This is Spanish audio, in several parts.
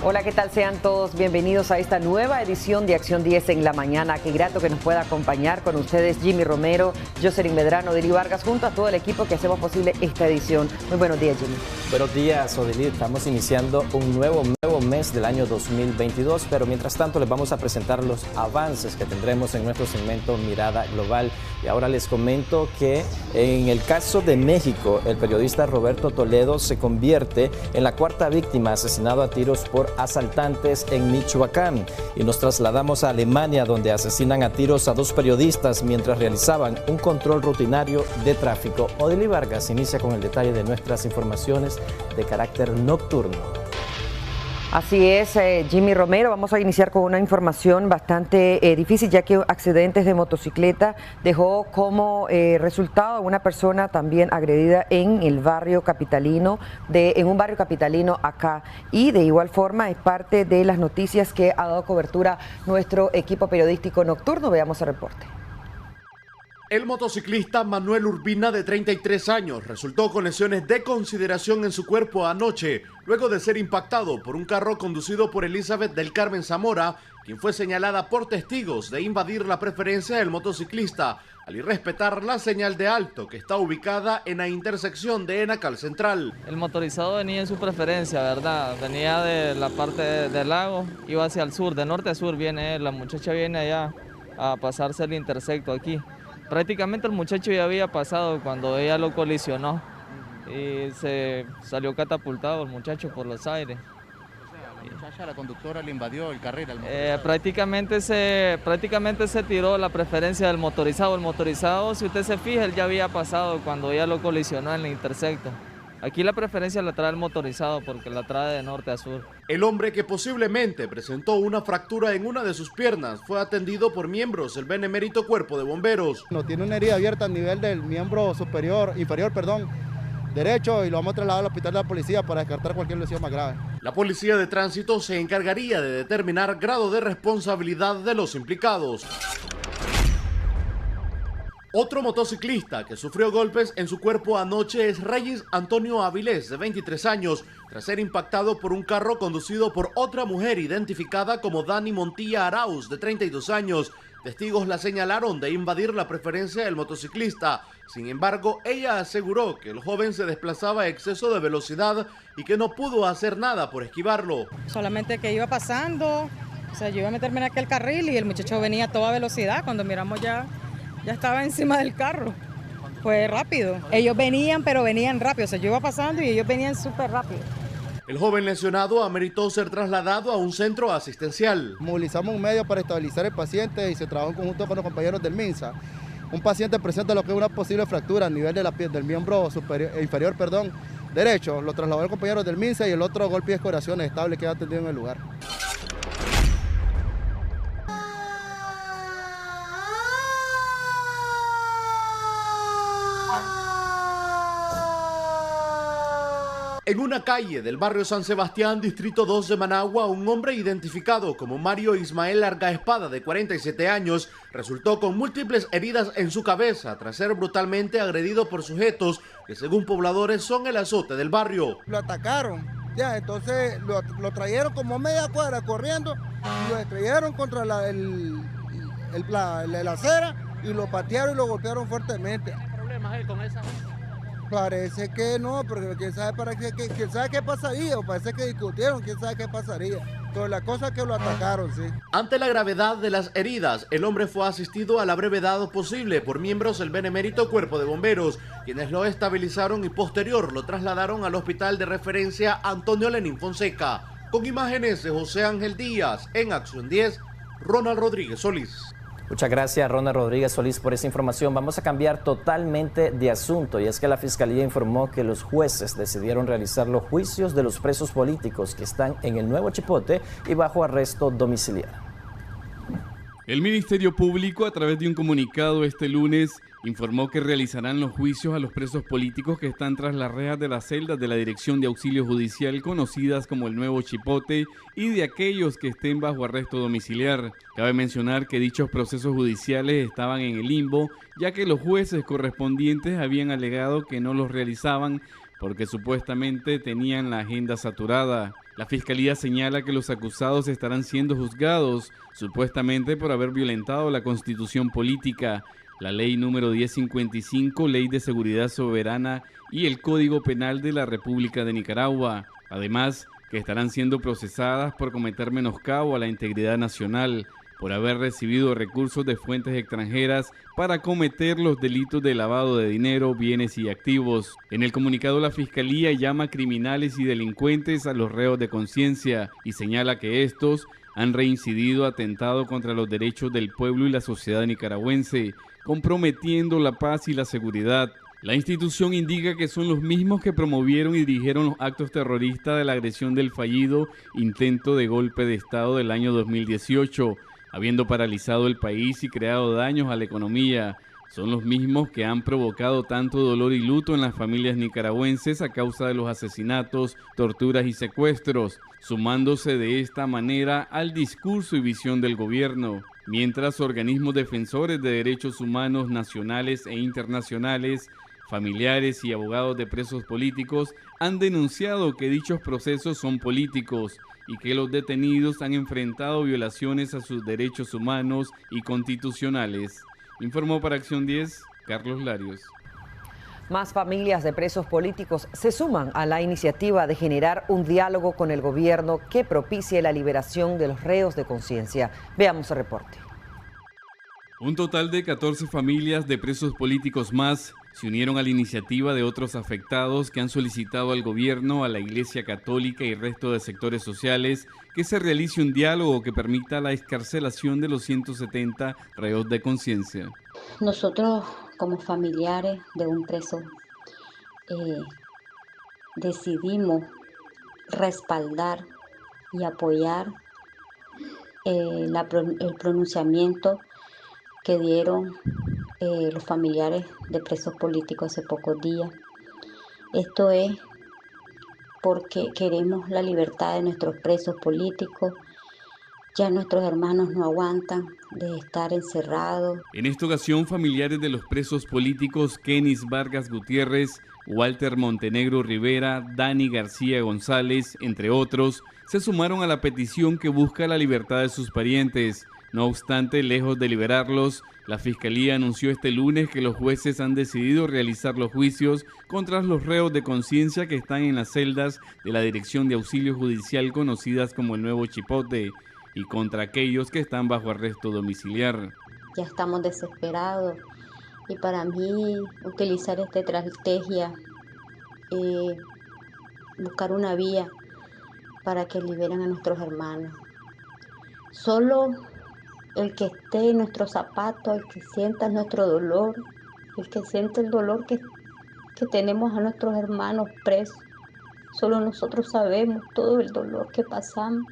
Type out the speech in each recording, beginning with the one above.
Hola, ¿qué tal? Sean todos bienvenidos a esta nueva edición de Acción 10 en la mañana. Qué grato que nos pueda acompañar con ustedes Jimmy Romero, Jocelyn Medrano, Odili Vargas, junto a todo el equipo que hacemos posible esta edición. Muy buenos días, Jimmy. Buenos días, Odili. Estamos iniciando un nuevo mes del año 2022, pero mientras tanto les vamos a presentar los avances que tendremos en nuestro segmento Mirada Global. Y ahora les comento que en el caso de México, el periodista Roberto Toledo se convierte en la cuarta víctima asesinado a tiros por asaltantes en Michoacán. Y nos trasladamos a Alemania, donde asesinan a tiros a dos periodistas mientras realizaban un control rutinario de tráfico. Odili Vargas inicia con el detalle de nuestras informaciones de carácter nocturno. Así es, Jimmy Romero, vamos a iniciar con una información bastante difícil, ya que accidentes de motocicleta dejó como resultado a una persona también agredida en el barrio capitalino, en un barrio capitalino acá, y de igual forma es parte de las noticias que ha dado cobertura nuestro equipo periodístico nocturno. Veamos el reporte. El motociclista Manuel Urbina, de 33 años, resultó con lesiones de consideración en su cuerpo anoche, luego de ser impactado por un carro conducido por Elizabeth del Carmen Zamora, quien fue señalada por testigos de invadir la preferencia del motociclista al irrespetar la señal de alto que está ubicada en la intersección de Enacal Central. El motorizado venía en su preferencia, ¿verdad? Venía de la parte del lago, iba hacia el sur, de norte a sur viene él. La muchacha viene allá a pasarse el intersecto aquí. Prácticamente el muchacho ya había pasado cuando ella lo colisionó y se salió catapultado el muchacho por los aires. O sea, la muchacha, la conductora, le invadió el carril al motorizado. Prácticamente se tiró la preferencia del motorizado. El motorizado, si usted se fija, él ya había pasado cuando ella lo colisionó en el intersecto. Aquí la preferencia la trae el motorizado porque la trae de norte a sur. El hombre, que posiblemente presentó una fractura en una de sus piernas, fue atendido por miembros del benemérito Cuerpo de Bomberos. No, tiene una herida abierta a nivel del miembro inferior, derecho, y lo vamos a trasladar al hospital de la policía para descartar cualquier lesión más grave. La policía de tránsito se encargaría de determinar grado de responsabilidad de los implicados. Otro motociclista que sufrió golpes en su cuerpo anoche es Reyes Antonio Avilés, de 23 años, tras ser impactado por un carro conducido por otra mujer identificada como Dani Montilla Arauz, de 32 años. Testigos la señalaron de invadir la preferencia del motociclista. Sin embargo, ella aseguró que el joven se desplazaba a exceso de velocidad y que no pudo hacer nada por esquivarlo. Solamente que iba pasando, o sea, yo iba a meterme en aquel carril y el muchacho venía a toda velocidad. Cuando miramos ya estaba encima del carro. Fue rápido. Ellos venían, pero venían rápido. O sea, yo iba pasando y ellos venían súper rápido. El joven lesionado ameritó ser trasladado a un centro asistencial. Movilizamos un medio para estabilizar el paciente y se trabajó en conjunto con los compañeros del MINSA. Un paciente presenta lo que es una posible fractura a nivel de la piel del miembro inferior derecho. Lo trasladó el compañero del MINSA y el otro golpe de escoriación estable que ha atendido en el lugar. En una calle del barrio San Sebastián, distrito 2 de Managua, un hombre identificado como Mario Ismael Argaespada, de 47 años, resultó con múltiples heridas en su cabeza tras ser brutalmente agredido por sujetos que, según pobladores, son el azote del barrio. Lo atacaron, ya, entonces lo trajeron como media cuadra corriendo y lo estrelaron contra la acera y lo patearon y lo golpearon fuertemente. ¿Qué problemas hay con esa gente? Parece que no, porque quién sabe qué pasaría, o parece que discutieron, quién sabe qué pasaría. Pero la cosa es que lo atacaron, sí. Ante la gravedad de las heridas, el hombre fue asistido a la brevedad posible por miembros del benemérito Cuerpo de Bomberos, quienes lo estabilizaron y posterior lo trasladaron al hospital de referencia Antonio Lenín Fonseca. Con imágenes de José Ángel Díaz, en Acción 10, Ronald Rodríguez Solís. Muchas gracias, Ronald Rodríguez Solís, por esa información. Vamos a cambiar totalmente de asunto, y es que la Fiscalía informó que los jueces decidieron realizar los juicios de los presos políticos que están en el Nuevo Chipote y bajo arresto domiciliario. El Ministerio Público, a través de un comunicado este lunes, informó que realizarán los juicios a los presos políticos que están tras las rejas de las celdas de la Dirección de Auxilio Judicial, conocidas como el Nuevo Chipote, y de aquellos que estén bajo arresto domiciliar. Cabe mencionar que dichos procesos judiciales estaban en el limbo, ya que los jueces correspondientes habían alegado que no los realizaban porque supuestamente tenían la agenda saturada. La Fiscalía señala que los acusados estarán siendo juzgados, supuestamente por haber violentado la Constitución Política, la Ley número 1055, Ley de Seguridad Soberana y el Código Penal de la República de Nicaragua. Además, que estarán siendo procesadas por cometer menoscabo a la integridad nacional, por haber recibido recursos de fuentes extranjeras para cometer los delitos de lavado de dinero, bienes y activos. En el comunicado, la Fiscalía llama criminales y delincuentes a los reos de conciencia y señala que estos han reincidido atentado contra los derechos del pueblo y la sociedad nicaragüense, comprometiendo la paz y la seguridad. La institución indica que son los mismos que promovieron y dirigieron los actos terroristas de la agresión del fallido intento de golpe de Estado del año 2018, habiendo paralizado el país y creado daños a la economía. Son los mismos que han provocado tanto dolor y luto en las familias nicaragüenses a causa de los asesinatos, torturas y secuestros, sumándose de esta manera al discurso y visión del gobierno. Mientras organismos defensores de derechos humanos nacionales e internacionales, familiares y abogados de presos políticos han denunciado que dichos procesos son políticos y que los detenidos han enfrentado violaciones a sus derechos humanos y constitucionales. Informó para Acción 10, Carlos Larios. Más familias de presos políticos se suman a la iniciativa de generar un diálogo con el gobierno que propicie la liberación de los reos de conciencia. Veamos el reporte. Un total de 14 familias de presos políticos más se unieron a la iniciativa de otros afectados que han solicitado al gobierno, a la Iglesia Católica y resto de sectores sociales que se realice un diálogo que permita la excarcelación de los 170 reos de conciencia. Nosotros, como familiares de un preso, decidimos respaldar y apoyar el pronunciamiento que dieron los familiares de presos políticos hace pocos días. Esto es porque queremos la libertad de nuestros presos políticos. Ya nuestros hermanos no aguantan de estar encerrados. En esta ocasión, familiares de los presos políticos Kenis Vargas Gutiérrez, Walter Montenegro Rivera, Dani García González, entre otros, se sumaron a la petición que busca la libertad de sus parientes. No obstante, lejos de liberarlos, la Fiscalía anunció este lunes que los jueces han decidido realizar los juicios contra los reos de conciencia que están en las celdas de la Dirección de Auxilio Judicial conocidas como el Nuevo Chipote y contra aquellos que están bajo arresto domiciliar. Ya estamos desesperados y para mí utilizar esta estrategia, buscar una vía para que liberen a nuestros hermanos. Solo el que esté en nuestros zapatos, el que sienta nuestro dolor, el que siente el dolor que tenemos a nuestros hermanos presos. Solo nosotros sabemos todo el dolor que pasamos.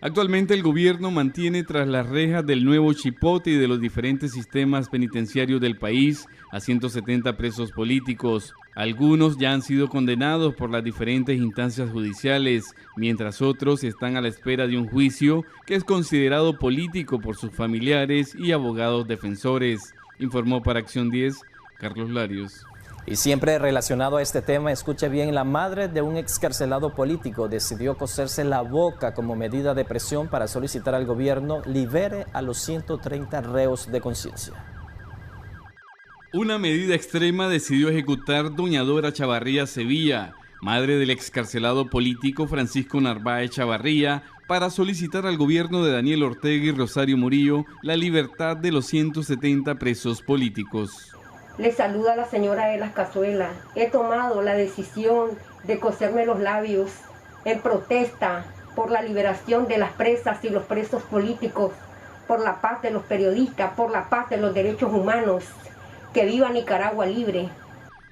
Actualmente el gobierno mantiene tras las rejas del Nuevo Chipote y de los diferentes sistemas penitenciarios del país a 170 presos políticos. Algunos ya han sido condenados por las diferentes instancias judiciales, mientras otros están a la espera de un juicio que es considerado político por sus familiares y abogados defensores. Informó para Acción 10, Carlos Larios. Y siempre relacionado a este tema, escuche bien, la madre de un excarcelado político decidió coserse la boca como medida de presión para solicitar al gobierno libere a los 130 reos de conciencia. Una medida extrema decidió ejecutar doña Dora Chavarría Sevilla, madre del excarcelado político Francisco Narváez Chavarría, para solicitar al gobierno de Daniel Ortega y Rosario Murillo la libertad de los 170 presos políticos. Le saluda la señora de las Cazuelas. He tomado la decisión de coserme los labios en protesta por la liberación de las presas y los presos políticos, por la paz de los periodistas, por la paz de los derechos humanos. Que viva Nicaragua libre.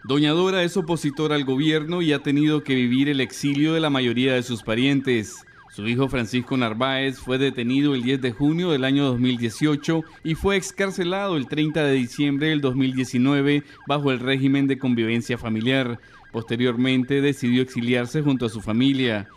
Doña Dora es opositora al gobierno y ha tenido que vivir el exilio de la mayoría de sus parientes. Su hijo Francisco Narváez fue detenido el 10 de junio del año 2018 y fue excarcelado el 30 de diciembre del 2019 bajo el régimen de convivencia familiar. Posteriormente decidió exiliarse junto a su familia.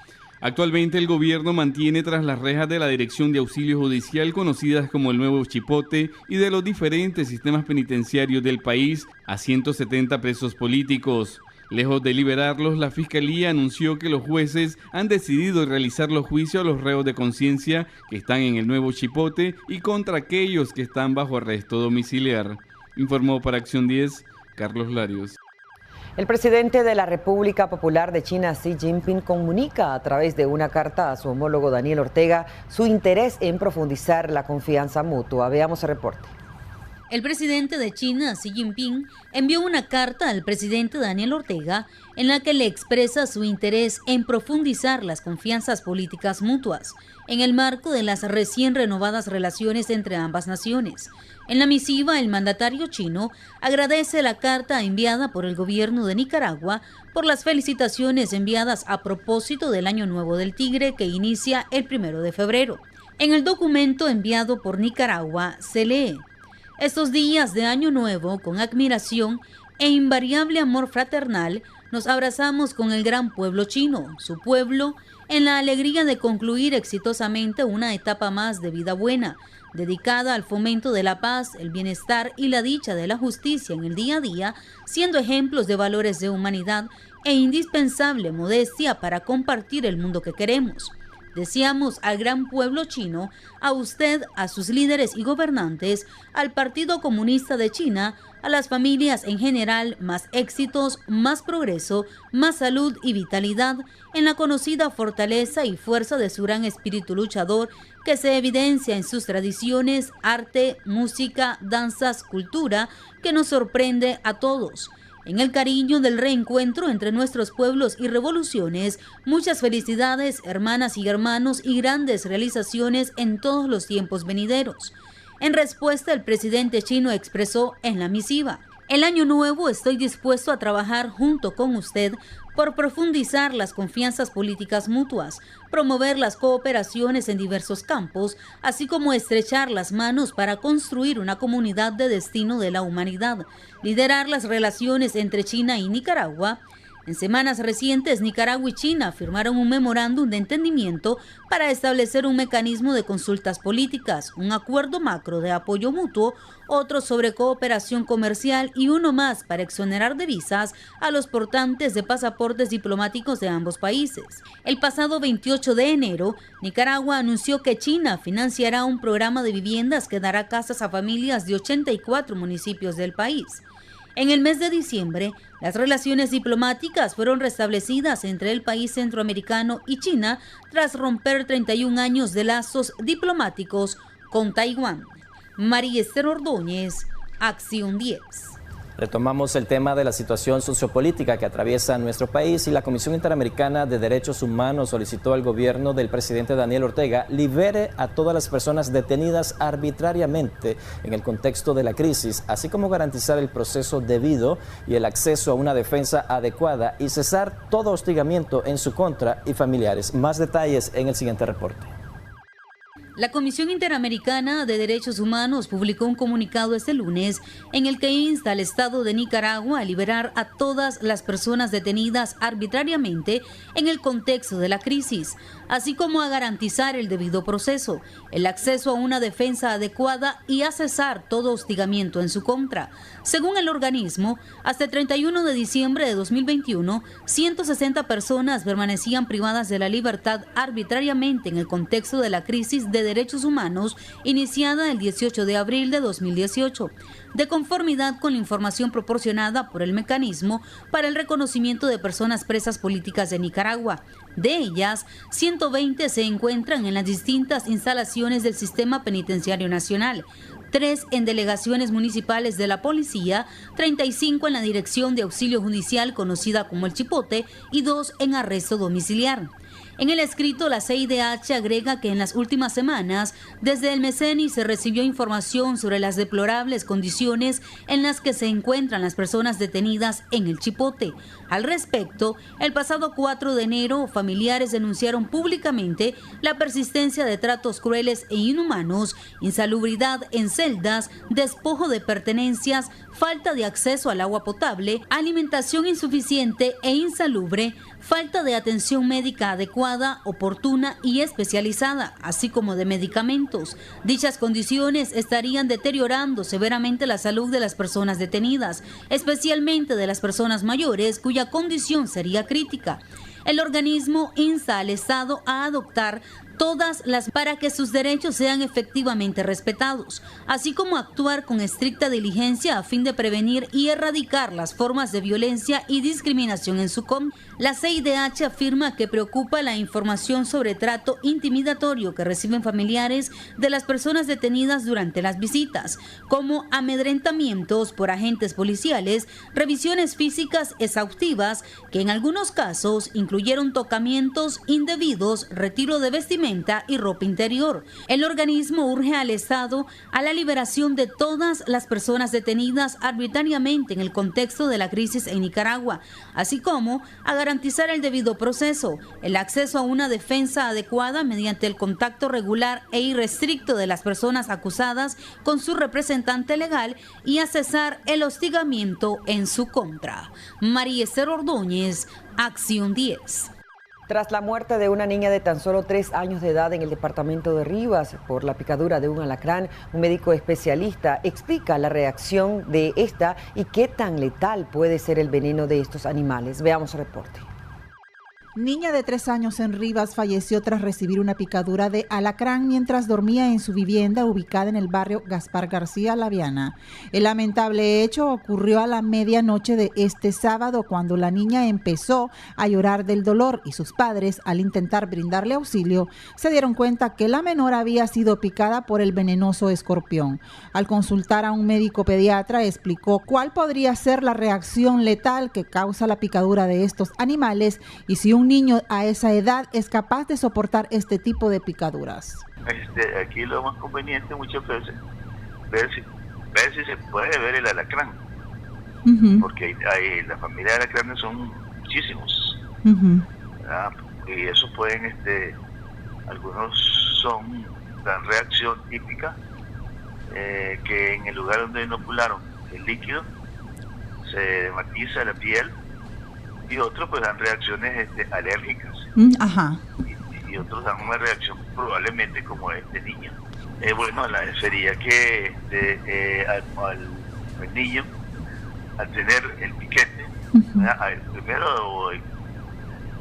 Actualmente el gobierno mantiene tras las rejas de la Dirección de Auxilio Judicial conocidas como el Nuevo Chipote y de los diferentes sistemas penitenciarios del país a 170 presos políticos. Lejos de liberarlos, la Fiscalía anunció que los jueces han decidido realizar los juicios a los reos de conciencia que están en el Nuevo Chipote y contra aquellos que están bajo arresto domiciliar. Informó para Acción 10, Carlos Larios. El presidente de la República Popular de China, Xi Jinping, comunica a través de una carta a su homólogo Daniel Ortega su interés en profundizar la confianza mutua. Veamos el reporte. El presidente de China, Xi Jinping, envió una carta al presidente Daniel Ortega en la que le expresa su interés en profundizar las confianzas políticas mutuas en el marco de las recién renovadas relaciones entre ambas naciones. En la misiva, el mandatario chino agradece la carta enviada por el gobierno de Nicaragua por las felicitaciones enviadas a propósito del Año Nuevo del Tigre que inicia el 1 de febrero. En el documento enviado por Nicaragua se lee: estos días de Año Nuevo, con admiración e invariable amor fraternal, nos abrazamos con el gran pueblo chino, su pueblo, en la alegría de concluir exitosamente una etapa más de vida buena, dedicada al fomento de la paz, el bienestar y la dicha de la justicia en el día a día, siendo ejemplos de valores de humanidad e indispensable modestia para compartir el mundo que queremos. Deseamos al gran pueblo chino, a usted, a sus líderes y gobernantes, al Partido Comunista de China, a las familias en general, más éxitos, más progreso, más salud y vitalidad en la conocida fortaleza y fuerza de su gran espíritu luchador que se evidencia en sus tradiciones, arte, música, danzas, cultura, que nos sorprende a todos. En el cariño del reencuentro entre nuestros pueblos y revoluciones, muchas felicidades, hermanas y hermanos, y grandes realizaciones en todos los tiempos venideros. En respuesta, el presidente chino expresó en la misiva: el año nuevo estoy dispuesto a trabajar junto con usted por profundizar las confianzas políticas mutuas, promover las cooperaciones en diversos campos, así como estrechar las manos para construir una comunidad de destino de la humanidad, liderar las relaciones entre China y Nicaragua. En semanas recientes, Nicaragua y China firmaron un memorándum de entendimiento para establecer un mecanismo de consultas políticas, un acuerdo macro de apoyo mutuo, otro sobre cooperación comercial y uno más para exonerar de visas a los portantes de pasaportes diplomáticos de ambos países. El pasado 28 de enero, Nicaragua anunció que China financiará un programa de viviendas que dará casas a familias de 84 municipios del país. En el mes de diciembre, las relaciones diplomáticas fueron restablecidas entre el país centroamericano y China tras romper 31 años de lazos diplomáticos con Taiwán. María Esther Ordóñez, Acción 10. Retomamos el tema de la situación sociopolítica que atraviesa nuestro país y la Comisión Interamericana de Derechos Humanos solicitó al gobierno del presidente Daniel Ortega libere a todas las personas detenidas arbitrariamente en el contexto de la crisis, así como garantizar el proceso debido y el acceso a una defensa adecuada y cesar todo hostigamiento en su contra y familiares. Más detalles en el siguiente reporte. La Comisión Interamericana de Derechos Humanos publicó un comunicado este lunes en el que insta al Estado de Nicaragua a liberar a todas las personas detenidas arbitrariamente en el contexto de la crisis, así como a garantizar el debido proceso, el acceso a una defensa adecuada y a cesar todo hostigamiento en su contra. Según el organismo, hasta el 31 de diciembre de 2021, 160 personas permanecían privadas de la libertad arbitrariamente en el contexto de la crisis de derechos humanos iniciada el 18 de abril de 2018, de conformidad con la información proporcionada por el Mecanismo para el Reconocimiento de Personas Presas Políticas de Nicaragua. De ellas, 120 se encuentran en las distintas instalaciones del Sistema Penitenciario Nacional, 3 en delegaciones municipales de la policía, 35 en la Dirección de Auxilio Judicial conocida como el Chipote y 2 en arresto domiciliar. En el escrito, la CIDH agrega que en las últimas semanas, desde el MECENI se recibió información sobre las deplorables condiciones en las que se encuentran las personas detenidas en el Chipote. Al respecto, el pasado 4 de enero, familiares familiares denunciaron públicamente la persistencia de tratos crueles e inhumanos, insalubridad en celdas, despojo de pertenencias, falta de acceso al agua potable, alimentación insuficiente e insalubre, falta de atención médica adecuada, oportuna y especializada, así como de medicamentos. Dichas condiciones estarían deteriorando severamente la salud de las personas detenidas, especialmente de las personas mayores cuya condición sería crítica. El organismo insta al Estado a adoptar todas las para que sus derechos sean efectivamente respetados, así como actuar con estricta diligencia a fin de prevenir y erradicar las formas de violencia y discriminación en su contra. La CIDH afirma que preocupa la información sobre trato intimidatorio que reciben familiares de las personas detenidas durante las visitas, como amedrentamientos por agentes policiales, revisiones físicas exhaustivas que en algunos casos incluyeron tocamientos indebidos, retiro de vestimenta y ropa interior. El organismo urge al Estado a la liberación de todas las personas detenidas arbitrariamente en el contexto de la crisis en Nicaragua, así como a garantizar el debido proceso, el acceso a una defensa adecuada mediante el contacto regular e irrestricto de las personas acusadas con su representante legal y a cesar el hostigamiento en su contra. María Esther Ordóñez, Acción 10. Tras la muerte de una niña de tan solo 3 años de edad en el departamento de Rivas por la picadura de un alacrán, un médico especialista explica la reacción de esta y qué tan letal puede ser el veneno de estos animales. Veamos el reporte. Niña de 3 años en Rivas falleció tras recibir una picadura de alacrán mientras dormía en su vivienda ubicada en el barrio Gaspar García Laviana. El lamentable hecho ocurrió a la medianoche de este sábado cuando la niña empezó a llorar del dolor y sus padres, al intentar brindarle auxilio, se dieron cuenta que la menor había sido picada por el venenoso escorpión. Al consultar a un médico pediatra explicó cuál podría ser la reacción letal que causa la picadura de estos animales y si un niño a esa edad es capaz de soportar este tipo de picaduras. Aquí lo más conveniente muchas veces ver si se puede ver el alacrán, porque la familia de alacranes son muchísimos, y eso pueden, algunos dan reacción típica, que en el lugar donde inocularon el líquido se matiza la piel, y otros pues dan reacciones alérgicas. Y otros dan una reacción probablemente como este niño. Sería que al niño, al tener el piquete, primero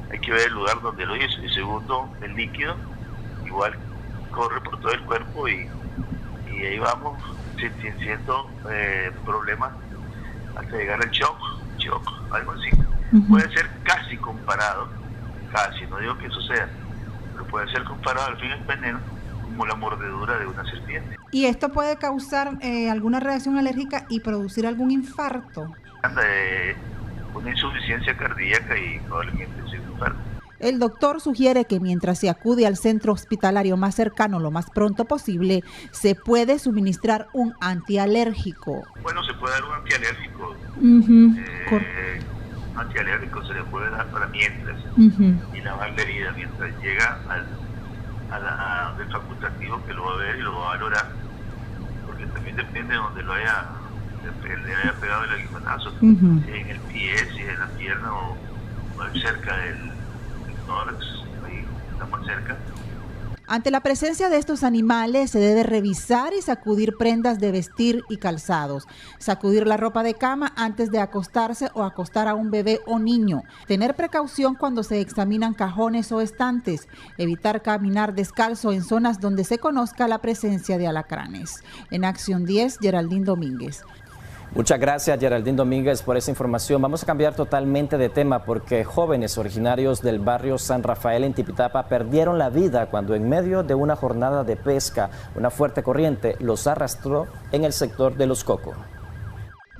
hay que ver el lugar donde lo hizo, y segundo, el líquido igual corre por todo el cuerpo y ahí vamos sintiendo problemas hasta llegar al shock, algo así. Puede ser casi comparado, no digo que eso sea, pero puede ser comparado al fin el veneno como la mordedura de una serpiente. ¿Y esto puede causar alguna reacción alérgica y producir algún infarto? Una insuficiencia cardíaca y probablemente un infarto. El doctor sugiere que mientras se acude al centro hospitalario más cercano lo más pronto posible, se puede suministrar un antialérgico. Bueno, se puede dar un antialérgico. Antialérgico se le puede dar para mientras y lavar la herida mientras llega al facultativo que lo va a ver y lo va a valorar, porque también depende de donde le haya pegado el aguijanazo, si en el pie, si en la pierna o cerca del tórax, ahí está más cerca. Ante la presencia de estos animales se debe revisar y sacudir prendas de vestir y calzados, sacudir la ropa de cama antes de acostarse o acostar a un bebé o niño, tener precaución cuando se examinan cajones o estantes, evitar caminar descalzo en zonas donde se conozca la presencia de alacranes. En Acción 10, Geraldine Domínguez. Muchas gracias, Geraldine Domínguez, por esa información. Vamos a cambiar totalmente de tema porque jóvenes originarios del barrio San Rafael en Tipitapa perdieron la vida cuando en medio de una jornada de pesca, una fuerte corriente los arrastró en el sector de Los Cocos.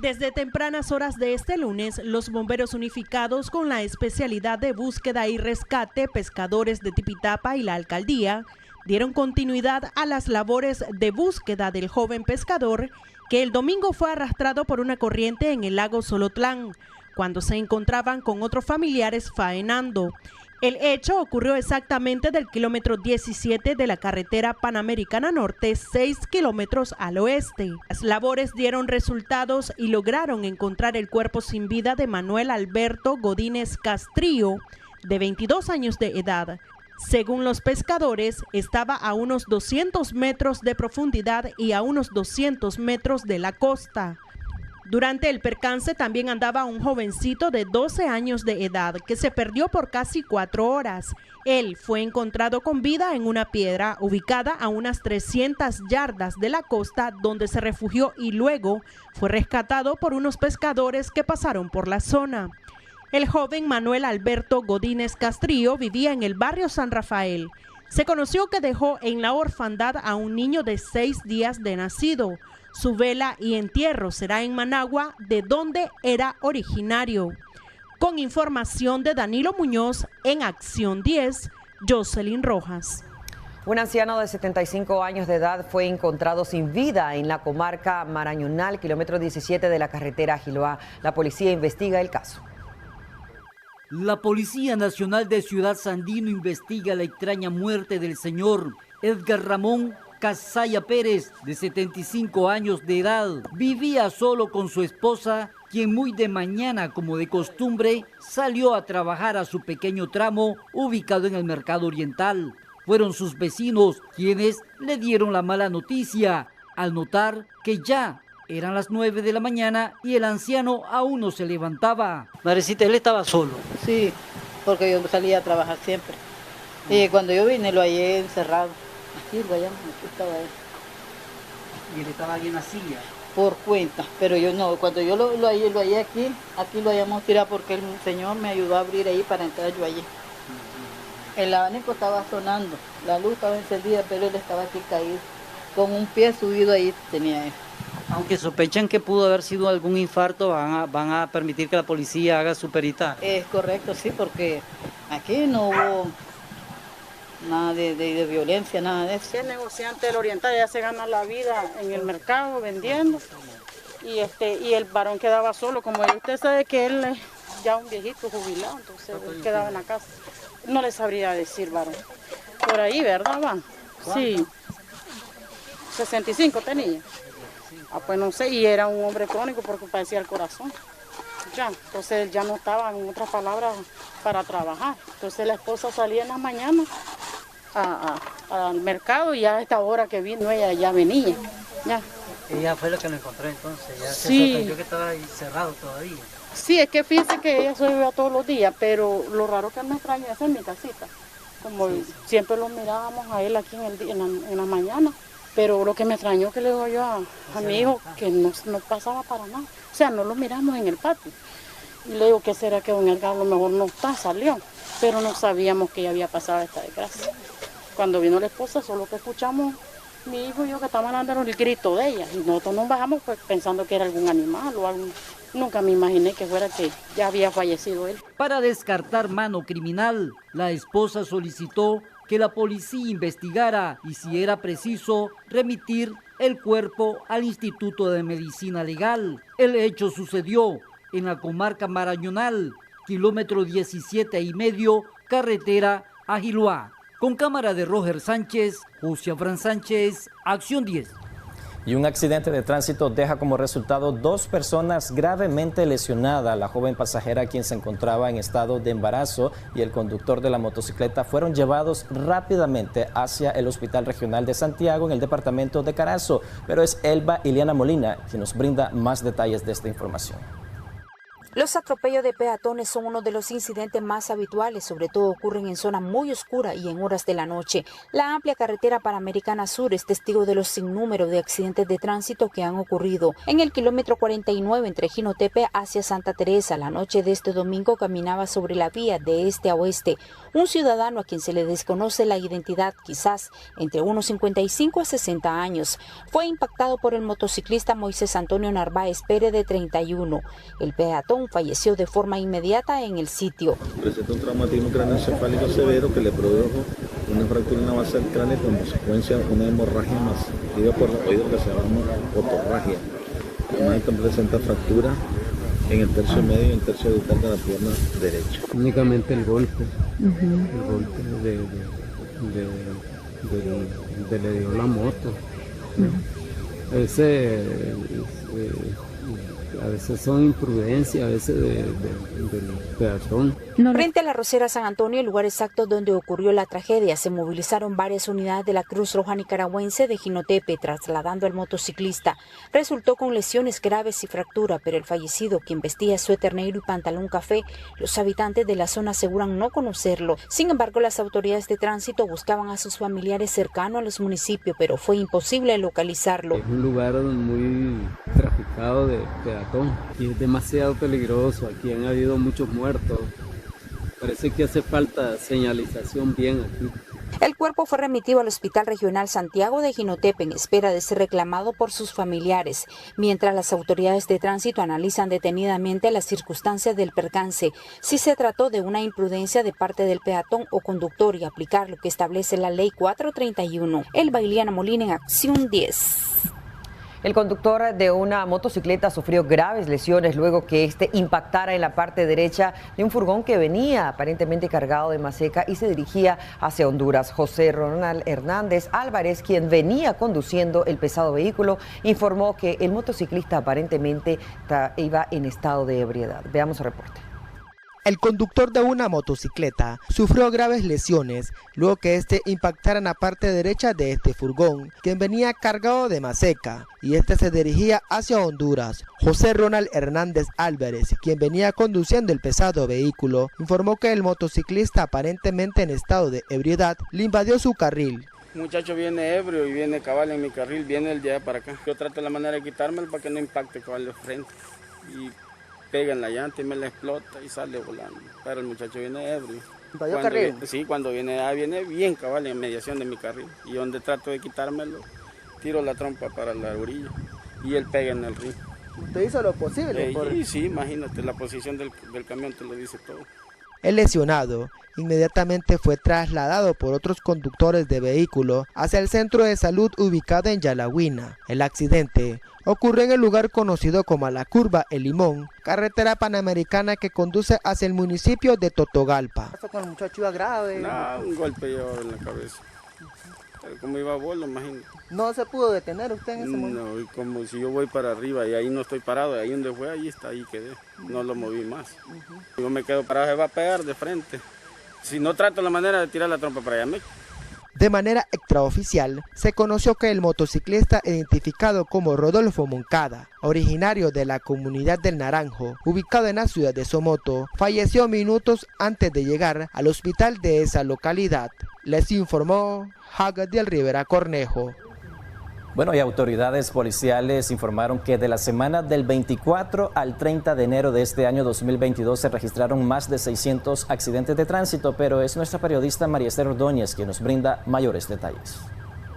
Desde tempranas horas de este lunes, los bomberos unificados con la especialidad de búsqueda y rescate, pescadores de Tipitapa y la alcaldía, dieron continuidad a las labores de búsqueda del joven pescador que el domingo fue arrastrado por una corriente en el lago Solotlán, cuando se encontraban con otros familiares faenando. El hecho ocurrió exactamente del kilómetro 17 de la carretera Panamericana Norte, 6 kilómetros al oeste. Las labores dieron resultados y lograron encontrar el cuerpo sin vida de Manuel Alberto Godínez Castrillo, de 22 años de edad. Según los pescadores, estaba a unos 200 metros de profundidad y a unos 200 metros de la costa. Durante el percance también andaba un jovencito de 12 años de edad que se perdió por casi 4 horas. Él fue encontrado con vida en una piedra ubicada a unas 300 yardas de la costa, donde se refugió y luego fue rescatado por unos pescadores que pasaron por la zona. El joven Manuel Alberto Godínez Castrillo vivía en el barrio San Rafael. Se conoció que dejó en la orfandad a un niño de 6 días de nacido. Su vela y entierro será en Managua, de donde era originario. Con información de Danilo Muñoz, en Acción 10, Jocelyn Rojas. Un anciano de 75 años de edad fue encontrado sin vida en la comarca Marañonal, kilómetro 17 de la carretera Ajiloá. La policía investiga el caso. La Policía Nacional de Ciudad Sandino investiga la extraña muerte del señor Edgar Ramón Casaya Pérez, de 75 años de edad. Vivía solo con su esposa, quien muy de mañana, como de costumbre, salió a trabajar a su pequeño tramo ubicado en el Mercado Oriental. Fueron sus vecinos quienes le dieron la mala noticia al notar que ya eran las 9 de la mañana y el anciano aún no se levantaba. Madrecita, él estaba solo. Sí, porque yo salía a trabajar siempre. Y cuando yo vine lo hallé encerrado. Aquí lo hallamos, aquí estaba él. ¿Y él estaba bien en la silla? Por cuenta, pero yo no, cuando yo lo hallé aquí lo hallamos tirado porque el señor me ayudó a abrir ahí para entrar yo allí. El abanico estaba sonando, la luz estaba encendida, pero él estaba aquí caído. Con un pie subido ahí tenía él. Aunque sospechan que pudo haber sido algún infarto, van a permitir que la policía haga su peritaje. Es correcto, sí, porque aquí no hubo nada de violencia, nada de eso. El negociante del Oriental ya se gana la vida en el mercado vendiendo y el varón quedaba solo, como usted sabe que él es ya un viejito jubilado, entonces él quedaba en la casa. No le sabría decir, varón. Por ahí, ¿verdad, va? Sí. 65 tenía. Pues no sé, y era un hombre crónico porque padecía el corazón. Ya, entonces él ya no estaba, en otras palabras, para trabajar. Entonces la esposa salía en la mañana al mercado y ya a esta hora que vino ella ya venía. Ya. Ella fue la que lo encontró entonces, ya se sí. sorprendió que estaba ahí cerrado todavía. Sí, es que fíjense que ella se iba todos los días, pero lo raro que me extraña es en mi casita. Como siempre lo mirábamos a él aquí en la mañana. Pero lo que me extrañó que le digo yo a mi hijo, que no pasaba para nada. O sea, no lo miramos en el patio. Y le digo, ¿qué será que don Edgar a lo mejor no está? Salió. Pero no sabíamos que ya había pasado esta desgracia. Cuando vino la esposa, solo que escuchamos mi hijo y yo que estaban dando el grito de ella. Y nosotros nos bajamos pues, pensando que era algún animal o algo. Nunca me imaginé que fuera que ya había fallecido él. Para descartar mano criminal, la esposa solicitó que la policía investigara y, si era preciso, remitir el cuerpo al Instituto de Medicina Legal. El hecho sucedió en la comarca Marañonal, kilómetro 17,5, carretera Ajiloá. Con cámara de Roger Sánchez, José Afrán Sánchez, Acción 10. Y un accidente de tránsito deja como resultado 2 personas gravemente lesionadas. La joven pasajera, quien se encontraba en estado de embarazo, y el conductor de la motocicleta fueron llevados rápidamente hacia el Hospital Regional de Santiago en el departamento de Carazo. Pero es Elba Iliana Molina quien nos brinda más detalles de esta información. Los atropellos de peatones son uno de los incidentes más habituales, sobre todo ocurren en zona muy oscura y en horas de la noche. La amplia carretera Panamericana Sur es testigo de los sinnúmeros de accidentes de tránsito que han ocurrido. En el kilómetro 49 entre Jinotepe hacia Santa Teresa, la noche de este domingo caminaba sobre la vía de este a oeste un ciudadano a quien se le desconoce la identidad, quizás entre unos 55 a 60 años. Fue impactado por el motociclista Moisés Antonio Narváez Pérez, de 31. El peatón falleció de forma inmediata en el sitio. Presentó un traumatismo craneoencefálico severo que le produjo una fractura en la base del cráneo, con consecuencia una hemorragia masiva por oído que se llama otorragia. Además presenta fractura en el tercio medio y en el tercio aductor de la pierna derecha. Únicamente el golpe, le dio la moto. A veces son imprudencias, a veces del peatón. Frente a la Rosera San Antonio, el lugar exacto donde ocurrió la tragedia, se movilizaron varias unidades de la Cruz Roja Nicaragüense de Jinotepe, trasladando al motociclista. Resultó con lesiones graves y fractura, pero el fallecido, quien vestía suéter negro y pantalón café, los habitantes de la zona aseguran no conocerlo. Sin embargo, las autoridades de tránsito buscaban a sus familiares cercanos a los municipios, pero fue imposible localizarlo. Es un lugar muy traficado de peatones y es demasiado peligroso. Aquí han habido muchos muertos. Parece que hace falta señalización bien aquí. El cuerpo fue remitido al Hospital Regional Santiago de Jinotepe en espera de ser reclamado por sus familiares, mientras las autoridades de tránsito analizan detenidamente las circunstancias del percance, si se trató de una imprudencia de parte del peatón o conductor y aplicar lo que establece la Ley 431. Elba Iliana Molina en Acción 10. El conductor de una motocicleta sufrió graves lesiones luego que este impactara en la parte derecha de un furgón que venía aparentemente cargado de maseca y se dirigía hacia Honduras. José Ronald Hernández Álvarez, quien venía conduciendo el pesado vehículo, informó que el motociclista aparentemente iba en estado de ebriedad. Veamos el reporte. El conductor de una motocicleta sufrió graves lesiones luego que este impactara en la parte derecha de este furgón, quien venía cargado de maseca, y este se dirigía hacia Honduras. José Ronald Hernández Álvarez, quien venía conduciendo el pesado vehículo, informó que el motociclista, aparentemente en estado de ebriedad, le invadió su carril. Un muchacho viene ebrio y viene cabal en mi carril, viene el de allá para acá. Yo trato la manera de quitármelo para que no impacte cabal de frente. Y pega en la llanta y me la explota y sale volando. Pero el muchacho viene ebrio. ¿Invadió carril? Sí, cuando viene bien cabal en mediación de mi carril. Y donde trato de quitármelo, tiro la trompa para la orilla y él pega en el río. ¿Usted hizo lo posible? Sí, imagínate, la posición del camión te lo dice todo. El lesionado inmediatamente fue trasladado por otros conductores de vehículo hacia el centro de salud ubicado en Yalahuina. El accidente ocurrió en el lugar conocido como la Curva El Limón, carretera panamericana que conduce hacia el municipio de Totogalpa. ¿Qué pasó con el muchacho? ¿Iba grave? No, un golpe llevaba en la cabeza. Pero como iba a bolo, imagínate. ¿No se pudo detener usted en ese momento? No, y como si yo voy para arriba y ahí no estoy parado, ahí donde fue, ahí está, ahí quedé. No lo moví más. Yo me quedo parado, se va a pegar de frente. Si no trato la manera de tirar la trompa para allá, De manera extraoficial, se conoció que el motociclista identificado como Rodolfo Moncada, originario de la comunidad del Naranjo, ubicado en la ciudad de Somoto, falleció minutos antes de llegar al hospital de esa localidad. Les informó Hagadiel Rivera Cornejo. Bueno, y autoridades policiales informaron que de la semana del 24 al 30 de enero de este año 2022 se registraron más de 600 accidentes de tránsito, pero es nuestra periodista María Esther Ordóñez quien nos brinda mayores detalles.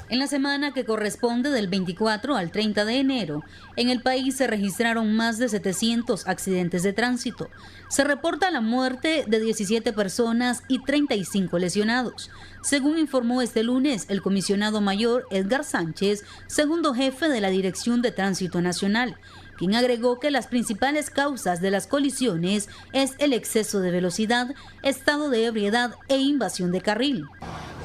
En la semana que corresponde del 24 al 30 de enero, en el país se registraron más de 700 accidentes de tránsito. Se reporta la muerte de 17 personas y 35 lesionados, según informó este lunes el comisionado mayor Edgar Sánchez, segundo jefe de la Dirección de Tránsito Nacional, quien agregó que las principales causas de las colisiones es el exceso de velocidad, estado de ebriedad e invasión de carril.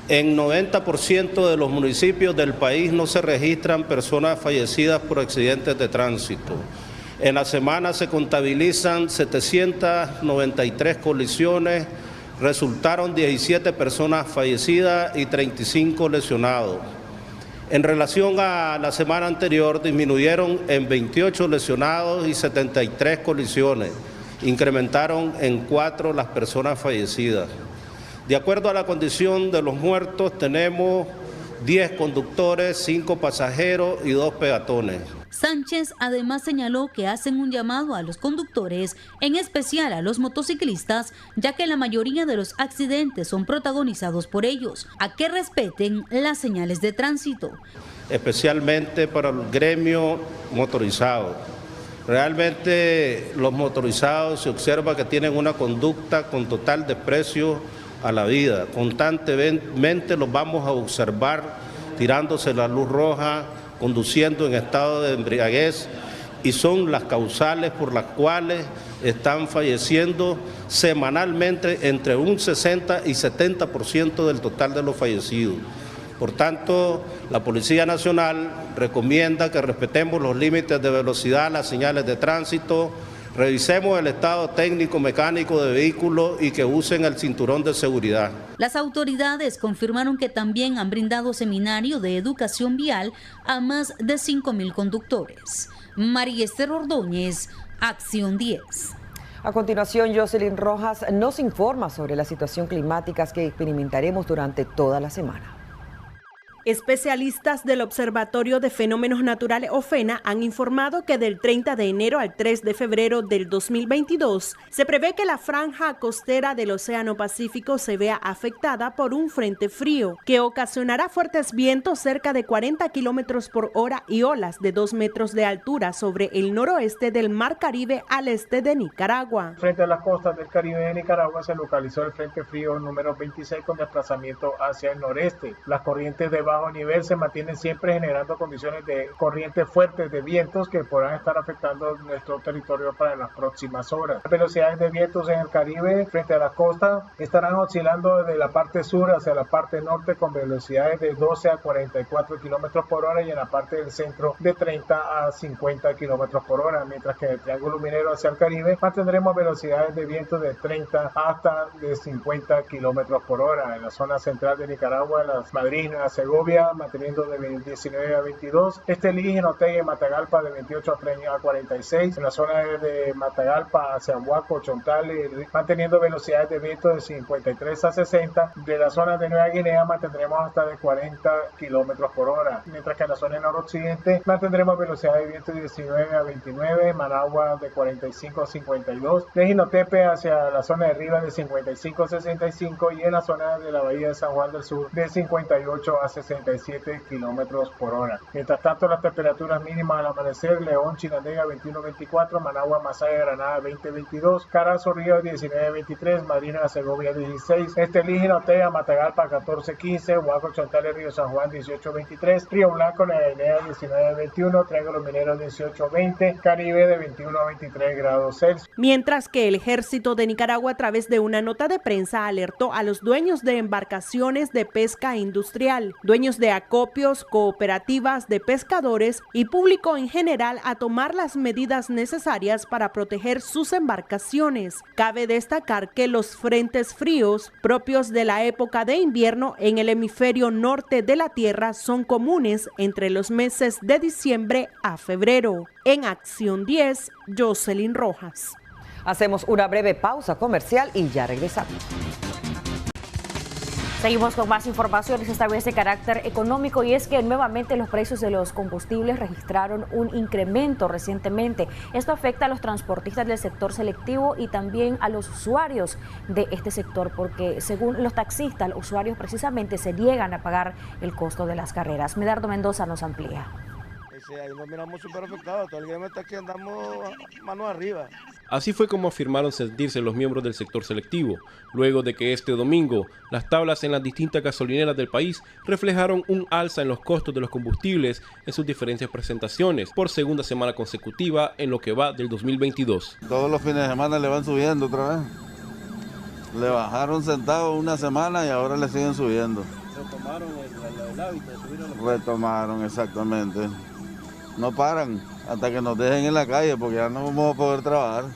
En 90% de los municipios del país no se registran personas fallecidas por accidentes de tránsito. En la semana se contabilizan 793 colisiones, resultaron 17 personas fallecidas y 35 lesionados. En relación a la semana anterior disminuyeron en 28 lesionados y 73 colisiones, incrementaron en 4 las personas fallecidas. De acuerdo a la condición de los muertos, tenemos 10 conductores, 5 pasajeros y 2 peatones. Sánchez además señaló que hacen un llamado a los conductores, en especial a los motociclistas, ya que la mayoría de los accidentes son protagonizados por ellos, a que respeten las señales de tránsito. Especialmente para el gremio motorizado. Realmente los motorizados se observa que tienen una conducta con total desprecio a la vida. Constantemente los vamos a observar tirándose la luz roja, conduciendo en estado de embriaguez y son las causales por las cuales están falleciendo semanalmente entre un 60 y 70% del total de los fallecidos. Por tanto, la Policía Nacional recomienda que respetemos los límites de velocidad, las señales de tránsito, revisemos el estado técnico mecánico de vehículos y que usen el cinturón de seguridad. Las autoridades confirmaron que también han brindado seminario de educación vial a más de 5.000 conductores. María Esther Ordóñez, Acción 10. A continuación, Jocelyn Rojas nos informa sobre las situaciones climáticas que experimentaremos durante toda la semana. Especialistas del Observatorio de Fenómenos Naturales OFENA han informado que del 30 de enero al 3 de febrero del 2022 se prevé que la franja costera del Océano Pacífico se vea afectada por un frente frío que ocasionará fuertes vientos cerca de 40 kilómetros por hora y olas de 2 metros de altura sobre el noroeste del Mar Caribe al este de Nicaragua. Frente a las costas del Caribe de Nicaragua se localizó el frente frío número 26 con desplazamiento hacia el noreste. Las corrientes de bajo nivel se mantienen siempre generando condiciones de corrientes fuertes de vientos que podrán estar afectando nuestro territorio para las próximas horas. Las velocidades de vientos en el Caribe frente a la costa estarán oscilando desde la parte sur hacia la parte norte con velocidades de 12 a 44 kilómetros por hora y en la parte del centro de 30 a 50 kilómetros por hora, mientras que en el Triángulo Minero hacia el Caribe mantendremos velocidades de viento de 30 hasta de 50 kilómetros por hora. En la zona central de Nicaragua, las Madrinas, Segovia, manteniendo de 19 a 22, Estelí, Jinotega y Matagalpa de 28 a 46, en la zona de Matagalpa hacia Huaco, Chontal, manteniendo velocidades de viento de 53 a 60, de la zona de Nueva Guinea mantendremos hasta de 40 kilómetros por hora, mientras que en la zona noroccidente mantendremos velocidades de viento de 19 a 29, Managua de 45 a 52, de Jinotepe hacia la zona de Rivas de 55 a 65 y en la zona de la Bahía de San Juan del Sur de 58 a 67 kilómetros por hora. Mientras tanto, las temperaturas mínimas al amanecer: León, Chinandega 21-24, Managua, Masaya, Granada 20-22, Carazo, Río 19-23, Madrina, Segovia 16, Estelí, Jinotega, Matagalpa 14-15, Huaco, Chontales, Río San Juan 18-23, Río Blanco, Nueva Guinea 19-21, Triángulo Minero 18-20, Caribe de 21 a 23 grados Celsius. Mientras que el Ejército de Nicaragua, a través de una nota de prensa, alertó a los dueños de embarcaciones de pesca industrial, dueños de acopios, cooperativas de pescadores y público en general a tomar las medidas necesarias para proteger sus embarcaciones. Cabe destacar que los frentes fríos propios de la época de invierno en el hemisferio norte de la Tierra son comunes entre los meses de diciembre a febrero. En Acción 10, Jocelyn Rojas. Hacemos una breve pausa comercial y ya regresamos. Seguimos con más informaciones, esta vez de carácter económico, y es que nuevamente los precios de los combustibles registraron un incremento recientemente. Esto afecta a los transportistas del sector selectivo y también a los usuarios de este sector, porque según los taxistas, los usuarios precisamente se niegan a pagar el costo de las carreras. Medardo Mendoza nos amplía. Ahí nos miramos súper afectados, todo el gremio está aquí, andamos mano arriba. Así fue como afirmaron sentirse los miembros del sector selectivo, luego de que este domingo las tablas en las distintas gasolineras del país reflejaron un alza en los costos de los combustibles en sus diferentes presentaciones por segunda semana consecutiva en lo que va del 2022. Todos los fines de semana le van subiendo otra vez. Le bajaron centavos una semana y ahora le siguen subiendo. Retomaron el hábito de subir a los... Retomaron, exactamente. No paran hasta que nos dejen en la calle porque ya no vamos a poder trabajar.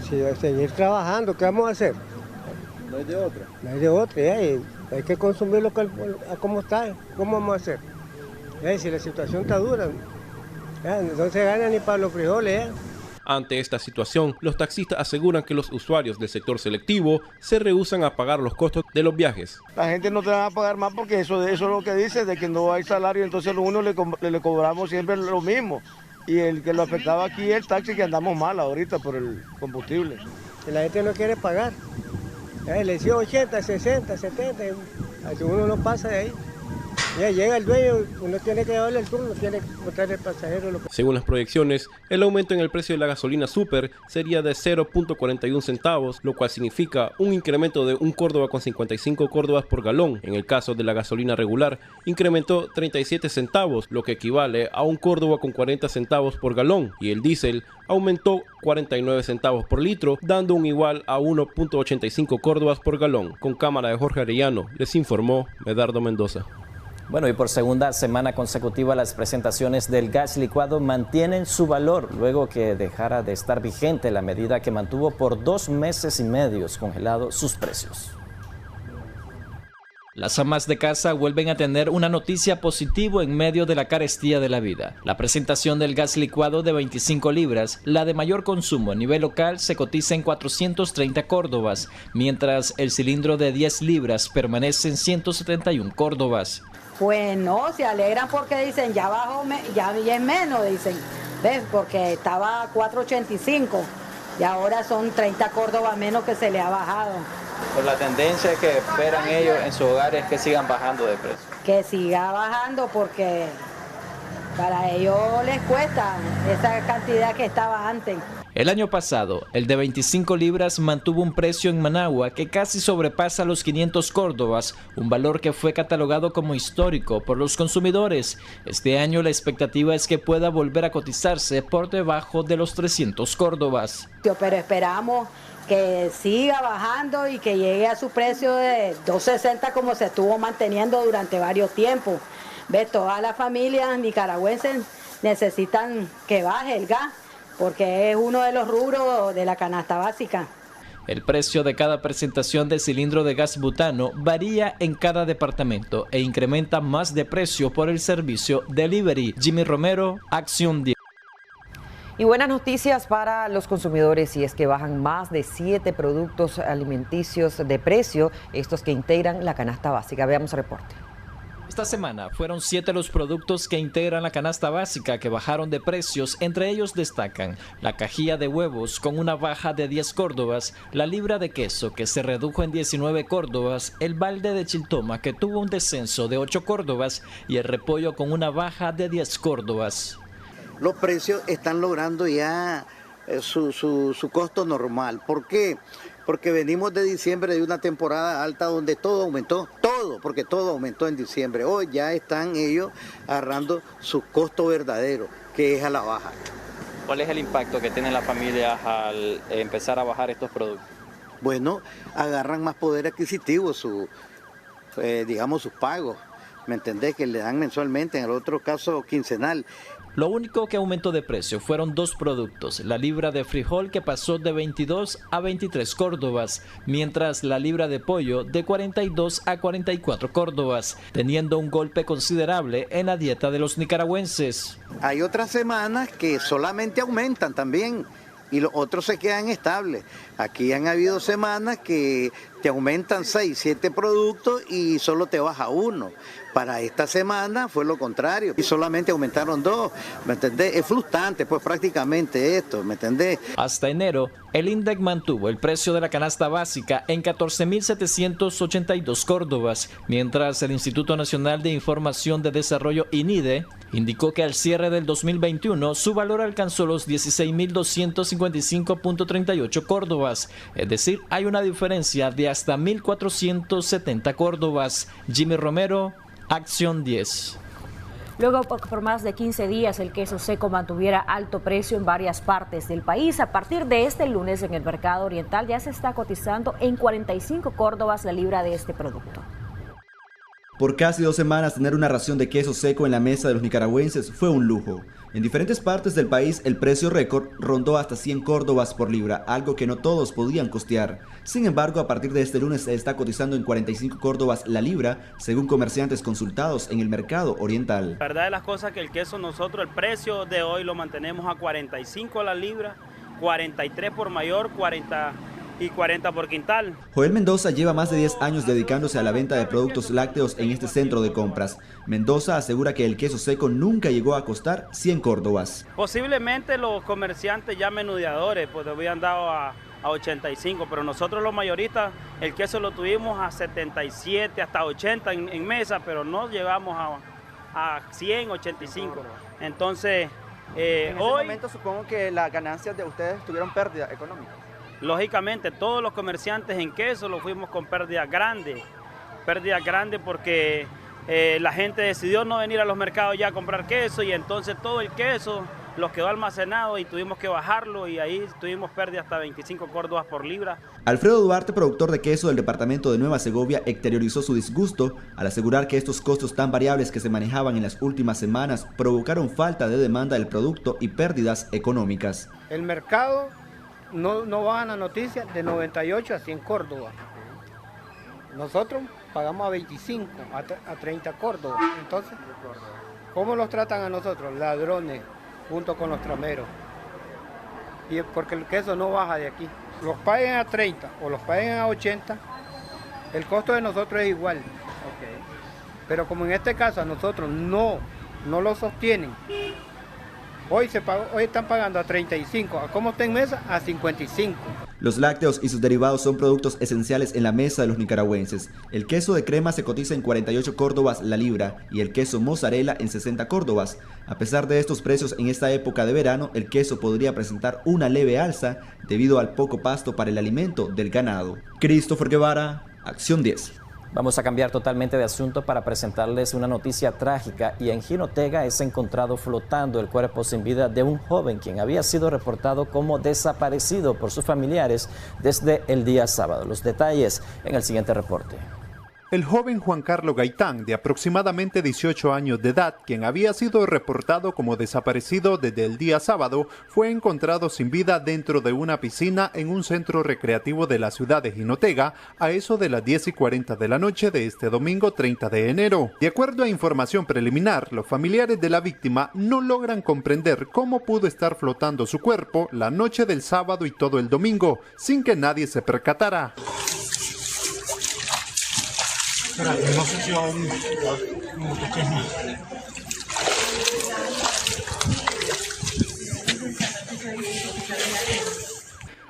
Si seguir trabajando, ¿qué vamos a hacer? No hay de otra. No hay de otra, hay que consumir lo que como está, ¿cómo vamos a hacer? Si la situación está dura, no se gana ni para los frijoles. Ante esta situación, los taxistas aseguran que los usuarios del sector selectivo se rehúsan a pagar los costos de los viajes. La gente no te va a pagar más porque eso es lo que dice, de que no hay salario, entonces a uno le cobramos siempre lo mismo. Y el que lo afectaba aquí es el taxi, que andamos mal ahorita por el combustible. Y la gente no quiere pagar. Le decía 80, 60, 70, así uno no pasa de ahí. Ya llega el dueño, uno tiene que darle el turno, tiene que botarle el pasajero. Según las proyecciones, el aumento en el precio de la gasolina super sería de 0.41 centavos, lo cual significa un incremento de 1 córdoba con 55 córdobas por galón. En el caso de la gasolina regular, incrementó 37 centavos, lo que equivale a 1 córdoba con 40 centavos por galón, y el diésel aumentó 49 centavos por litro, dando un igual a 1.85 córdobas por galón. Con cámara de Jorge Arellano, les informó Medardo Mendoza. Bueno, y por segunda semana consecutiva las presentaciones del gas licuado mantienen su valor luego que dejara de estar vigente la medida que mantuvo por 2 meses y medio congelados sus precios. Las amas de casa vuelven a tener una noticia positiva en medio de la carestía de la vida. La presentación del gas licuado de 25 libras, la de mayor consumo a nivel local, se cotiza en 430 córdobas, mientras el cilindro de 10 libras permanece en 171 córdobas. Pues no, se alegran porque dicen ya bajó, ya es menos, dicen, ¿ves? Porque estaba a 4.85 y ahora son 30 córdobas menos que se le ha bajado. Pues la tendencia que esperan ellos en sus hogares es que sigan bajando de precio. Que siga bajando porque para ellos les cuesta esa cantidad que estaba antes. El año pasado, el de 25 libras mantuvo un precio en Managua que casi sobrepasa los 500 córdobas, un valor que fue catalogado como histórico por los consumidores. Este año la expectativa es que pueda volver a cotizarse por debajo de los 300 córdobas. Pero esperamos que siga bajando y que llegue a su precio de 2.60 como se estuvo manteniendo durante varios tiempos. ¿Ves? Todas las familias nicaragüenses necesitan que baje el gas, porque es uno de los rubros de la canasta básica. El precio de cada presentación de cilindro de gas butano varía en cada departamento e incrementa más de precio por el servicio delivery. Jimmy Romero, Acción 10. Y buenas noticias para los consumidores, y es que bajan más de 7 productos alimenticios de precio, estos que integran la canasta básica. Veamos el reporte. Esta semana fueron 7 los productos que integran la canasta básica que bajaron de precios. Entre ellos destacan la cajilla de huevos con una baja de 10 córdobas, la libra de queso que se redujo en 19 córdobas, el balde de chiltoma que tuvo un descenso de 8 córdobas y el repollo con una baja de 10 córdobas. Los precios están logrando ya su costo normal. ¿Por qué? Porque venimos de diciembre de una temporada alta donde todo aumentó, porque todo aumentó en diciembre. Hoy ya están ellos agarrando su costo verdadero, que es a la baja. ¿Cuál es el impacto que tienen las familias al empezar a bajar estos productos? Bueno, agarran más poder adquisitivo, digamos sus pagos, ¿me entendés? Que le dan mensualmente, en el otro caso quincenal. Lo único que aumentó de precio fueron 2 productos, la libra de frijol que pasó de 22 a 23 córdobas, mientras la libra de pollo de 42 a 44 córdobas, teniendo un golpe considerable en la dieta de los nicaragüenses. Hay otras semanas que solamente aumentan también y los otros se quedan estables. Aquí han habido semanas que te aumentan 6, 7 productos y solo te baja 1. Para esta semana fue lo contrario y solamente aumentaron 2, ¿me entendés? Es fluctuante pues prácticamente esto, ¿me entendés? Hasta enero, el INDEC mantuvo el precio de la canasta básica en 14.782 córdobas, mientras el Instituto Nacional de Información de Desarrollo INIDE indicó que al cierre del 2021 su valor alcanzó los 16.255.38 córdobas, es decir, hay una diferencia de hasta 1.470 córdobas. Jimmy Romero, Acción 10. Luego, por más de 15 días, el queso seco mantuviera alto precio en varias partes del país. A partir de este lunes, en el mercado oriental ya se está cotizando en 45 córdobas la libra de este producto. Por casi 2 semanas tener una ración de queso seco en la mesa de los nicaragüenses fue un lujo. En diferentes partes del país el precio récord rondó hasta 100 córdobas por libra, algo que no todos podían costear. Sin embargo, a partir de este lunes se está cotizando en 45 córdobas la libra, según comerciantes consultados en el mercado oriental. La verdad de las cosas que el queso nosotros, el precio de hoy lo mantenemos a 45 la libra, 43 por mayor, 40 por quintal. Joel Mendoza lleva más de 10 años dedicándose a la venta de productos lácteos en este centro de compras. Mendoza asegura que el queso seco nunca llegó a costar 100 córdobas. Posiblemente los comerciantes ya menudeadores pues habían dado a a 85, pero nosotros los mayoristas el queso lo tuvimos a 77, hasta 80 en mesa, pero no llegamos a 100, 85. Entonces, en ese hoy momento supongo que las ganancias de ustedes tuvieron pérdida económica. Lógicamente, todos los comerciantes en queso lo fuimos con pérdidas grandes porque la gente decidió no venir a los mercados ya a comprar queso y entonces todo el queso los quedó almacenado y tuvimos que bajarlo y ahí tuvimos pérdida hasta 25 córdobas por libra. Alfredo Duarte, productor de queso del departamento de Nueva Segovia, exteriorizó su disgusto al asegurar que estos costos tan variables que se manejaban en las últimas semanas provocaron falta de demanda del producto y pérdidas económicas. El mercado no baja la noticia de 98 a 100 córdobas. Nosotros pagamos a 25, a 30 córdobas. Entonces, ¿cómo los tratan a nosotros? Ladrones, junto con los trameros. Y porque el queso no baja de aquí. Los paguen a 30 o los paguen a 80, el costo de nosotros es igual. Pero como en este caso a nosotros no lo sostienen, hoy están pagando a 35, ¿a cómo está en mesa? A 55. Los lácteos y sus derivados son productos esenciales en la mesa de los nicaragüenses. El queso de crema se cotiza en 48 córdobas la libra y el queso mozzarella en 60 córdobas. A pesar de estos precios en esta época de verano, el queso podría presentar una leve alza debido al poco pasto para el alimento del ganado. Christopher Guevara, Acción 10. Vamos a cambiar totalmente de asunto para presentarles una noticia trágica y en Jinotega es encontrado flotando el cuerpo sin vida de un joven quien había sido reportado como desaparecido por sus familiares desde el día sábado. Los detalles en el siguiente reporte. El joven Juan Carlos Gaitán, de aproximadamente 18 años de edad, quien había sido reportado como desaparecido desde el día sábado, fue encontrado sin vida dentro de una piscina en un centro recreativo de la ciudad de Jinotega a eso de las 10:40 de la noche de este domingo 30 de enero. De acuerdo a información preliminar, los familiares de la víctima no logran comprender cómo pudo estar flotando su cuerpo la noche del sábado y todo el domingo, sin que nadie se percatara. No sé si aún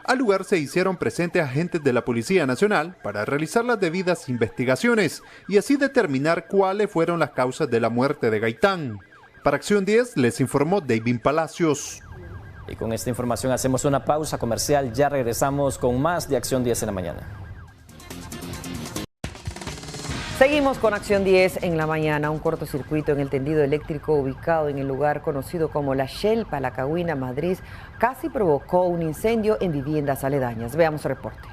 Al lugar se hicieron presentes agentes de la Policía Nacional para realizar las debidas investigaciones y así determinar cuáles fueron las causas de la muerte de Gaitán. Para Acción 10 les informó David Palacios. Y con esta información hacemos una pausa comercial, ya regresamos con más de Acción 10 en la mañana. Seguimos con Acción 10 en la mañana. Un cortocircuito en el tendido eléctrico ubicado en el lugar conocido como La Chelpa, La Cahuina, Madrid, casi provocó un incendio en viviendas aledañas. Veamos el reporte.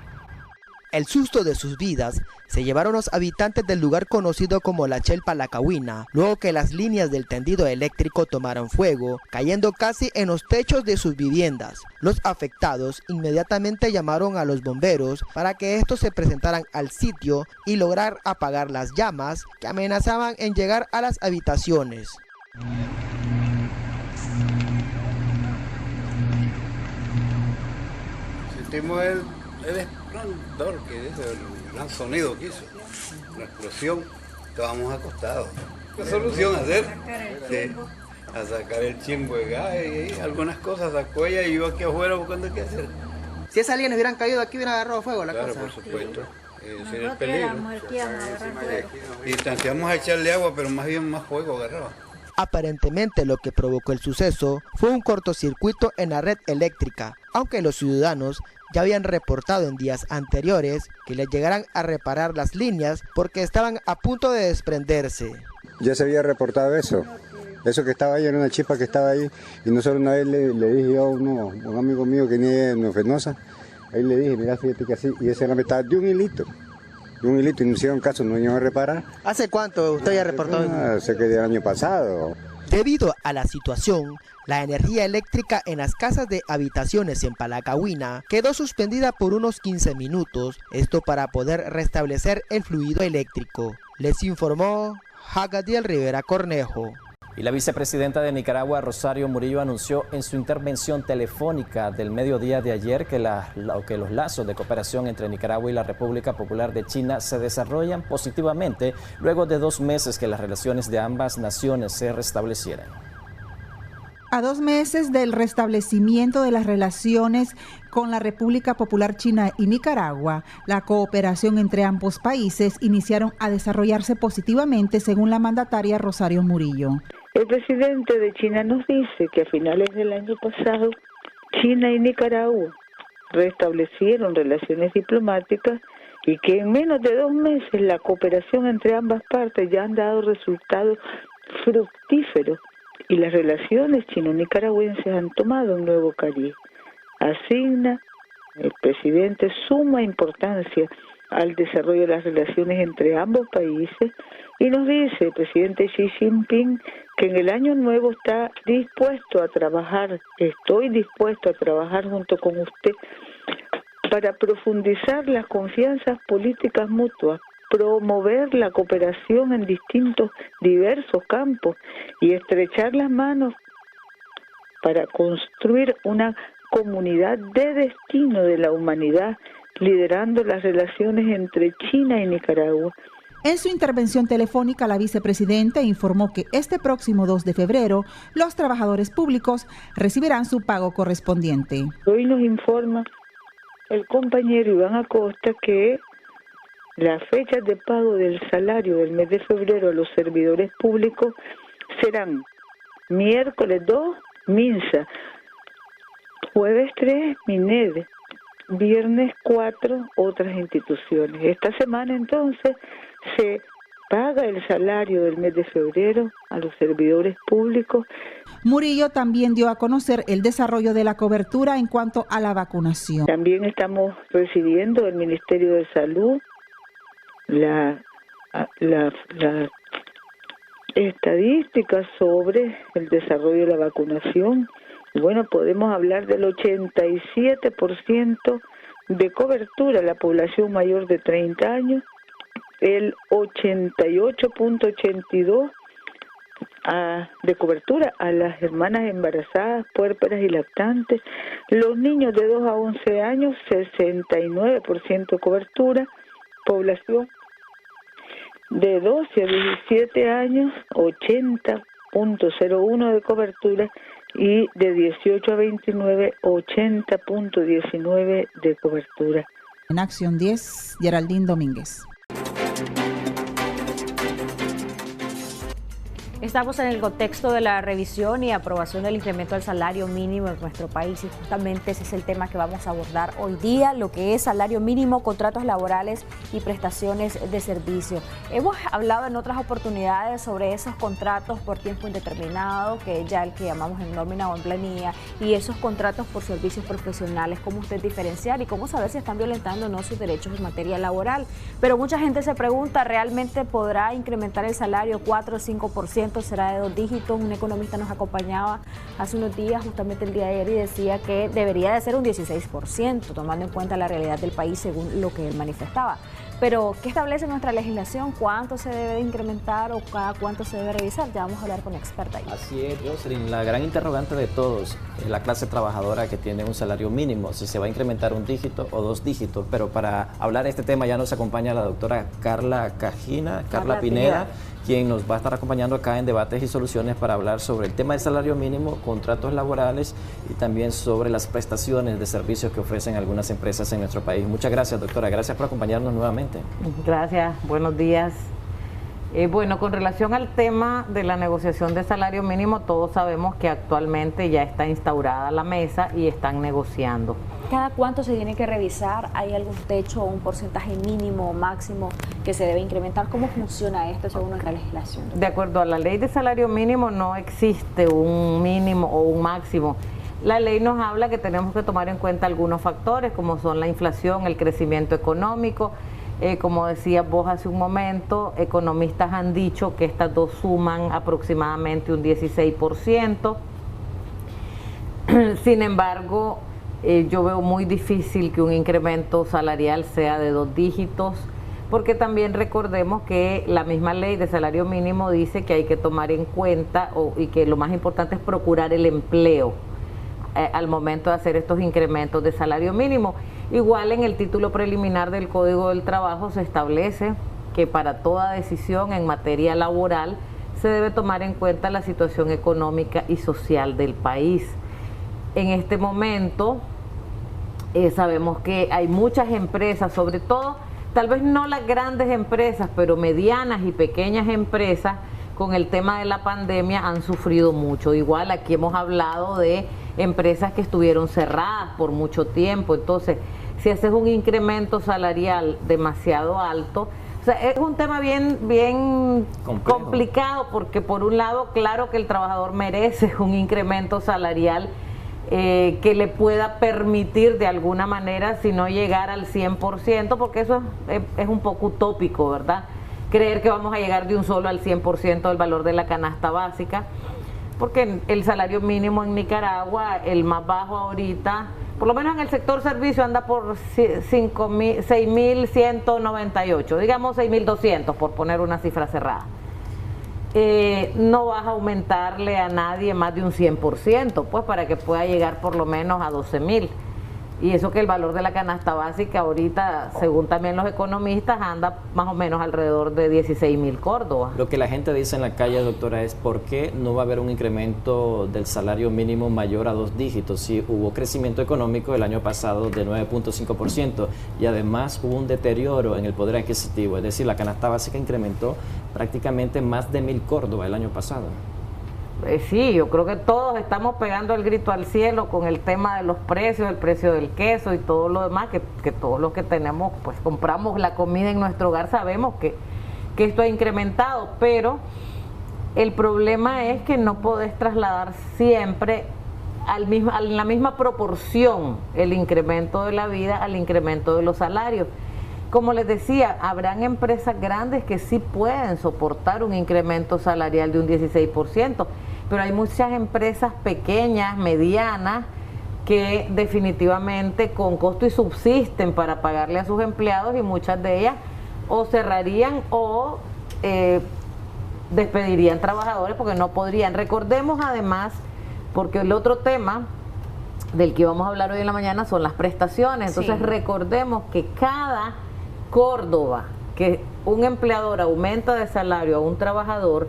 El susto de sus vidas se llevaron los habitantes del lugar conocido como La Chelpa La Cahuina, luego que las líneas del tendido eléctrico tomaron fuego, cayendo casi en los techos de sus viviendas. Los afectados inmediatamente llamaron a los bomberos para que estos se presentaran al sitio y lograr apagar las llamas que amenazaban en llegar a las habitaciones. Sentimos el esplendor que es, el gran sonido que hizo, la explosión, estábamos acostados. ¿Qué solución hacer? Sí, a sacar el chimbo de gas y algunas cosas sacó ella y yo aquí afuera buscando qué hacer. Si esas líneas hubieran caído aquí, hubiera agarrado fuego la casa. Claro, por supuesto. Sería el peligro. Y distanciamos a echarle agua, pero más bien más fuego agarraba. Aparentemente lo que provocó el suceso fue un cortocircuito en la red eléctrica, aunque los ciudadanos ya habían reportado en días anteriores que les llegaran a reparar las líneas porque estaban a punto de desprenderse. Ya se había reportado eso que estaba ahí, era una chispa que estaba ahí, y nosotros una vez le dije yo a un amigo mío que tenía en Fenosa, ahí le dije, mira, fíjate que así, y esa era mitad de un hilito, y no hicieron caso, no iban a reparar. ¿Hace cuánto usted ya reportó? Sé que del año pasado. Debido a la situación, la energía eléctrica en las casas de habitaciones en Palacahuina quedó suspendida por unos 15 minutos, esto para poder restablecer el fluido eléctrico. Les informó Jagadiel Rivera Cornejo. Y la vicepresidenta de Nicaragua, Rosario Murillo, anunció en su intervención telefónica del mediodía de ayer que los lazos de cooperación entre Nicaragua y la República Popular de China se desarrollan positivamente luego de 2 meses que las relaciones de ambas naciones se restablecieran. A 2 meses del restablecimiento de las relaciones con la República Popular China y Nicaragua, la cooperación entre ambos países iniciaron a desarrollarse positivamente, según la mandataria Rosario Murillo. El presidente de China nos dice que a finales del año pasado, China y Nicaragua restablecieron relaciones diplomáticas y que en menos de 2 meses la cooperación entre ambas partes ya han dado resultados fructíferos y las relaciones chino-nicaragüenses han tomado un nuevo cariz. Asigna el presidente suma importancia al desarrollo de las relaciones entre ambos países y nos dice el presidente Xi Jinping que en el año nuevo está dispuesto a trabajar, estoy dispuesto a trabajar junto con usted para profundizar las confianzas políticas mutuas, promover la cooperación en distintos, diversos campos y estrechar las manos para construir una comunidad de destino de la humanidad, liderando las relaciones entre China y Nicaragua. En su intervención telefónica, la vicepresidenta informó que este próximo 2 de febrero los trabajadores públicos recibirán su pago correspondiente. Hoy nos informa el compañero Iván Acosta que las fechas de pago del salario del mes de febrero a los servidores públicos serán miércoles 2, MINSA, jueves 3, MINED, viernes 4, otras instituciones. Esta semana entonces se paga el salario del mes de febrero a los servidores públicos. Murillo también dio a conocer el desarrollo de la cobertura en cuanto a la vacunación. También estamos recibiendo del Ministerio de Salud la estadística sobre el desarrollo de la vacunación. Y bueno, podemos hablar del 87% de cobertura a la población mayor de 30 años, el 88.82% de cobertura a las hermanas embarazadas, puérperas y lactantes, los niños de 2 a 11 años, 69% de cobertura, población de 12 a 17 años, 80.01% de cobertura y de 18 a 29, 80.19% de cobertura. En Acción 10, Geraldine Domínguez. Estamos en el contexto de la revisión y aprobación del incremento del salario mínimo en nuestro país y justamente ese es el tema que vamos a abordar hoy día, lo que es salario mínimo, contratos laborales y prestaciones de servicio. Hemos hablado en otras oportunidades sobre esos contratos por tiempo indeterminado, que es ya el que llamamos en nómina o en planilla, y esos contratos por servicios profesionales, cómo usted diferenciar y cómo saber si están violentando o no sus derechos en materia laboral. Pero mucha gente se pregunta, ¿realmente podrá incrementar el salario 4 o 5%? ¿Será de 2 dígitos? Un economista nos acompañaba hace unos días, justamente el día de ayer, y decía que debería de ser un 16%, tomando en cuenta la realidad del país según lo que él manifestaba. Pero, ¿qué establece nuestra legislación? ¿Cuánto se debe de incrementar o cada cuánto se debe revisar? Ya vamos a hablar con la experta ahí. Así es, Jocelyn, la gran interrogante de todos es la clase trabajadora que tiene un salario mínimo, si se va a incrementar 1 dígito o 2 dígitos. Pero para hablar de este tema ya nos acompaña la doctora Carla Pineda, quien nos va a estar acompañando acá en Debates y Soluciones para hablar sobre el tema del salario mínimo, contratos laborales y también sobre las prestaciones de servicios que ofrecen algunas empresas en nuestro país. Muchas gracias, doctora. Gracias por acompañarnos nuevamente. Gracias. Buenos días. Bueno, con relación al tema de la negociación de salario mínimo, todos sabemos que actualmente ya está instaurada la mesa y están negociando. ¿Cada cuánto se tiene que revisar? ¿Hay algún techo o un porcentaje mínimo o máximo que se debe incrementar? ¿Cómo funciona esto según nuestra legislación? De acuerdo a la ley de salario mínimo no existe un mínimo o un máximo. La ley nos habla que tenemos que tomar en cuenta algunos factores como son la inflación, el crecimiento económico. Como decías vos hace un momento, economistas han dicho que estas dos suman aproximadamente un 16%. Sin embargo, yo veo muy difícil que un incremento salarial sea de 2 dígitos, porque también recordemos que la misma ley de salario mínimo dice que hay que tomar en cuenta y que lo más importante es procurar el empleo al momento de hacer estos incrementos de salario mínimo. Igual en el título preliminar del Código del Trabajo se establece que para toda decisión en materia laboral se debe tomar en cuenta la situación económica y social del país. En este momento sabemos que hay muchas empresas, sobre todo, tal vez no las grandes empresas, pero medianas y pequeñas empresas, con el tema de la pandemia han sufrido mucho. Igual aquí hemos hablado de empresas que estuvieron cerradas por mucho tiempo. Entonces, si haces un incremento salarial demasiado alto, o sea, es un tema bien complicado, porque por un lado, claro que el trabajador merece un incremento salarial que le pueda permitir de alguna manera, si no llegar al 100%, porque eso es un poco utópico, ¿verdad? Creer que vamos a llegar de un solo al 100% del valor de la canasta básica, porque el salario mínimo en Nicaragua, el más bajo ahorita, por lo menos en el sector servicio, anda por 6.198, digamos 6.200, por poner una cifra cerrada. No vas a aumentarle a nadie más de un 100%, pues, para que pueda llegar por lo menos a 12.000. Y eso que el valor de la canasta básica ahorita, según también los economistas, anda más o menos alrededor de 16.000 córdobas. Lo que la gente dice en la calle, doctora, es ¿por qué no va a haber un incremento del salario mínimo mayor a 2 dígitos? Si hubo crecimiento económico el año pasado de 9.5% y además hubo un deterioro en el poder adquisitivo, es decir, la canasta básica incrementó prácticamente más de 1.000 córdobas el año pasado. Sí, yo creo que todos estamos pegando el grito al cielo con el tema de los precios, el precio del queso y todo lo demás, que todos los que tenemos, pues compramos la comida en nuestro hogar, sabemos que esto ha incrementado, pero el problema es que no podés trasladar siempre a la misma proporción el incremento de la vida al incremento de los salarios. Como les decía, habrán empresas grandes que sí pueden soportar un incremento salarial de un 16%, pero hay muchas empresas pequeñas, medianas, que definitivamente con costo y subsisten para pagarle a sus empleados, y muchas de ellas o cerrarían o despedirían trabajadores porque no podrían. Recordemos además, porque el otro tema del que vamos a hablar hoy en la mañana son las prestaciones, entonces recordemos que cada Córdoba que un empleador aumenta de salario a un trabajador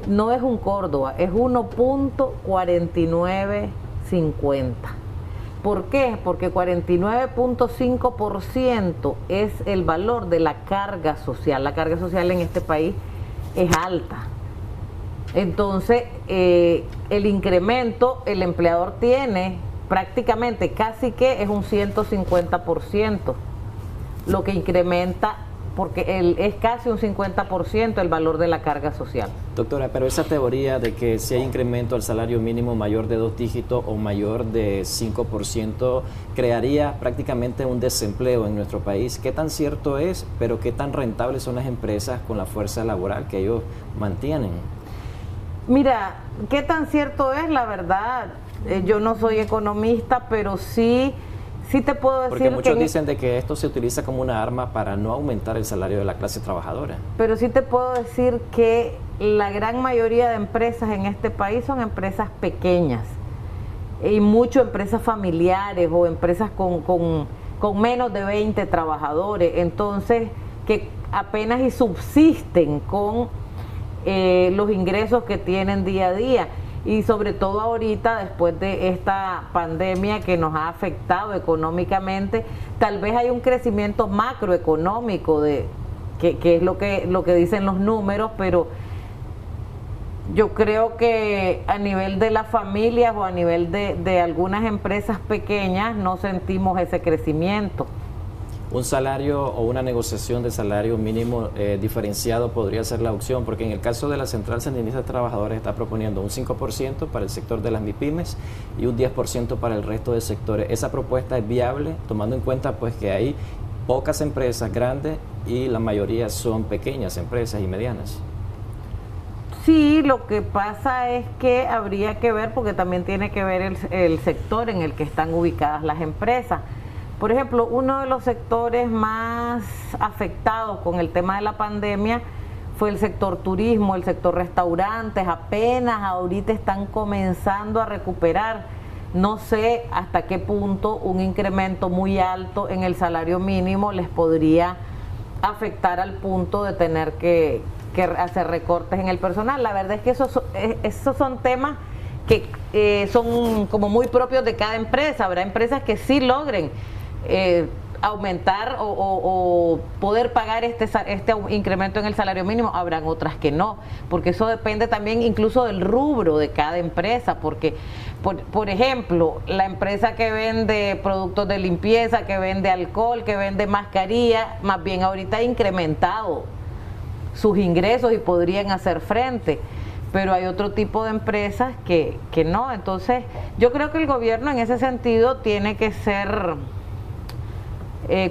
no es un Córdoba, es 1.4950. ¿Por qué? Porque 49.5% es el valor de la carga social. La carga social en este país es alta. Entonces, el incremento, el empleador tiene prácticamente casi que es un 150%, lo que incrementa, porque es casi un 50% el valor de la carga social. Doctora, pero esa teoría de que si hay incremento al salario mínimo mayor de 2 dígitos o mayor de 5%, crearía prácticamente un desempleo en nuestro país. ¿Qué tan cierto es, pero qué tan rentables son las empresas con la fuerza laboral que ellos mantienen? Mira, qué tan cierto es, la verdad, yo no soy economista, pero sí te puedo decir. Porque muchos dicen de que esto se utiliza como una arma para no aumentar el salario de la clase trabajadora. Pero sí te puedo decir que la gran mayoría de empresas en este país son empresas pequeñas y mucho empresas familiares o empresas con menos de 20 trabajadores, entonces que apenas y subsisten con los ingresos que tienen día a día. Y sobre todo ahorita, después de esta pandemia que nos ha afectado económicamente, tal vez hay un crecimiento macroeconómico que es lo que dicen los números, pero yo creo que a nivel de las familias o a nivel de algunas empresas pequeñas no sentimos ese crecimiento. Un salario o una negociación de salario mínimo diferenciado podría ser la opción, porque en el caso de la Central Sandinista de Trabajadores está proponiendo un 5% para el sector de las MIPYMES y un 10% para el resto de sectores. ¿Esa propuesta es viable, tomando en cuenta pues que hay pocas empresas grandes y la mayoría son pequeñas empresas y medianas? Sí, lo que pasa es que habría que ver, porque también tiene que ver el sector en el que están ubicadas las empresas. Por ejemplo, uno de los sectores más afectados con el tema de la pandemia fue el sector turismo, el sector restaurantes, apenas ahorita están comenzando a recuperar. No sé hasta qué punto un incremento muy alto en el salario mínimo les podría afectar al punto de tener que que hacer recortes en el personal. La verdad es que esos son temas que son como muy propios de cada empresa. Habrá empresas que sí logren aumentar o poder pagar este incremento en el salario mínimo, habrán otras que no, porque eso depende también incluso del rubro de cada empresa, porque por ejemplo, la empresa que vende productos de limpieza, que vende alcohol, que vende mascarilla, más bien ahorita ha incrementado sus ingresos y podrían hacer frente, pero hay otro tipo de empresas que no. Entonces yo creo que el gobierno en ese sentido tiene que ser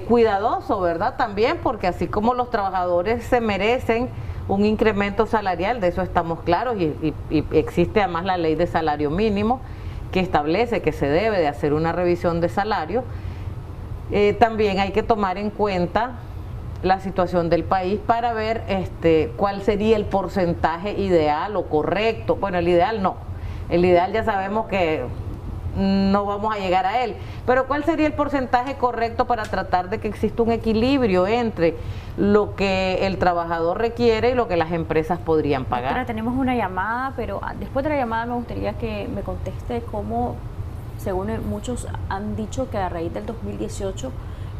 cuidadoso, ¿verdad? También, porque así como los trabajadores se merecen un incremento salarial, de eso estamos claros, y existe además la ley de salario mínimo que establece que se debe de hacer una revisión de salario, también hay que tomar en cuenta la situación del país para ver cuál sería el porcentaje ideal o correcto. Bueno, el ideal no, el ideal ya sabemos que no vamos a llegar a él, pero ¿cuál sería el porcentaje correcto para tratar de que exista un equilibrio entre lo que el trabajador requiere y lo que las empresas podrían pagar? Ahora tenemos una llamada, pero después de la llamada me gustaría que me conteste cómo, según muchos han dicho, que a raíz del 2018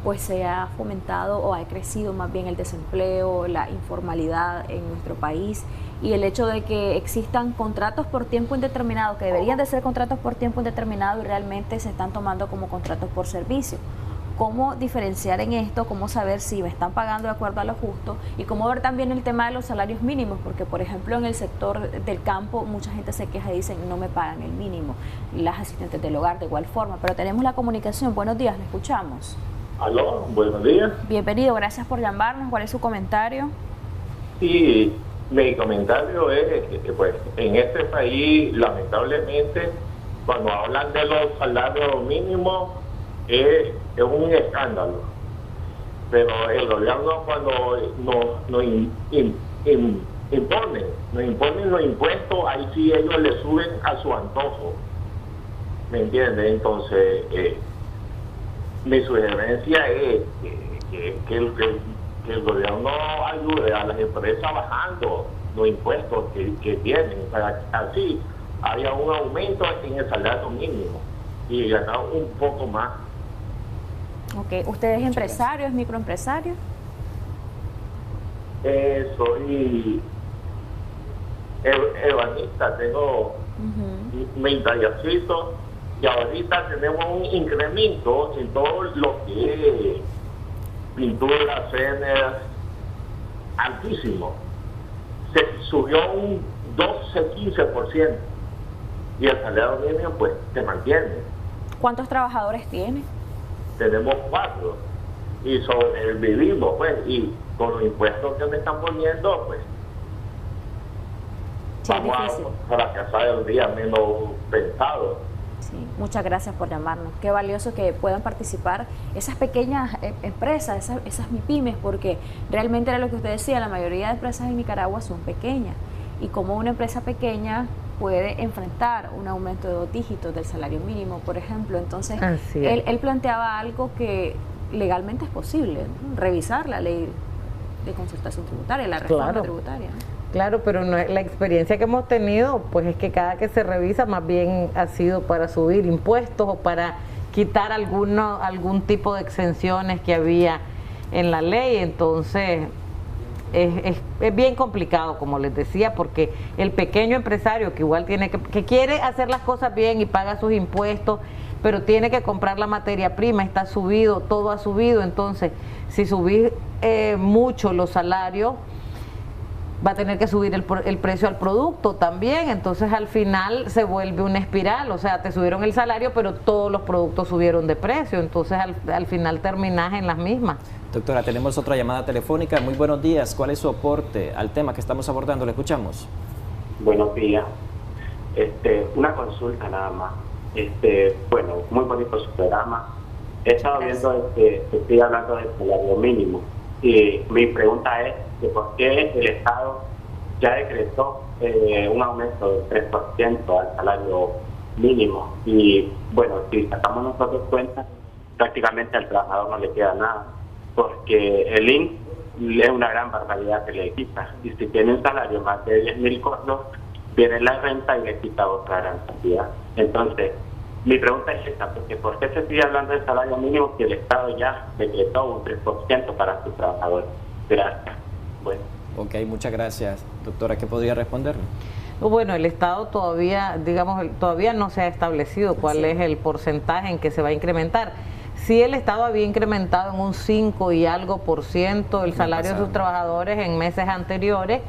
pues se ha fomentado o ha crecido más bien el desempleo, la informalidad en nuestro país, y el hecho de que existan contratos por tiempo indeterminado, que deberían de ser contratos por tiempo indeterminado y realmente se están tomando como contratos por servicio. ¿Cómo diferenciar en esto? ¿Cómo saber si me están pagando de acuerdo a lo justo? Y cómo ver también el tema de los salarios mínimos, porque por ejemplo en el sector del campo mucha gente se queja y dicen no me pagan el mínimo, las asistentes del hogar de igual forma, pero tenemos la comunicación. Buenos días, le escuchamos. Aló, buenos días. Bienvenido, gracias por llamarnos. ¿Cuál es su comentario? Sí, mi comentario es que pues en este país lamentablemente cuando hablan de los salarios mínimos es un escándalo, pero el gobierno cuando nos imponen los impuestos, ahí sí ellos le suben a su antojo, ¿me entiendes? Entonces mi sugerencia es que el gobierno ayude a las empresas bajando los impuestos que tienen, para que así haya un aumento en el salario mínimo y ganar un poco más. Ok, ¿usted es empresario, es microempresario? Soy ebanista, tengo mi tallercito y ahorita tenemos un incremento en todo lo que es pintura, cenas, altísimo. Se subió un 12-15% y el salario mínimo pues se mantiene. ¿Cuántos trabajadores tiene? Tenemos 4 y sobrevivimos pues, y con los impuestos que me están poniendo pues sí, vamos a fracasar el día menos pensado. Sí, muchas gracias por llamarnos. Qué valioso que puedan participar esas pequeñas empresas, esas MIPYMES, porque realmente era lo que usted decía, la mayoría de empresas en Nicaragua son pequeñas, y como una empresa pequeña puede enfrentar un aumento de 2 dígitos del salario mínimo, por ejemplo. Entonces él planteaba algo que legalmente es posible, ¿no? Revisar la ley de concertación tributaria, la reforma tributaria, ¿no? Claro, pero no, la experiencia que hemos tenido pues es que cada que se revisa más bien ha sido para subir impuestos o para quitar algún tipo de exenciones que había en la ley. Entonces es bien complicado, como les decía, porque el pequeño empresario que igual que quiere hacer las cosas bien y paga sus impuestos, pero tiene que comprar la materia prima, está subido, todo ha subido. Entonces si subís mucho los salarios, va a tener que subir el precio al producto también, entonces al final se vuelve una espiral, o sea, te subieron el salario, pero todos los productos subieron de precio, entonces al final terminás en las mismas. Doctora, tenemos otra llamada telefónica. Muy buenos días, ¿cuál es su aporte al tema que estamos abordando? Le escuchamos. Buenos días, una consulta nada más. Bueno, muy bonito su programa. He estado viendo, estoy hablando del salario mínimo. Y mi pregunta es que por qué el Estado ya decretó un aumento del 3% al salario mínimo. Y bueno, si sacamos nosotros cuenta, prácticamente al trabajador no le queda nada, porque el INS es una gran barbaridad que le quita. Y si tiene un salario más de 10.000 córdobas, viene la renta y le quita otra gran cantidad. Entonces, mi pregunta es esta, porque ¿por qué se sigue hablando de salario mínimo si el Estado ya decretó un 3% para sus trabajadores? Gracias. Bueno. Ok, muchas gracias. Doctora, ¿qué podría responderle? Bueno, el Estado todavía, todavía no se ha establecido cuál es el porcentaje en que se va a incrementar. Sí, el Estado había incrementado en un 5 y algo % el salario de sus trabajadores en meses anteriores,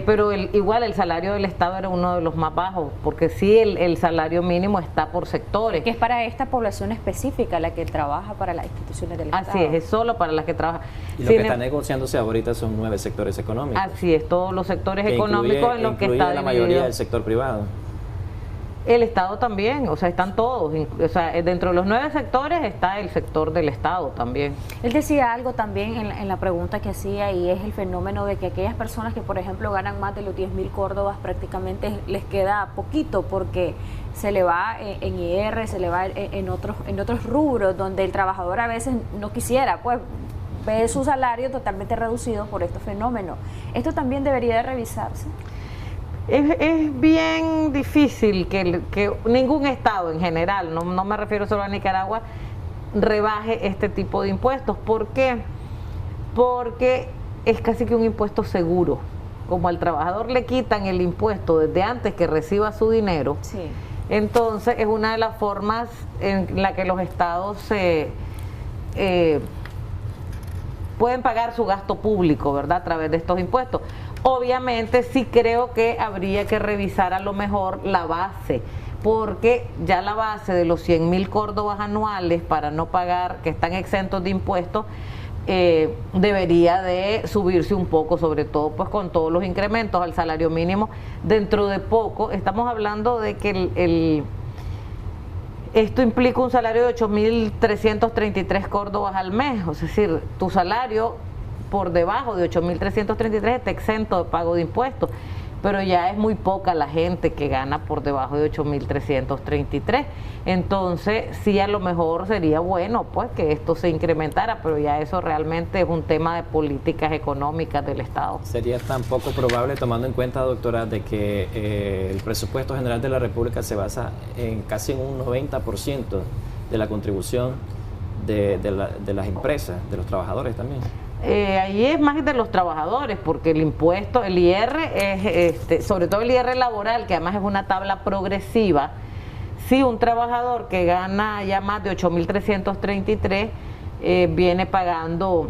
pero igual el salario del Estado era uno de los más bajos, porque sí el salario mínimo está por sectores. Que es para esta población específica la que trabaja para las instituciones del Estado. Así es solo para las que trabaja. Y lo que está negociándose ahorita son 9 sectores económicos. Así es, todos los sectores económicos en los que está la mayoría del sector privado. El Estado también, o sea, están todos, o sea, dentro de los 9 sectores está el sector del Estado también. Él decía algo también en la pregunta que hacía, y es el fenómeno de que aquellas personas que, por ejemplo, ganan más de los 10.000 córdobas, prácticamente les queda poquito, porque se le va en IR, se le va en otros rubros, donde el trabajador a veces no quisiera, pues, ve su salario totalmente reducido por estos fenómenos. ¿Esto también debería de revisarse? Es bien difícil que ningún estado en general, no me refiero solo a Nicaragua, rebaje este tipo de impuestos. ¿Por qué? Porque es casi que un impuesto seguro. Como al trabajador le quitan el impuesto desde antes que reciba su dinero, sí. Entonces es una de las formas en la que los estados pueden pagar su gasto público, ¿verdad?, a través de estos impuestos. Obviamente sí creo que habría que revisar a lo mejor la base, porque ya la base de los 100.000 córdobas anuales para no pagar, que están exentos de impuestos, debería de subirse un poco, sobre todo pues con todos los incrementos al salario mínimo. Dentro de poco estamos hablando de que esto implica un salario de 8.333 córdobas al mes, es decir, tu salario por debajo de 8.333 está exento de pago de impuestos, pero ya es muy poca la gente que gana por debajo de 8.333. Entonces sí, a lo mejor sería bueno pues que esto se incrementara, pero ya eso realmente es un tema de políticas económicas del Estado. Sería tan poco probable, tomando en cuenta, doctora, de que el presupuesto general de la República se basa en casi un 90% de la contribución de las empresas, de los trabajadores también. Ahí es más de los trabajadores, porque el impuesto, el IR, es sobre todo el IR laboral, que además es una tabla progresiva. Si un trabajador que gana ya más de 8.333 viene pagando,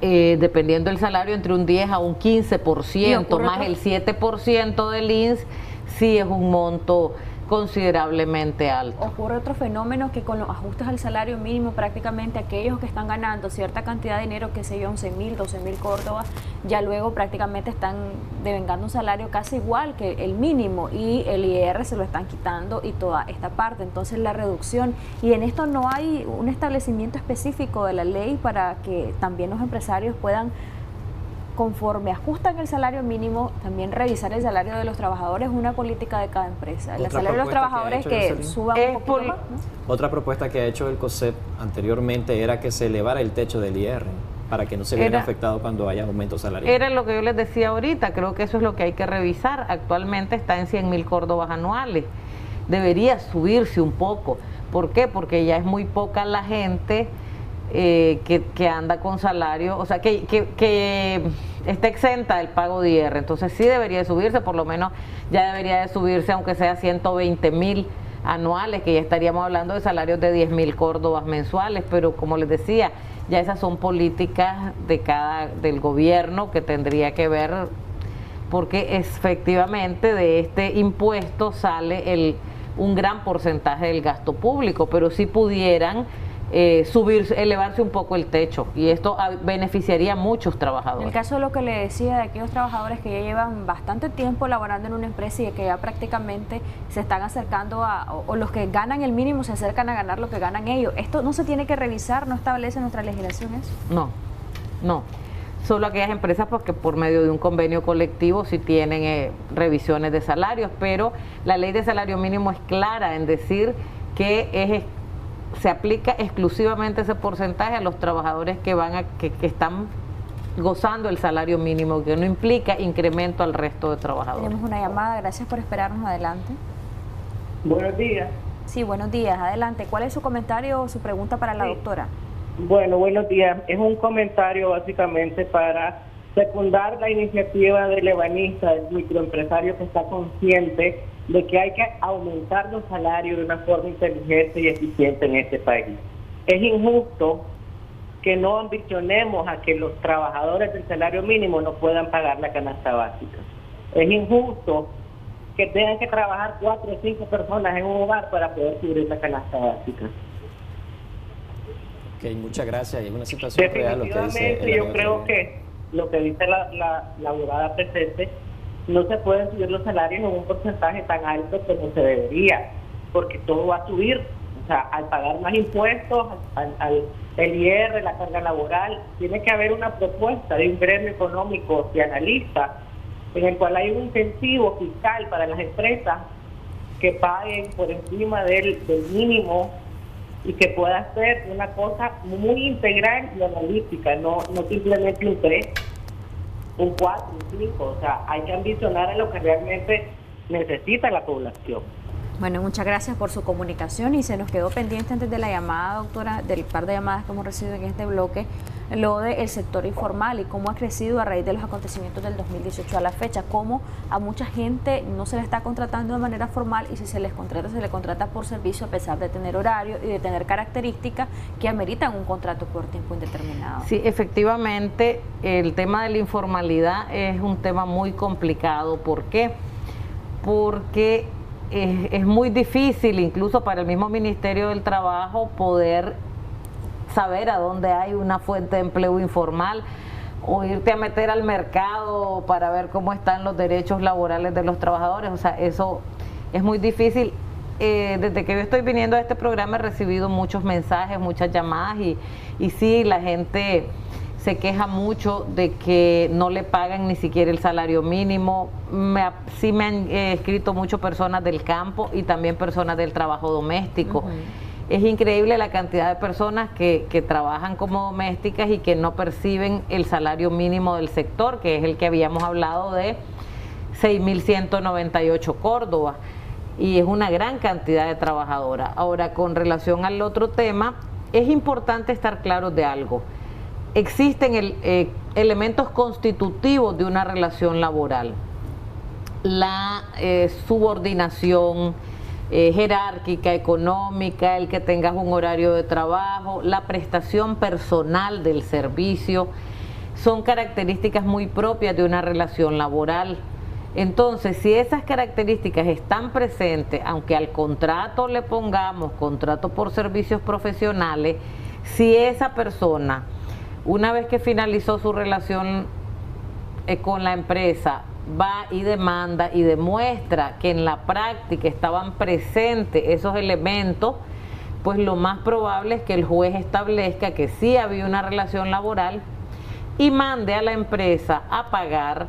dependiendo del salario, entre un 10 a un 15%, más el 7% del INS, sí es un monto considerablemente alto. Ocurre otro fenómeno, que con los ajustes al salario mínimo, prácticamente aquellos que están ganando cierta cantidad de dinero, que sé yo, 11.000, 12.000 córdobas, ya luego prácticamente están devengando un salario casi igual que el mínimo, y el IR se lo están quitando y toda esta parte. Entonces la reducción, y en esto no hay un establecimiento específico de la ley para que también los empresarios puedan, conforme ajustan el salario mínimo, también revisar el salario de los trabajadores. Una política de cada empresa. El salario de los trabajadores que suban un poquito más, ¿no? Otra propuesta que ha hecho el COSEP anteriormente era que se elevara el techo del IR para que no se viera afectado cuando haya aumento salarial. Era lo que yo les decía ahorita, creo que eso es lo que hay que revisar. Actualmente está en 100.000 córdobas anuales. Debería subirse un poco. ¿Por qué? Porque ya es muy poca la gente que anda con salario, o sea, que está exenta del pago de IR. Entonces sí debería de subirse, por lo menos ya debería de subirse, aunque sea 120.000 anuales, que ya estaríamos hablando de salarios de 10.000 córdobas mensuales. Pero como les decía, ya esas son políticas del gobierno que tendría que ver, porque efectivamente de este impuesto sale un gran porcentaje del gasto público, pero si pudieran elevarse un poco el techo, y esto beneficiaría a muchos trabajadores. En el caso de lo que le decía, de aquellos trabajadores que ya llevan bastante tiempo laborando en una empresa y que ya prácticamente se están acercando o los que ganan el mínimo se acercan a ganar lo que ganan ellos, ¿esto no se tiene que revisar? ¿No establece nuestra legislación eso? No. Solo aquellas empresas porque por medio de un convenio colectivo sí tienen revisiones de salarios, pero la ley de salario mínimo es clara en decir que se aplica exclusivamente ese porcentaje a los trabajadores que están gozando el salario mínimo, que no implica incremento al resto de trabajadores. Tenemos una llamada, gracias por esperarnos, adelante. Buenos días. Sí, buenos días, adelante. ¿Cuál es su comentario o su pregunta para la doctora? Bueno, buenos días. Es un comentario básicamente para secundar la iniciativa del ebanista, del microempresario que está consciente de que hay que aumentar los salarios de una forma inteligente y eficiente en este país. Es injusto que no ambicionemos a que los trabajadores del salario mínimo no puedan pagar la canasta básica. Es injusto que tengan que trabajar 4 o 5 personas en un hogar para poder cubrir la canasta básica. Ok, muchas gracias. Y es una situación real lo que dice. Definitivamente yo creo que lo que dice la abogada presente, no se pueden subir los salarios en un porcentaje tan alto como se debería, porque todo va a subir. O sea, al pagar más impuestos, el IR, la carga laboral, tiene que haber una propuesta de un gremio económico y analista en el cual hay un incentivo fiscal para las empresas que paguen por encima del mínimo y que pueda ser una cosa muy integral y analítica, no simplemente un 3, un 4, un 5. O sea, hay que ambicionar a lo que realmente necesita la población. Bueno, muchas gracias por su comunicación y se nos quedó pendiente antes de la llamada, doctora, del par de llamadas que hemos recibido en este bloque, lo del sector informal y cómo ha crecido a raíz de los acontecimientos del 2018 a la fecha, cómo a mucha gente no se le está contratando de manera formal y si se les contrata, se le contrata por servicio a pesar de tener horario y de tener características que ameritan un contrato por tiempo indeterminado. Sí, efectivamente, el tema de la informalidad es un tema muy complicado. ¿Por qué? Porque es muy difícil, incluso para el mismo Ministerio del Trabajo, poder saber a dónde hay una fuente de empleo informal o irte a meter al mercado para ver cómo están los derechos laborales de los trabajadores. O sea, eso es muy difícil. Desde que yo estoy viniendo a este programa he recibido muchos mensajes, muchas llamadas y sí, la gente se queja mucho de que no le pagan ni siquiera el salario mínimo. Sí me han escrito muchas personas del campo y también personas del trabajo doméstico. Es increíble la cantidad de personas que trabajan como domésticas y que no perciben el salario mínimo del sector, que es el que habíamos hablado de 6.198 Córdoba, y es una gran cantidad de trabajadoras. Ahora, con relación al otro tema, es importante estar claros de algo. Existen elementos constitutivos de una relación laboral. La subordinación jerárquica, económica, el que tengas un horario de trabajo, la prestación personal del servicio, son características muy propias de una relación laboral. Entonces, si esas características están presentes, aunque al contrato le pongamos contrato por servicios profesionales, si esa persona, una vez que finalizó su relación con la empresa, va y demanda y demuestra que en la práctica estaban presentes esos elementos, pues lo más probable es que el juez establezca que sí había una relación laboral y mande a la empresa a pagar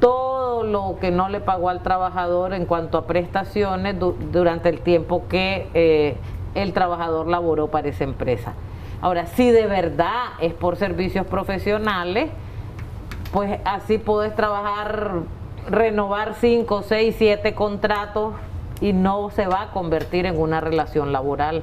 todo lo que no le pagó al trabajador en cuanto a prestaciones durante el tiempo que el trabajador laboró para esa empresa. Ahora, si de verdad es por servicios profesionales, pues así podés trabajar, renovar 5, 6, 7 contratos y no se va a convertir en una relación laboral.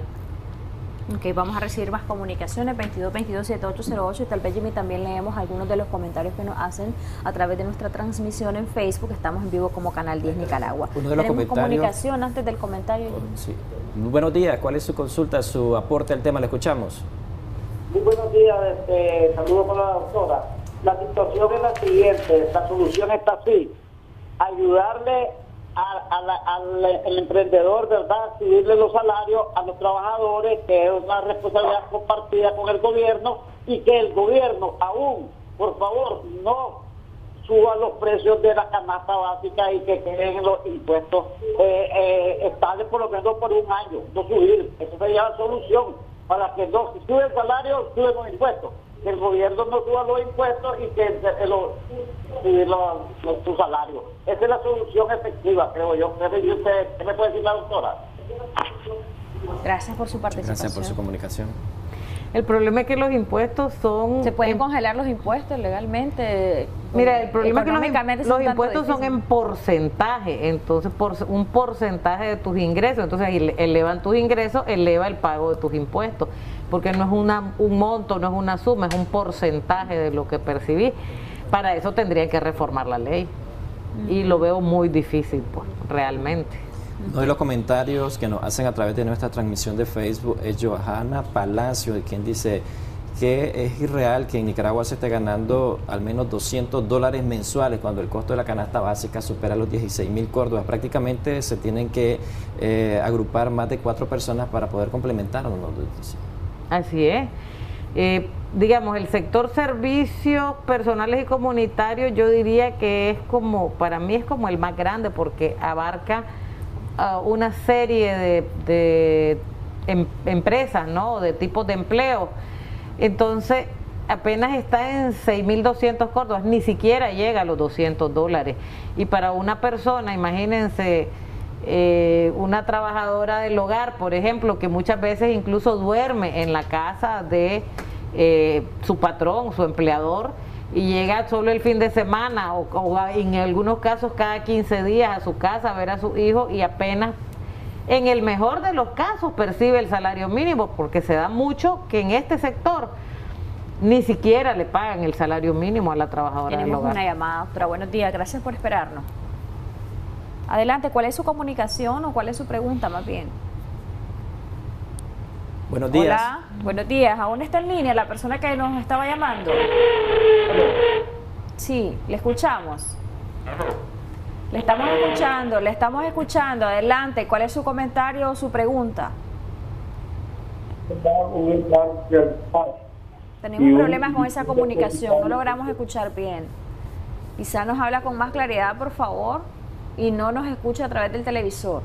Ok, vamos a recibir más comunicaciones, 2222-7808, y tal vez, Jimmy, también leemos algunos de los comentarios que nos hacen a través de nuestra transmisión en Facebook. Estamos en vivo como Canal 10 Nicaragua. Tenemos comunicación antes del comentario. Sí. Muy buenos días, ¿cuál es su consulta, su aporte al tema? Le escuchamos. Muy buenos días, saludos para la doctora. La situación es la siguiente, la solución está así: ayudarle al emprendedor, ¿verdad?, subirle los salarios a los trabajadores, que es una responsabilidad compartida con el gobierno, y que el gobierno aún, por favor, no suba los precios de la canasta básica y que queden los impuestos estables por lo menos por un año, no subir. Esa sería la solución, para que no, si sube el salario, suben los impuestos. Que el gobierno no suba los impuestos y que subir su salario. Esa es la solución efectiva, creo yo. ¿Qué me puede decir la doctora? Gracias por su participación. Gracias por su comunicación. El problema es que los impuestos son... ¿Se pueden congelar los impuestos legalmente? Mira, el problema es que los impuestos son difícil. en porcentaje, entonces un porcentaje de tus ingresos, entonces elevan tus ingresos, eleva el pago de tus impuestos, porque no es un monto, no es una suma, es un porcentaje de lo que percibís. Para eso tendrían que reformar la ley y lo veo muy difícil, pues, realmente. Uno de los comentarios que nos hacen a través de nuestra transmisión de Facebook es Johanna Palacio, quien dice que es irreal que en Nicaragua se esté ganando al menos $200 mensuales cuando el costo de la canasta básica supera los 16.000 córdobas. Prácticamente se tienen que agrupar más de 4 personas para poder complementarnos. Así es. Digamos, el sector servicios personales y comunitarios, yo diría que es como, para mí es como el más grande, porque abarca una serie de empresas, ¿no? De tipos de empleo. Entonces, apenas está en 6.200 córdobas, ni siquiera llega a los $200. Y para una persona, imagínense, una trabajadora del hogar, por ejemplo, que muchas veces incluso duerme en la casa de su patrón, su empleador, y llega solo el fin de semana o en algunos casos cada 15 días a su casa a ver a su hijo, y apenas en el mejor de los casos percibe el salario mínimo, porque se da mucho que en este sector ni siquiera le pagan el salario mínimo a la trabajadora del hogar. Tenemos una llamada, doctora. Buenos días, gracias por esperarnos. Adelante, ¿cuál es su comunicación o cuál es su pregunta más bien? Buenos días. Hola, buenos días. ¿Aún está en línea la persona que nos estaba llamando? Sí, le escuchamos. Le estamos escuchando. Adelante, ¿cuál es su comentario o su pregunta? Tenemos problemas con esa comunicación, no logramos escuchar bien. Quizá nos habla con más claridad, por favor, y no nos escucha a través del televisor.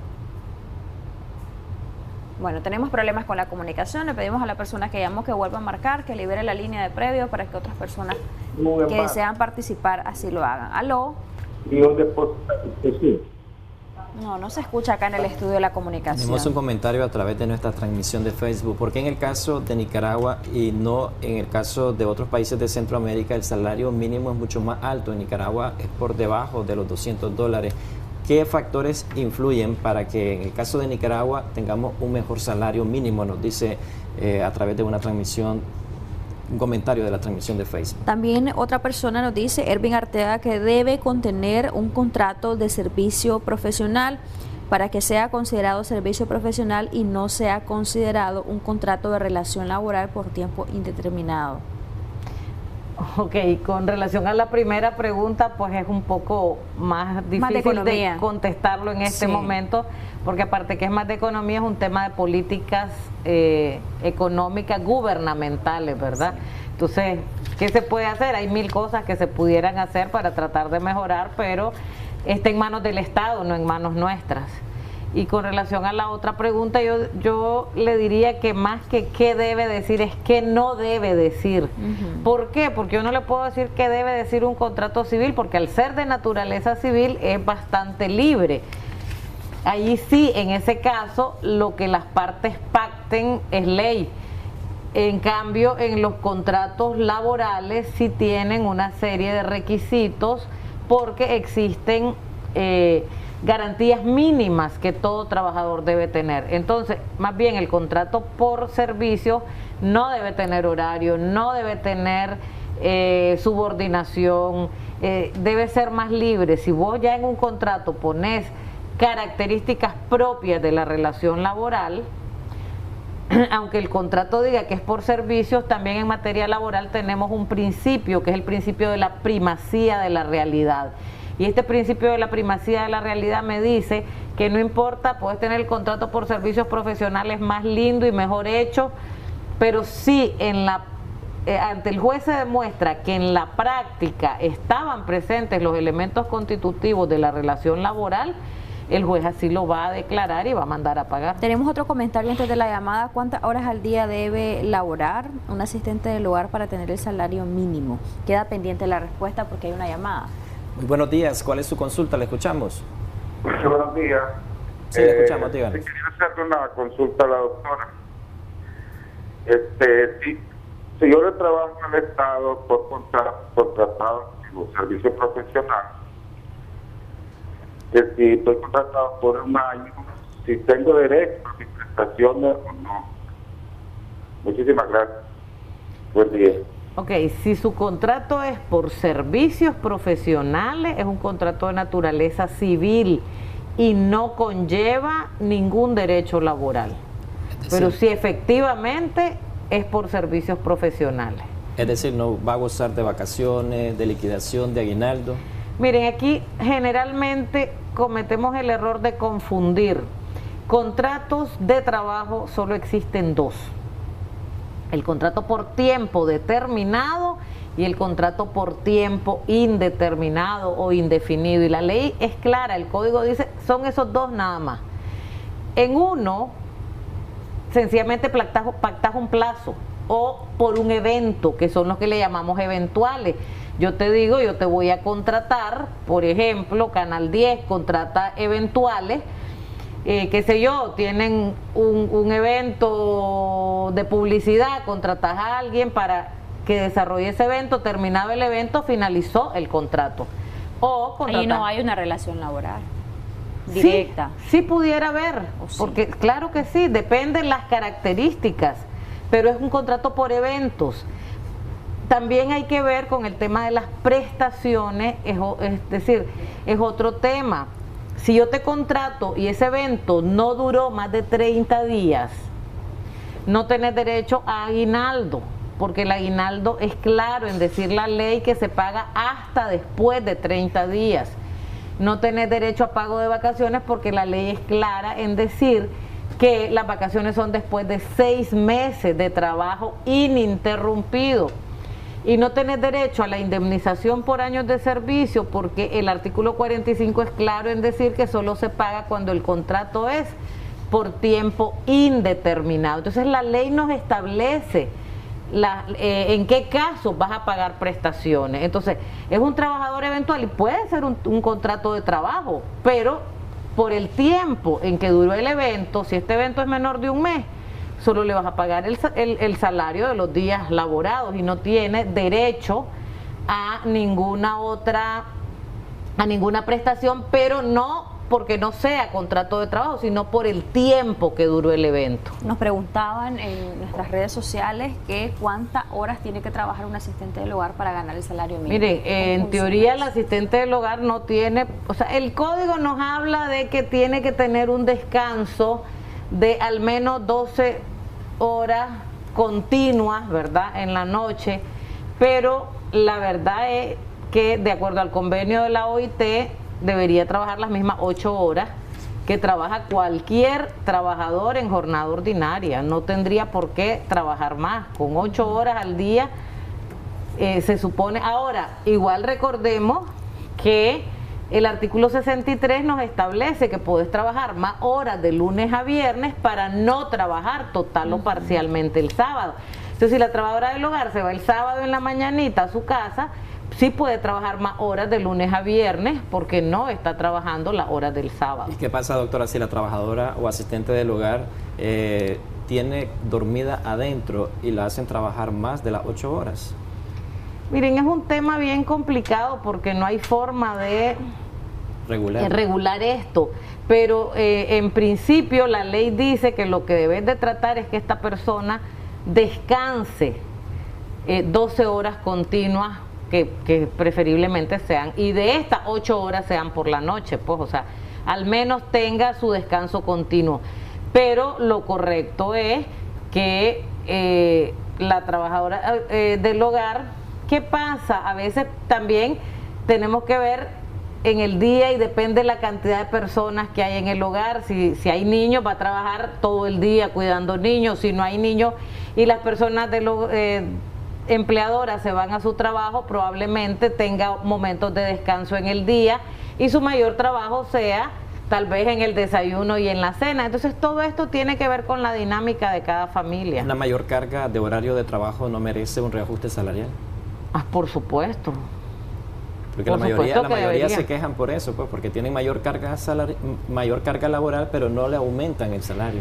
Bueno, tenemos problemas con la comunicación. Le pedimos a la persona que llamó que vuelva a marcar, que libere la línea de previo para que otras personas que desean participar así lo hagan. ¿Aló? No se escucha acá en el estudio de la comunicación. Tenemos un comentario a través de nuestra transmisión de Facebook. ¿Por qué en el caso de Nicaragua y no en el caso de otros países de Centroamérica el salario mínimo es mucho más alto? En Nicaragua es por debajo de los $200. ¿Qué factores influyen para que en el caso de Nicaragua tengamos un mejor salario mínimo? Nos dice a través de una transmisión, un comentario de la transmisión de Facebook. También otra persona nos dice, Ervin Arteaga, que debe contener un contrato de servicio profesional para que sea considerado servicio profesional y no sea considerado un contrato de relación laboral por tiempo indeterminado. Ok, con relación a la primera pregunta, pues es un poco más difícil de contestarlo en este momento, porque aparte que es más de economía, es un tema de políticas económicas gubernamentales, ¿verdad? Entonces, ¿qué se puede hacer? Hay 1000 cosas que se pudieran hacer para tratar de mejorar, pero está en manos del Estado, no en manos nuestras. Y con relación a la otra pregunta, yo le diría que más que qué debe decir es qué no debe decir. ¿Por qué? Porque yo no le puedo decir qué debe decir un contrato civil, porque al ser de naturaleza civil es bastante libre. Allí sí, en ese caso, lo que las partes pacten es ley. En cambio, en los contratos laborales sí tienen una serie de requisitos, porque existen garantías mínimas que todo trabajador debe tener. Entonces, más bien el contrato por servicio no debe tener horario, no debe tener subordinación, debe ser más libre. Si vos ya en un contrato pones características propias de la relación laboral, aunque el contrato diga que es por servicios, también en materia laboral tenemos un principio, que es el principio de la primacía de la realidad. Y este principio de la primacía de la realidad me dice que no importa, puedes tener el contrato por servicios profesionales más lindo y mejor hecho, pero si ante el juez se demuestra que en la práctica estaban presentes los elementos constitutivos de la relación laboral, el juez así lo va a declarar y va a mandar a pagar. Tenemos otro comentario antes de la llamada. ¿Cuántas horas al día debe laborar un asistente del hogar para tener el salario mínimo? Queda pendiente la respuesta porque hay una llamada. Muy buenos días, ¿cuál es su consulta? Le escuchamos. Buenos días. Sí, le escuchamos, díganos. Quería hacerle una consulta a la doctora. Si yo le trabajo en el Estado por contratado como servicio profesional, que si estoy contratado por un año, si tengo derecho a mis prestaciones o no. Muchísimas gracias. Buen día. Ok, si su contrato es por servicios profesionales, es un contrato de naturaleza civil y no conlleva ningún derecho laboral. Pero si efectivamente es por servicios profesionales. Es decir, no va a gozar de vacaciones, de liquidación, de aguinaldo. Miren, aquí generalmente cometemos el error de confundir. Contratos de trabajo solo existen dos. El contrato por tiempo determinado y el contrato por tiempo indeterminado o indefinido. Y la ley es clara, el código dice, son esos dos nada más. En uno, sencillamente pactas un plazo o por un evento, que son los que le llamamos eventuales. Yo te digo, yo te voy a contratar, por ejemplo, Canal 10 contrata eventuales, qué sé yo, tienen un evento de publicidad, contratas a alguien para que desarrolle ese evento, terminado el evento, finalizó el contrato. O ahí no hay una relación laboral directa. Sí pudiera haber, porque claro que sí, dependen las características, pero es un contrato por eventos. También hay que ver con el tema de las prestaciones, es decir, es otro tema. Si yo te contrato y ese evento no duró más de 30 días, no tenés derecho a aguinaldo, porque el aguinaldo es claro en decir la ley que se paga hasta después de 30 días. No tenés derecho a pago de vacaciones porque la ley es clara en decir que las vacaciones son después de 6 meses de trabajo ininterrumpido. Y no tenés derecho a la indemnización por años de servicio porque el artículo 45 es claro en decir que solo se paga cuando el contrato es por tiempo indeterminado. Entonces la ley nos establece en qué casos vas a pagar prestaciones. Entonces es un trabajador eventual y puede ser un contrato de trabajo, pero por el tiempo en que duró el evento, si este evento es menor de un mes, solo le vas a pagar el salario de los días laborados y no tiene derecho a ninguna prestación, pero no porque no sea contrato de trabajo, sino por el tiempo que duró el evento. Nos preguntaban en nuestras redes sociales que cuántas horas tiene que trabajar un asistente del hogar para ganar el salario mínimo. Miren, en teoría el asistente del hogar no tiene, o sea, el código nos habla de que tiene que tener un descanso de al menos 12 horas continuas, ¿verdad?, en la noche, pero la verdad es que de acuerdo al convenio de la OIT debería trabajar las mismas 8 horas que trabaja cualquier trabajador en jornada ordinaria. No tendría por qué trabajar más. Con 8 horas al día se supone. Ahora, igual recordemos que el artículo 63 nos establece que puedes trabajar más horas de lunes a viernes para no trabajar total o parcialmente el sábado. Entonces, si la trabajadora del hogar se va el sábado en la mañanita a su casa, sí puede trabajar más horas de lunes a viernes porque no está trabajando las horas del sábado. ¿Y qué pasa, doctora, si la trabajadora o asistente del hogar tiene dormida adentro y la hacen trabajar más de las 8 horas? Miren, es un tema bien complicado porque no hay forma de regular esto, pero en principio la ley dice que lo que debes de tratar es que esta persona descanse 12 horas continuas, que preferiblemente sean, y de estas 8 horas sean por la noche, pues, o sea, al menos tenga su descanso continuo. Pero lo correcto es que la trabajadora del hogar, ¿qué pasa? A veces también tenemos que ver en el día y depende de la cantidad de personas que hay en el hogar. Si hay niños, va a trabajar todo el día cuidando niños. Si no hay niños y las personas empleadoras se van a su trabajo, probablemente tenga momentos de descanso en el día y su mayor trabajo sea tal vez en el desayuno y en la cena. Entonces todo esto tiene que ver con la dinámica de cada familia. ¿Una mayor carga de horario de trabajo no merece un reajuste salarial? Por supuesto. Porque la mayoría se quejan por eso, pues, porque tienen mayor carga laboral, pero no le aumentan el salario.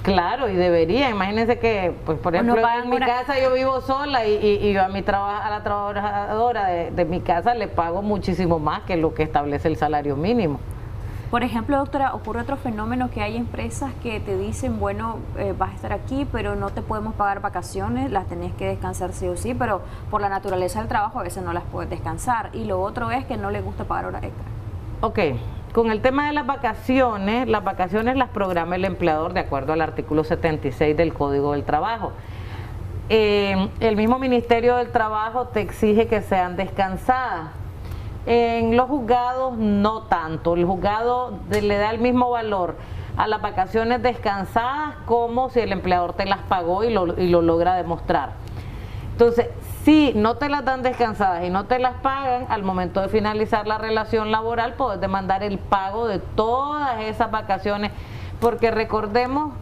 Claro, y debería. Imagínense que, pues, por ejemplo, en mi casa yo vivo sola y yo a la trabajadora de mi casa le pago muchísimo más que lo que establece el salario mínimo. Por ejemplo, doctora, ocurre otro fenómeno que hay empresas que te dicen, bueno, vas a estar aquí, pero no te podemos pagar vacaciones, las tenés que descansar sí o sí, pero por la naturaleza del trabajo a veces no las puedes descansar. Y lo otro es que no les gusta pagar horas extra. Ok. Con el tema de las vacaciones las programa el empleador de acuerdo al artículo 76 del Código del Trabajo. El mismo Ministerio del Trabajo te exige que sean descansadas. En los juzgados no tanto, el juzgado le da el mismo valor a las vacaciones descansadas como si el empleador te las pagó y lo logra demostrar. Entonces, si no te las dan descansadas y no te las pagan, al momento de finalizar la relación laboral puedes demandar el pago de todas esas vacaciones, porque recordemos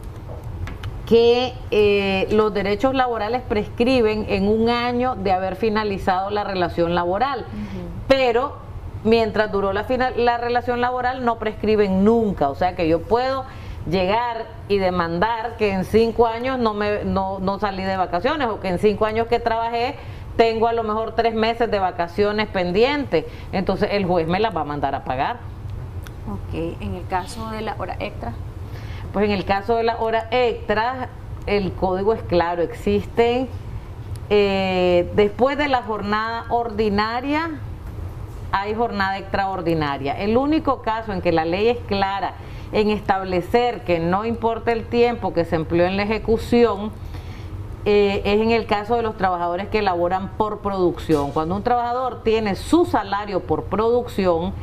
que los derechos laborales prescriben en un año de haber finalizado la relación laboral, pero mientras duró la relación laboral no prescriben nunca, o sea que yo puedo llegar y demandar que en 5 años no salí de vacaciones, o que en 5 años que trabajé tengo a lo mejor 3 meses de vacaciones pendientes, entonces el juez me las va a mandar a pagar. Ok, en el caso de la hora extra. Pues en el caso de la hora extra, el código es claro, existen después de la jornada ordinaria, hay jornada extraordinaria. El único caso en que la ley es clara en establecer que no importa el tiempo que se empleó en la ejecución, es en el caso de los trabajadores que laboran por producción. Cuando un trabajador tiene su salario por producción,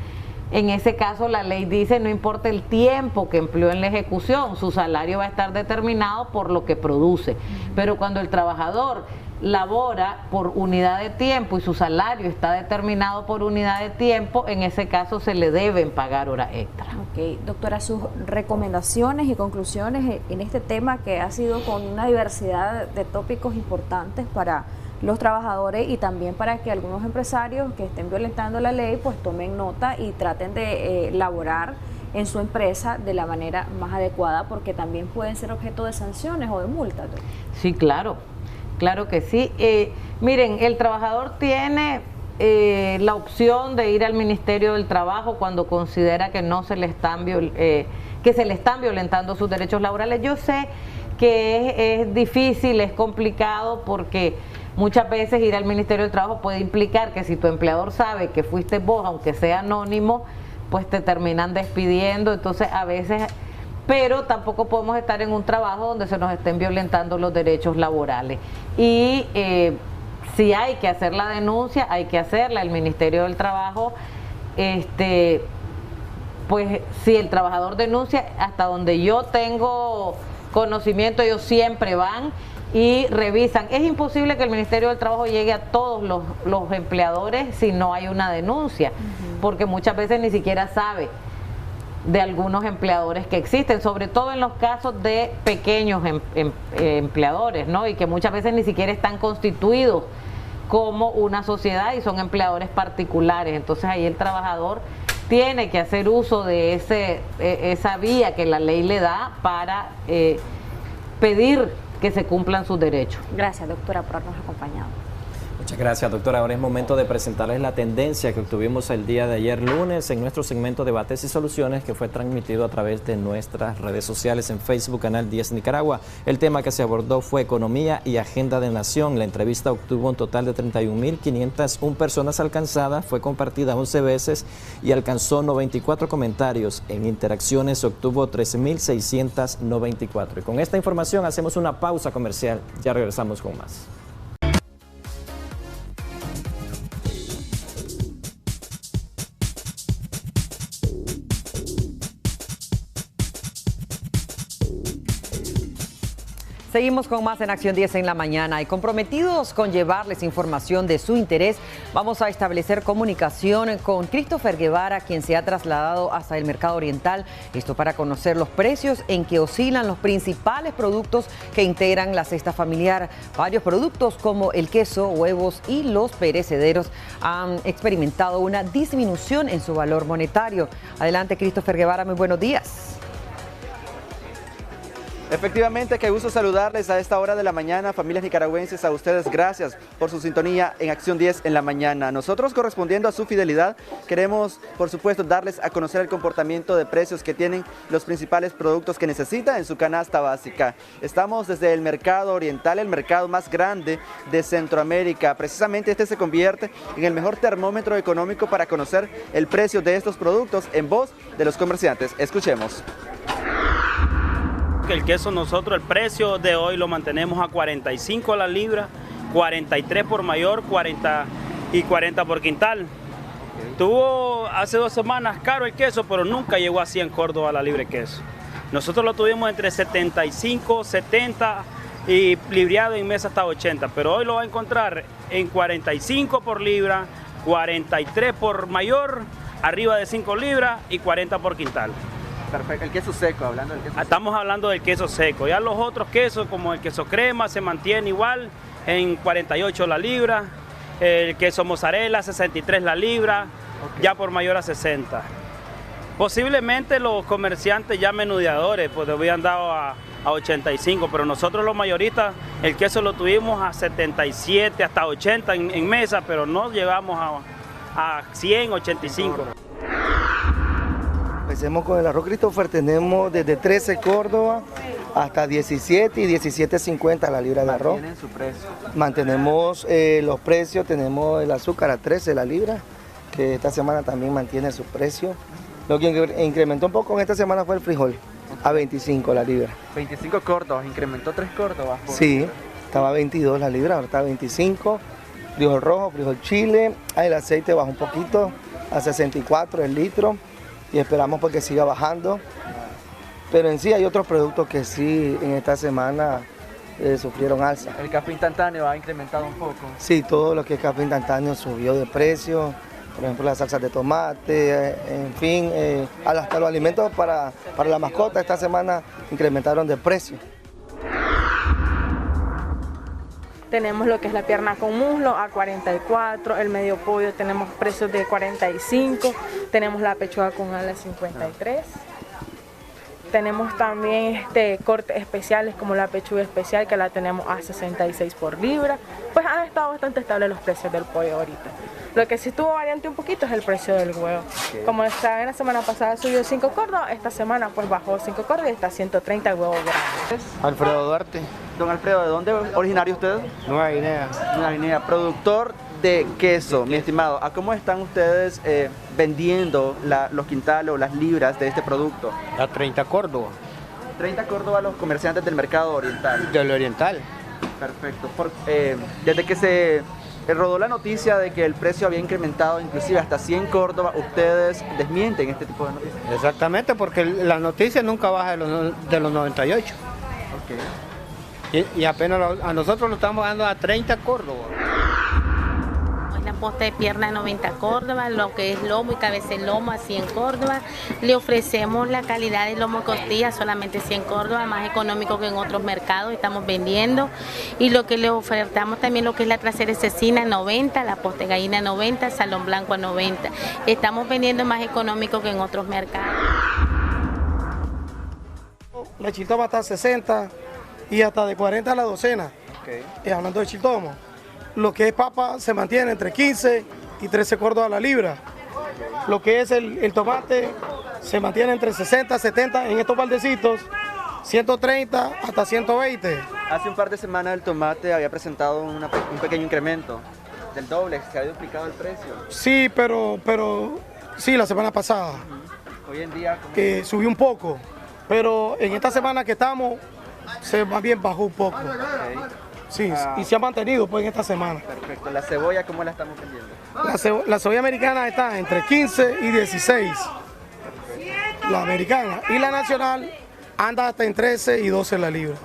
en ese caso la ley dice no importa el tiempo que empleó en la ejecución, su salario va a estar determinado por lo que produce. Pero cuando el trabajador labora por unidad de tiempo y su salario está determinado por unidad de tiempo, en ese caso se le deben pagar horas extra. Ok, doctora, sus recomendaciones y conclusiones en este tema que ha sido con una diversidad de tópicos importantes para los trabajadores y también para que algunos empresarios que estén violentando la ley pues tomen nota y traten de laborar en su empresa de la manera más adecuada, porque también pueden ser objeto de sanciones o de multas. Sí, claro. Claro que sí. Miren, el trabajador tiene la opción de ir al Ministerio del Trabajo cuando considera que no se le están violentando sus derechos laborales. Yo sé que es difícil, es complicado, porque muchas veces ir al Ministerio del Trabajo puede implicar que si tu empleador sabe que fuiste vos, aunque sea anónimo, pues te terminan despidiendo. Entonces a veces... Pero tampoco podemos estar en un trabajo donde se nos estén violentando los derechos laborales. Y si hay que hacer la denuncia, hay que hacerla. El Ministerio del Trabajo, pues si el trabajador denuncia, hasta donde yo tengo conocimiento, ellos siempre van y revisan. Es imposible que el Ministerio del Trabajo llegue a todos los empleadores si no hay una denuncia, porque muchas veces ni siquiera sabe de algunos empleadores que existen, sobre todo en los casos de pequeños empleadores, ¿no? Y que muchas veces ni siquiera están constituidos como una sociedad y son empleadores particulares. Entonces ahí el trabajador tiene que hacer uso de esa vía que la ley le da para pedir que se cumplan sus derechos. Gracias, doctora, por habernos acompañado. Muchas gracias, doctora. Ahora es momento de presentarles la tendencia que obtuvimos el día de ayer lunes en nuestro segmento Debates y Soluciones, que fue transmitido a través de nuestras redes sociales en Facebook, Canal 10 Nicaragua. El tema que se abordó fue Economía y Agenda de Nación. La entrevista obtuvo un total de 31.501 personas alcanzadas, fue compartida 11 veces y alcanzó 94 comentarios. En interacciones obtuvo 13.694. Y con esta información hacemos una pausa comercial. Ya regresamos con más. Seguimos con más en Acción 10 en la mañana y comprometidos con llevarles información de su interés, vamos a establecer comunicación con Christopher Guevara, quien se ha trasladado hasta el mercado oriental, esto para conocer los precios en que oscilan los principales productos que integran la cesta familiar. Varios productos como el queso, huevos y los perecederos han experimentado una disminución en su valor monetario. Adelante, Christopher Guevara, muy buenos días. Efectivamente, qué gusto saludarles a esta hora de la mañana, familias nicaragüenses, a ustedes gracias por su sintonía en Acción 10 en la mañana. Nosotros, correspondiendo a su fidelidad, queremos, por supuesto, darles a conocer el comportamiento de precios que tienen los principales productos que necesita en su canasta básica. Estamos desde el mercado oriental, el mercado más grande de Centroamérica. Precisamente este se convierte en el mejor termómetro económico para conocer el precio de estos productos en voz de los comerciantes. Escuchemos. El queso nosotros, el precio de hoy lo mantenemos a 45 la libra, 43 por mayor, 40 y 40 por quintal. Tuvo hace 2 semanas caro el queso, pero nunca llegó a 100 Córdoba la libra de queso. Nosotros lo tuvimos entre 75, 70 y libriado en mesa hasta 80, pero hoy lo va a encontrar en 45 por libra, 43 por mayor, arriba de 5 libras y 40 por quintal. Perfecto, el queso seco, hablando del queso seco. Estamos hablando del queso seco. Ya los otros quesos, como el queso crema, se mantiene igual en 48 la libra. El queso mozzarella, 63 la libra, ya por mayor a 60. Posiblemente los comerciantes ya menudeadores, pues habían dado a 85, pero nosotros los mayoristas, el queso lo tuvimos a 77, hasta 80 en mesa, pero no llegamos a 100, 85. Empecemos con el arroz Christopher, tenemos desde 13 Córdoba hasta 17 y 17.50 la libra de arroz. ¿Mantienen su precio? Mantenemos los precios, tenemos el azúcar a 13 la libra, que esta semana también mantiene su precio. Lo que incrementó un poco en esta semana fue el frijol, a 25 la libra. 25 Córdobas, incrementó 3 Córdobas. Sí, estaba a 22 la libra, ahora está a 25. Frijol rojo, frijol chile, el aceite bajó un poquito, a 64 el litro. Y esperamos porque siga bajando, pero en sí hay otros productos que sí en esta semana sufrieron alza. ¿El café instantáneo ha incrementado un poco? Sí, todo lo que es café instantáneo subió de precio, por ejemplo las salsas de tomate, en fin, hasta los alimentos para la mascota esta semana incrementaron de precio. Tenemos lo que es la pierna con muslo a 44, el medio pollo tenemos precios de 45, tenemos la pechuga con alas 53. Tenemos también cortes especiales como la pechuga especial que la tenemos a 66 por libra. Pues han estado bastante estables los precios del pollo ahorita. Lo que sí estuvo variante un poquito es el precio del huevo. Como en la semana pasada subió 5 Córdoba, esta semana pues bajó 5 Córdoba y está 130 el huevo grande. Alfredo Duarte. Don Alfredo, ¿de dónde originario usted? Nueva Guinea. Nueva Guinea, productor de queso, mi estimado. ¿A cómo están ustedes vendiendo los quintales o las libras de este producto? A 30 Córdoba. 30 Córdoba a los comerciantes del mercado oriental. Del oriental. Perfecto. Desde que se rodó la noticia de que el precio había incrementado inclusive hasta 100 Córdoba, ustedes desmienten este tipo de noticias. Exactamente, porque la noticia nunca baja de los 98. Okay. Y apenas a nosotros lo estamos dando a 30 Córdoba. La posta de pierna a 90 Córdoba, lo que es lomo y cabeza de lomo a 100 Córdoba. Le ofrecemos la calidad de lomo costilla solamente 100 Córdoba, más económico que en otros mercados estamos vendiendo. Y lo que le ofertamos también lo que es la trasera cecina 90, la posta de gallina 90, salón blanco a 90. Estamos vendiendo más económico que en otros mercados. La chiltoma está a 60 y hasta de 40 a la docena. Okay. Hablando de chiltomo. Lo que es papa se mantiene entre 15 y 13 Córdoba a la libra. Lo que es el tomate se mantiene entre 60 y 70 en estos baldecitos, 130 hasta 120. Hace un par de semanas el tomate había presentado un pequeño incremento del doble, se ha duplicado el precio. Sí, pero sí, la semana pasada. Hoy en día subió un poco, pero en esta semana que estamos más bien bajó un poco. Okay. Sí, y se ha mantenido pues en esta semana. Perfecto. ¿La cebolla cómo la estamos vendiendo? La cebolla americana está entre 15 y 16. La americana. Y la nacional anda hasta en 13 y 12 la libra.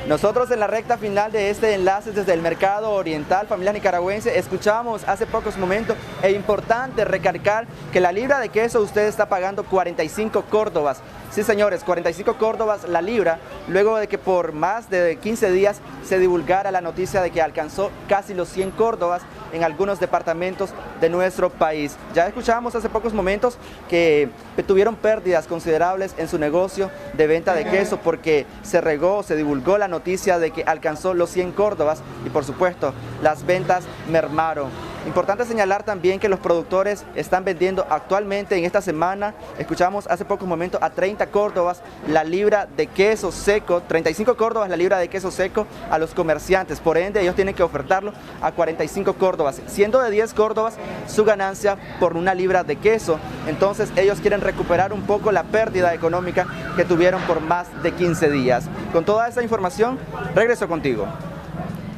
Nosotros en la recta final de este enlace desde el Mercado Oriental, familias nicaragüenses, escuchamos hace pocos momentos, e importante recalcar que la libra de queso usted está pagando 45 córdobas. Sí, señores, 45 córdobas la libra, luego de que por más de 15 días se divulgara la noticia de que alcanzó casi los 100 córdobas en algunos departamentos de nuestro país. Ya escuchábamos hace pocos momentos que tuvieron pérdidas considerables en su negocio de venta de queso porque se divulgó la noticia de que alcanzó los 100 córdobas y por supuesto las ventas mermaron. Importante señalar también que los productores están vendiendo actualmente en esta semana, escuchamos hace pocos momentos, a 30 córdobas la libra de queso seco, 35 córdobas la libra de queso seco a los comerciantes. Por ende, ellos tienen que ofertarlo a 45 córdobas, siendo de 10 córdobas su ganancia por una libra de queso. Entonces, ellos quieren recuperar un poco la pérdida económica que tuvieron por más de 15 días. Con toda esa información, regreso contigo.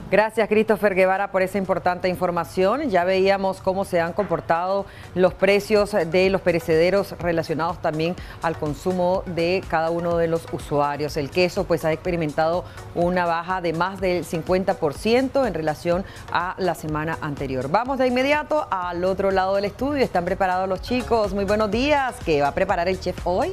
Gracias, Christopher Guevara, por esa importante información. Ya veíamos cómo se han comportado los precios de los perecederos relacionados también al consumo de cada uno de los usuarios. El queso pues ha experimentado una baja de más del 50% en relación a la semana anterior. Vamos de inmediato al otro lado del estudio. ¿Están preparados los chicos? Muy buenos días. ¿Qué va a preparar el chef hoy?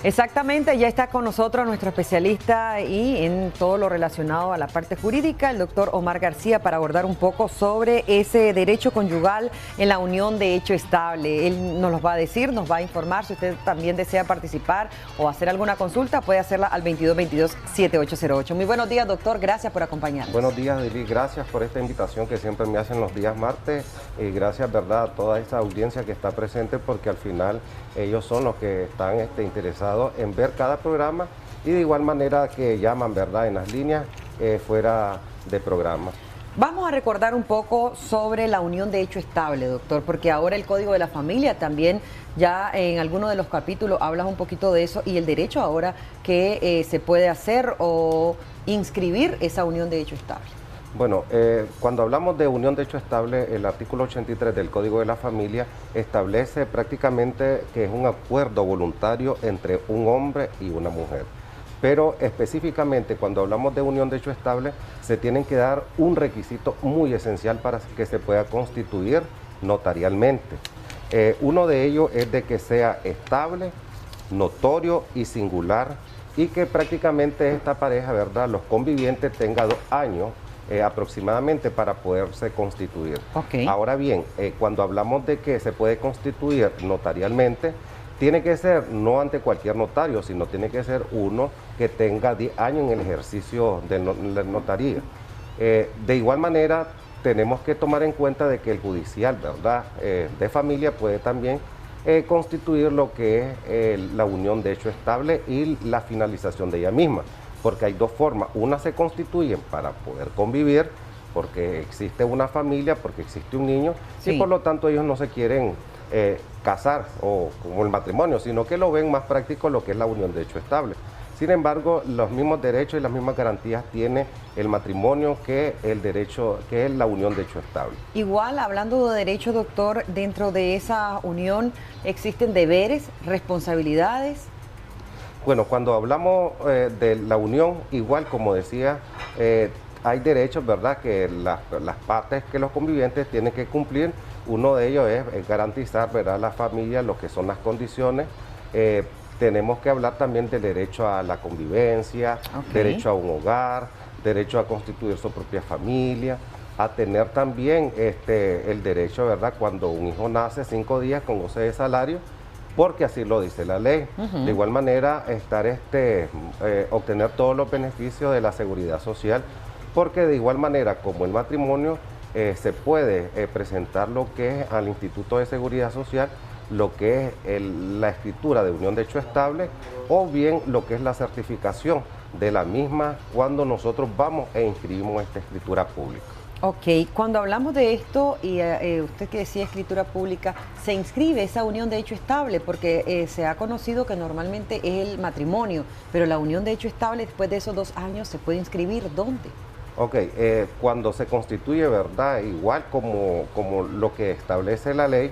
Exactamente, ya está con nosotros nuestro especialista y en todo lo relacionado a la parte jurídica, el doctor Omar García, para abordar un poco sobre ese derecho conyugal en la unión de hecho estable. Él nos los va a decir, nos va a informar. Si usted también desea participar o hacer alguna consulta, puede hacerla al 2222-7808. Muy buenos días, doctor, gracias por acompañarnos. Buenos días, Lili, gracias por esta invitación que siempre me hacen los días martes. Gracias, verdad, a toda esta audiencia que está presente, porque al final ellos son los que están interesados en ver cada programa y de igual manera que llaman, verdad, en las líneas fuera de programa. Vamos a recordar un poco sobre la unión de hecho estable, doctor, porque ahora el Código de la Familia también ya en alguno de los capítulos hablas un poquito de eso y el derecho ahora que se puede hacer o inscribir esa unión de hecho estable. Bueno, cuando hablamos de unión de hecho estable, el artículo 83 del Código de la Familia establece prácticamente que es un acuerdo voluntario entre un hombre y una mujer. Pero específicamente cuando hablamos de unión de hecho estable, se tienen que dar un requisito muy esencial para que se pueda constituir notarialmente. Uno de ellos es de que sea estable, notorio y singular, y que prácticamente esta pareja, ¿verdad?, los convivientes tengan 2 años aproximadamente para poderse constituir. Okay. Ahora bien, cuando hablamos de que se puede constituir notarialmente, tiene que ser no ante cualquier notario, sino tiene que ser uno que tenga 10 años en el ejercicio de la notaría. De igual manera, tenemos que tomar en cuenta de que el judicial, ¿verdad?, de familia puede también constituir lo que es la unión de hecho estable y la finalización de ella misma. Porque hay 2 formas. Una, se constituyen para poder convivir, porque existe una familia, porque existe un niño, sí, y por lo tanto ellos no se quieren casar o como el matrimonio, sino que lo ven más práctico lo que es la unión de hecho estable. Sin embargo, los mismos derechos y las mismas garantías tiene el matrimonio que el derecho, que es la unión de hecho estable. Igual, hablando de derecho, doctor, dentro de esa unión existen deberes, responsabilidades. Bueno, cuando hablamos de la unión, igual como decía, hay derechos, ¿verdad?, que las partes, que los convivientes tienen que cumplir. Uno de ellos es garantizar, ¿verdad?, la familia, lo que son las condiciones. Tenemos que hablar también del derecho a la convivencia, okay, derecho a un hogar, derecho a constituir su propia familia, a tener también el derecho, ¿verdad?, cuando un hijo nace 5 días con goce de salario, porque así lo dice la ley. De igual manera, obtener todos los beneficios de la seguridad social, porque de igual manera como el matrimonio se puede presentar lo que es al Instituto de Seguridad Social, lo que es la escritura de unión de hecho estable, o bien lo que es la certificación de la misma cuando nosotros vamos e inscribimos esta escritura pública. Ok, cuando hablamos de esto, y usted que decía escritura pública, se inscribe esa unión de hecho estable, porque se ha conocido que normalmente es el matrimonio, pero la unión de hecho estable después de esos 2 años se puede inscribir, ¿dónde? Ok, cuando se constituye, ¿verdad? Igual como lo que establece la ley,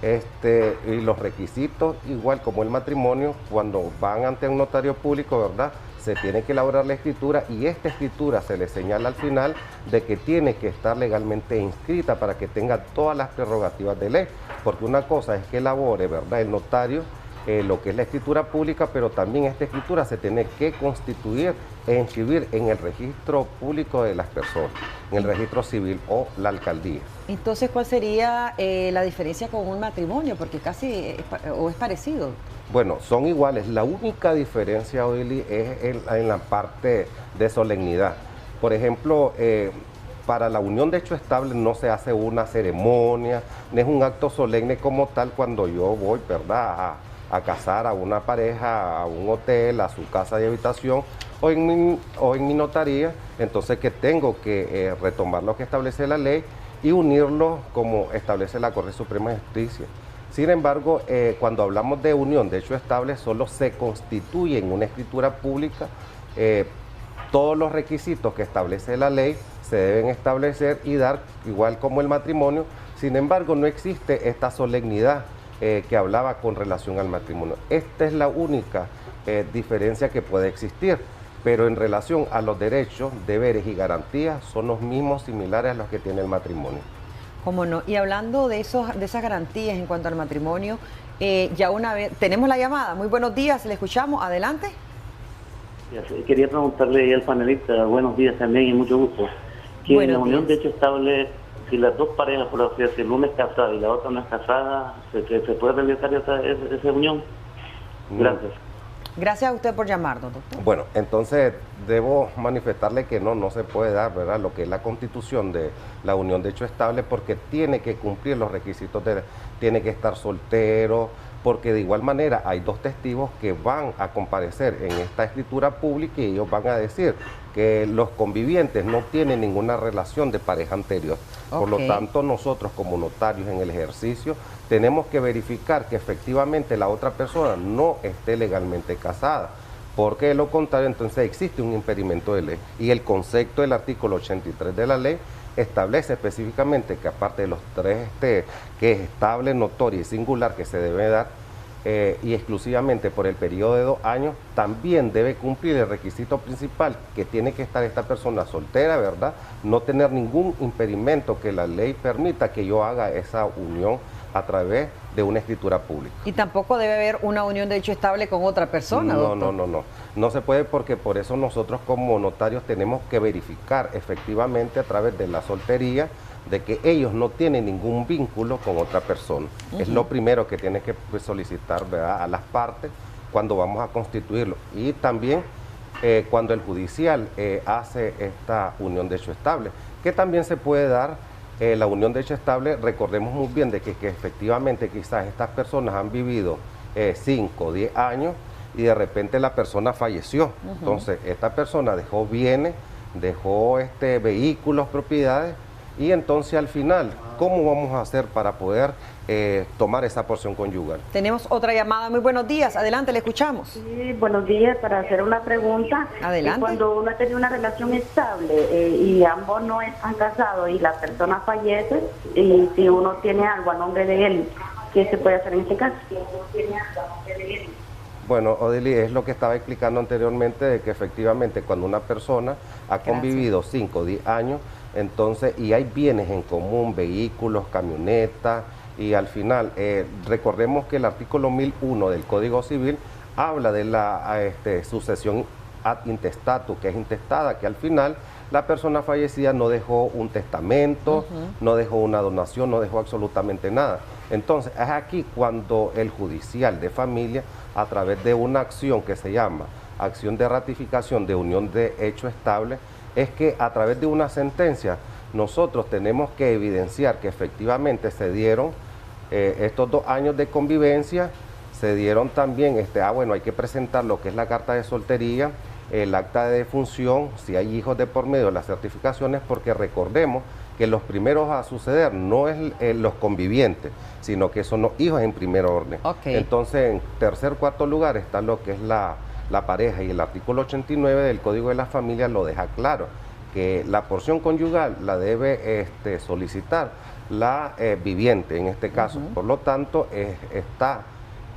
y los requisitos, igual como el matrimonio, cuando van ante un notario público, ¿verdad?, se tiene que elaborar la escritura, y esta escritura se le señala al final de que tiene que estar legalmente inscrita para que tenga todas las prerrogativas de ley, porque una cosa es que elabore, ¿verdad?, el notario lo que es la escritura pública, pero también esta escritura se tiene que constituir e inscribir en el registro público de las personas, en el registro civil o la alcaldía. Entonces, ¿cuál sería la diferencia con un matrimonio? Porque casi es parecido. Bueno, son iguales. La única diferencia, Odili, es en la parte de solemnidad. Por ejemplo, para la unión de hecho estable no se hace una ceremonia, no es un acto solemne como tal cuando yo voy, ¿verdad?, a casar a una pareja, a un hotel, a su casa de habitación o en mi notaría. Entonces que tengo que retomar lo que establece la ley y unirlo como establece la Corte Suprema de Justicia. Sin embargo, cuando hablamos de unión de hecho estable, solo se constituye en una escritura pública. Todos los requisitos que establece la ley se deben establecer y dar igual como el matrimonio. Sin embargo, no existe esta solemnidad que hablaba con relación al matrimonio. Esta es la única diferencia que puede existir, pero en relación a los derechos, deberes y garantías son los mismos, similares a los que tiene el matrimonio. ¿Cómo no? Y hablando de esas garantías en cuanto al matrimonio, ya una vez, tenemos la llamada. Muy buenos días, le escuchamos, adelante. Quería preguntarle al panelista, buenos días también y mucho gusto, que en la unión de hecho estable, si las dos parejas, por así decirlo, una es casada y la otra no es casada, ¿se puede realizar esa unión? Gracias. Gracias a usted por llamarnos, doctor. Bueno, entonces debo manifestarle que no se puede dar, ¿verdad?, lo que es la constitución de la unión de hecho estable, porque tiene que cumplir los requisitos, tiene que estar soltero, porque de igual manera hay dos testigos que van a comparecer en esta escritura pública y ellos van a decir que los convivientes no tienen ninguna relación de pareja anterior. Por lo tanto, nosotros como notarios en el ejercicio tenemos que verificar que efectivamente la otra persona no esté legalmente casada, porque de lo contrario entonces existe un impedimento de ley. Y el concepto del artículo 83 de la ley establece específicamente que aparte de los tres que es estable, notoria y singular que se debe dar, y exclusivamente por el periodo de 2 años, también debe cumplir el requisito principal, que tiene que estar esta persona soltera, ¿verdad?, no tener ningún impedimento que la ley permita que yo haga esa unión a través de una escritura pública. Y tampoco debe haber una unión de hecho estable con otra persona, doctor. No se puede, porque por eso nosotros como notarios tenemos que verificar efectivamente a través de la soltería de que ellos no tienen ningún vínculo con otra persona. Es lo primero que tiene que solicitar, ¿verdad?, a las partes cuando vamos a constituirlo. Y también cuando el judicial hace esta unión de hecho estable, que también se puede dar la unión de hecho estable. Recordemos muy bien de que efectivamente quizás estas personas han vivido 5 o 10 años y de repente la persona falleció. Entonces esta persona dejó bienes, dejó vehículos, propiedades, y entonces al final, ¿cómo vamos a hacer para poder tomar esa porción conyugal? Tenemos otra llamada. Muy buenos días, adelante, le escuchamos. Sí, buenos días, para hacer una pregunta. Adelante. Cuando uno tiene una relación estable y ambos no están casados y la persona fallece, y si uno tiene algo a nombre de él, ¿qué se puede hacer en este caso? Bueno, Odili, es lo que estaba explicando anteriormente, de que efectivamente cuando una persona ha convivido 5 o 10 años, entonces, y hay bienes en común, vehículos, camionetas, y al final, recordemos que el artículo 1001 del Código Civil habla de la sucesión ad intestatus, que es intestada, que al final la persona fallecida no dejó un testamento, no dejó una donación, no dejó absolutamente nada. Entonces, es aquí cuando el judicial de familia, a través de una acción que se llama acción de ratificación de unión de hecho estable, es que a través de una sentencia nosotros tenemos que evidenciar que efectivamente se dieron estos 2 años de convivencia, se dieron también, bueno, hay que presentar lo que es la carta de soltería, el acta de defunción, si hay hijos de por medio, las certificaciones, porque recordemos que los primeros a suceder no es los convivientes, sino que son los hijos en primer orden. Entonces, en tercer, cuarto lugar está lo que es la pareja, y el artículo 89 del Código de la Familia lo deja claro, que la porción conyugal la debe solicitar la viviente en este caso. Por lo tanto,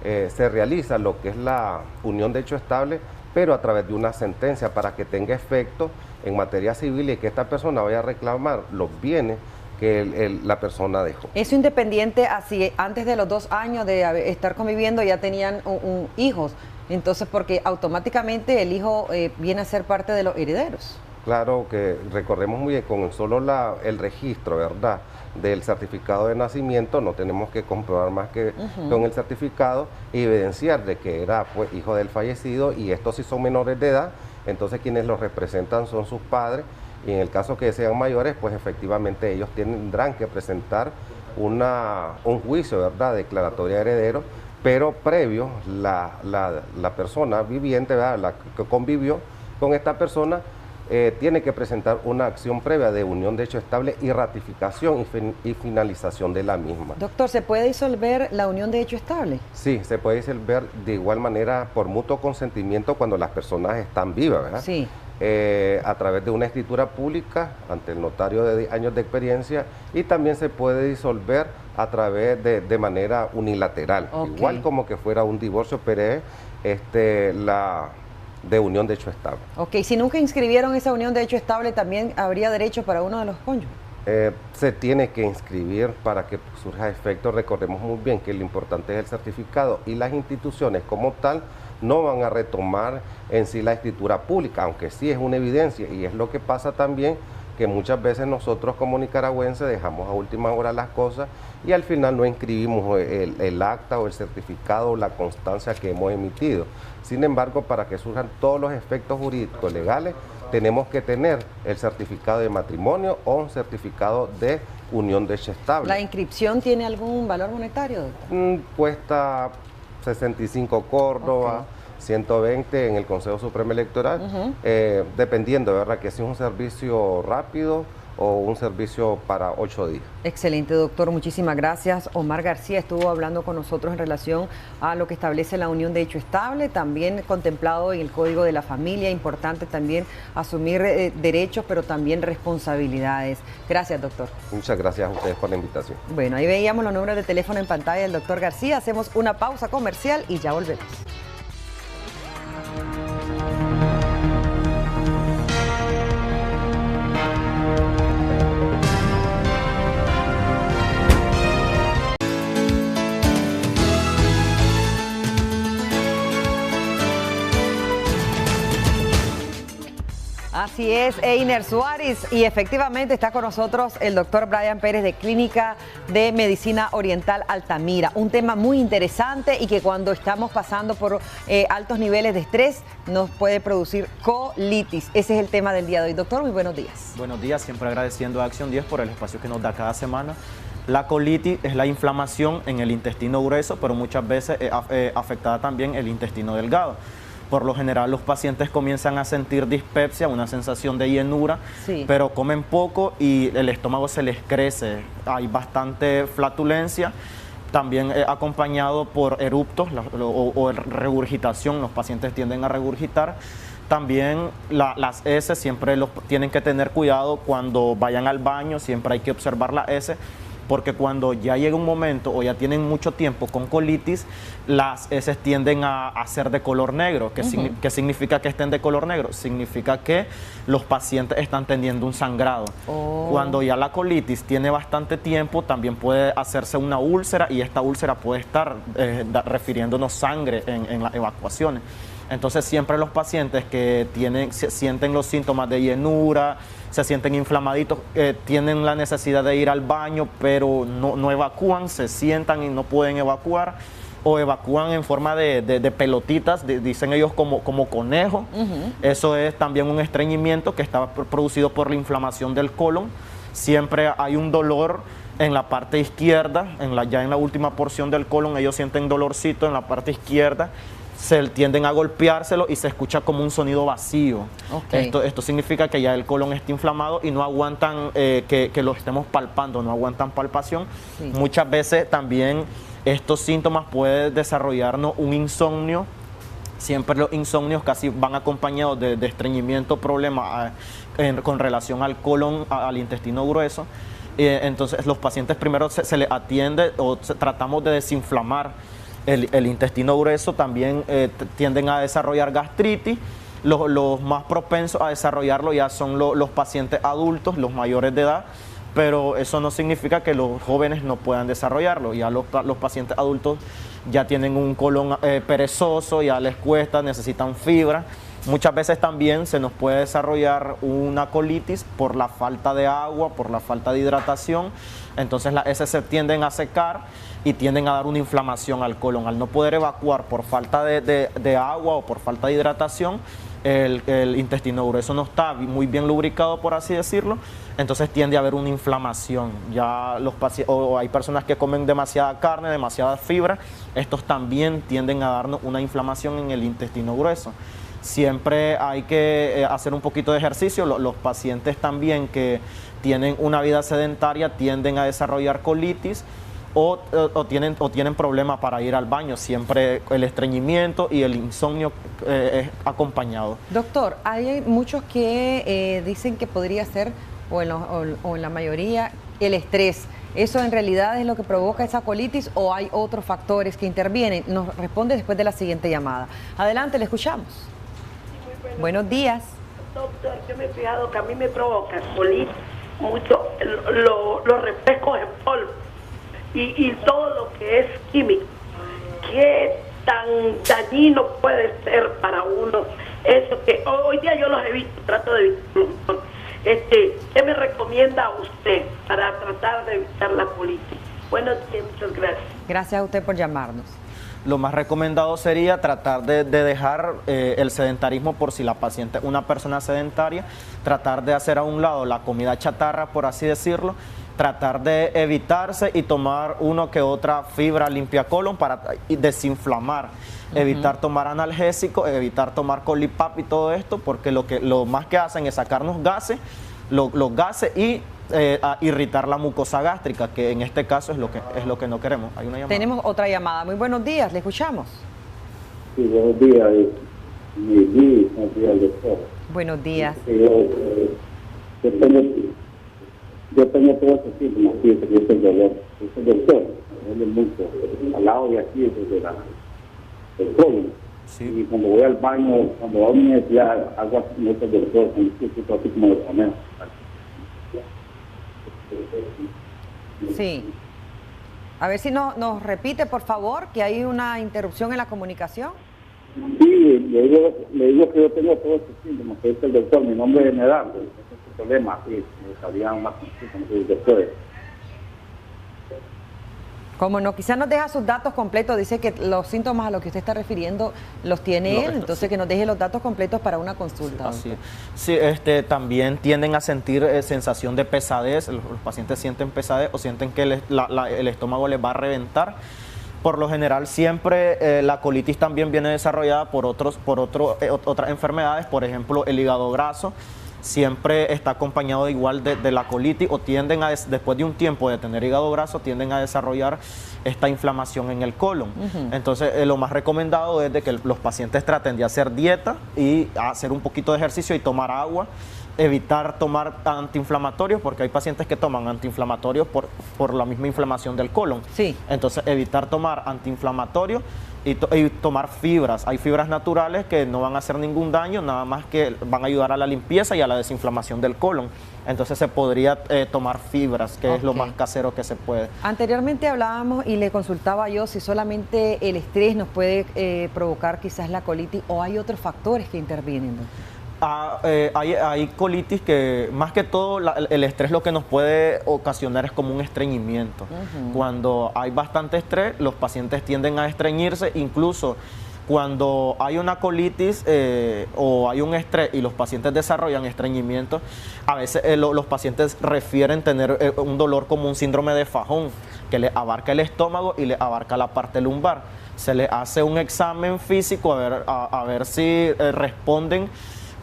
se realiza lo que es la unión de hecho estable, pero a través de una sentencia para que tenga efecto en materia civil y que esta persona vaya a reclamar los bienes que la persona dejó. Eso independiente, así antes de los 2 años de estar conviviendo ya tenían hijos, entonces porque automáticamente el hijo viene a ser parte de los herederos. Claro que recordemos muy bien, con solo el registro, ¿verdad?, del certificado de nacimiento, no tenemos que comprobar más que con el certificado, evidenciar de que era pues, hijo del fallecido, y estos sí son menores de edad, entonces quienes los representan son sus padres, y en el caso que sean mayores, pues efectivamente ellos tendrán que presentar un juicio, ¿verdad?, declaratoria de heredero, pero previo la persona viviente, ¿verdad?, la que convivió con esta persona, tiene que presentar una acción previa de unión de hecho estable y ratificación y finalización de la misma. Doctor, ¿se puede disolver la unión de hecho estable? Sí, se puede disolver de igual manera por mutuo consentimiento cuando las personas están vivas, ¿verdad? Sí. A través de una escritura pública ante el notario de años de experiencia, y también se puede disolver a través de manera unilateral, igual como que fuera un divorcio, pero de unión de hecho estable. Ok, si nunca inscribieron esa unión de hecho estable, ¿también habría derecho para uno de los cónyuges? Se tiene que inscribir para que surja efecto. Recordemos muy bien que lo importante es el certificado, y las instituciones como tal no van a retomar en sí la escritura pública, aunque sí es una evidencia, y es lo que pasa también, que muchas veces nosotros como nicaragüenses dejamos a última hora las cosas y al final no inscribimos el acta o el certificado o la constancia que hemos emitido. Sin embargo, para que surjan todos los efectos jurídicos legales, tenemos que tener el certificado de matrimonio o un certificado de unión de hecho estable. ¿La inscripción tiene algún valor monetario, doctor? Cuesta 65 córdobas, 120 en el Consejo Supremo Electoral, dependiendo, ¿verdad?, que si es un servicio rápido o un servicio para 8 días. Excelente, doctor, muchísimas gracias. Omar García estuvo hablando con nosotros en relación a lo que establece la unión de hecho estable, también contemplado en el Código de la Familia. Importante también asumir derechos, pero también responsabilidades. Gracias, doctor. Muchas gracias a ustedes por la invitación. Bueno, ahí veíamos los números de teléfono en pantalla del doctor García. Hacemos una pausa comercial y ya volvemos. Así es, Einer Suárez, y efectivamente está con nosotros el doctor Brian Pérez de Clínica de Medicina Oriental Altamira. Un tema muy interesante y que cuando estamos pasando por altos niveles de estrés nos puede producir colitis. Ese es el tema del día de hoy. Doctor, muy buenos días. Buenos días, siempre agradeciendo a Acción 10 por el espacio que nos da cada semana. La colitis es la inflamación en el intestino grueso, pero muchas veces afectada también el intestino delgado. Por lo general los pacientes comienzan a sentir dispepsia, una sensación de llenura, pero comen poco y el estómago se les crece. Hay bastante flatulencia, también acompañado por eruptos o regurgitación. Los pacientes tienden a regurgitar. También las heces siempre tienen que tener cuidado cuando vayan al baño, siempre hay que observar la heces, porque cuando ya llega un momento o ya tienen mucho tiempo con colitis, las heces tienden a ser de color negro. ¿Qué significa que estén de color negro? Significa que los pacientes están teniendo un sangrado. Cuando ya la colitis tiene bastante tiempo, también puede hacerse una úlcera, y esta úlcera puede estar refiriéndonos sangre en las evacuaciones. Entonces siempre los pacientes que sienten los síntomas de llenura, se sienten inflamaditos, tienen la necesidad de ir al baño, pero no evacúan, se sientan y no pueden evacuar, o evacúan en forma de pelotitas, dicen ellos como conejo. Eso es también un estreñimiento que está producido por la inflamación del colon. Siempre hay un dolor en la parte izquierda, ya en la última porción del colon, ellos sienten dolorcito en la parte izquierda. Se tienden a golpeárselo y se escucha como un sonido vacío. Esto significa que ya el colon está inflamado y no aguantan que lo estemos palpando, no aguantan palpación. Muchas veces también estos síntomas pueden desarrollarnos un insomnio Siempre los insomnios casi van acompañados de estreñimiento, problemas con relación al colon, al intestino grueso. Entonces los pacientes primero se les atiende o tratamos de desinflamar el intestino grueso. También tienden a desarrollar gastritis. Los más propensos a desarrollarlo ya son los pacientes adultos, los mayores de edad, pero eso no significa que los jóvenes no puedan desarrollarlo. Ya los pacientes adultos ya tienen un colon perezoso, ya les cuesta, necesitan fibra. Muchas veces también se nos puede desarrollar una colitis por la falta de agua, por la falta de hidratación. Entonces las heces se tienden a secar y tienden a dar una inflamación al colon. Al no poder evacuar por falta de agua o por falta de hidratación, el intestino grueso no está muy bien lubricado, por así decirlo, entonces tiende a haber una inflamación. Ya o hay personas que comen demasiada carne, demasiada fibra, estos también tienden a darnos una inflamación en el intestino grueso. Siempre hay que hacer un poquito de ejercicio. Los pacientes también que tienen una vida sedentaria tienden a desarrollar colitis o tienen problemas para ir al baño. Siempre el estreñimiento y el insomnio es acompañado. Doctor, hay muchos que dicen que podría ser, o en la mayoría, el estrés. ¿Eso en realidad es lo que provoca esa colitis o hay otros factores que intervienen? Nos responde después de la siguiente llamada. Adelante, le escuchamos. Buenos días. Doctor, yo me he fijado que a mí me provoca colitis mucho los refrescos en polvo y todo lo que es químico. ¿Qué tan dañino puede ser para uno eso? Que hoy día yo los evito, trato de evitarlo. ¿Qué me recomienda usted para tratar de evitar la colitis? Buenos días, muchas gracias. Gracias a usted por llamarnos. Lo más recomendado sería tratar de dejar el sedentarismo, por si la paciente es una persona sedentaria, tratar de hacer a un lado la comida chatarra, por así decirlo, tratar de evitarse y tomar uno que otra fibra limpia colon para desinflamar, evitar tomar analgésicos, evitar tomar colipap y todo esto, porque lo más que hacen es sacarnos gases, los gases y a irritar la mucosa gástrica, que en este caso es lo que no queremos. Hay una llamada. Tenemos otra llamada. Muy buenos días, le escuchamos. Sí, buenos días. Buenos días, doctor. Buenos días. Yo tengo todos estos síntomas, fíjate que yo tengo dolor. Yo soy doctor, me duele mucho, al lado de aquí, desde el colon. Sí. Y cuando voy al baño, cuando voy a la universidad, hago así, mucho doctor, así como de comer. Sí. A ver si nos repite, por favor, que hay una interrupción en la comunicación. Sí, le digo que yo tengo todos estos síntomas, que es el doctor, mi nombre es Medardo, ese es el problema, sí, me sabían más síntomas que después. Como no, quizás nos deja sus datos completos, dice que los síntomas a los que usted está refiriendo los tiene él, entonces sí, que nos deje los datos completos para una consulta. Así, sí, también tienden a sentir sensación de pesadez, los pacientes sienten pesadez o sienten que el estómago les va a reventar. Por lo general siempre la colitis también viene desarrollada por otras enfermedades, por ejemplo el hígado graso. Siempre está acompañado igual de la colitis o tienden después de un tiempo de tener hígado graso, tienden a desarrollar esta inflamación en el colon. Entonces, lo más recomendado es de que los pacientes traten de hacer dieta y hacer un poquito de ejercicio y tomar agua, evitar tomar antiinflamatorios, porque hay pacientes que toman antiinflamatorios por la misma inflamación del colon. Sí. Entonces, evitar tomar antiinflamatorios y tomar fibras. Hay fibras naturales que no van a hacer ningún daño, nada más que van a ayudar a la limpieza y a la desinflamación del colon. Entonces se podría tomar fibras, que es lo más casero que se puede. Anteriormente hablábamos y le consultaba yo si solamente el estrés nos puede provocar quizás la colitis o hay otros factores que intervienen, doctor. Hay colitis que más que todo el estrés lo que nos puede ocasionar es como un estreñimiento. Cuando hay bastante estrés, los pacientes tienden a estreñirse, incluso cuando hay una colitis o hay un estrés y los pacientes desarrollan estreñimiento, a veces los pacientes refieren tener un dolor como un síndrome de Fajón, que le abarca el estómago y le abarca la parte lumbar. Se le hace un examen físico a ver si responden,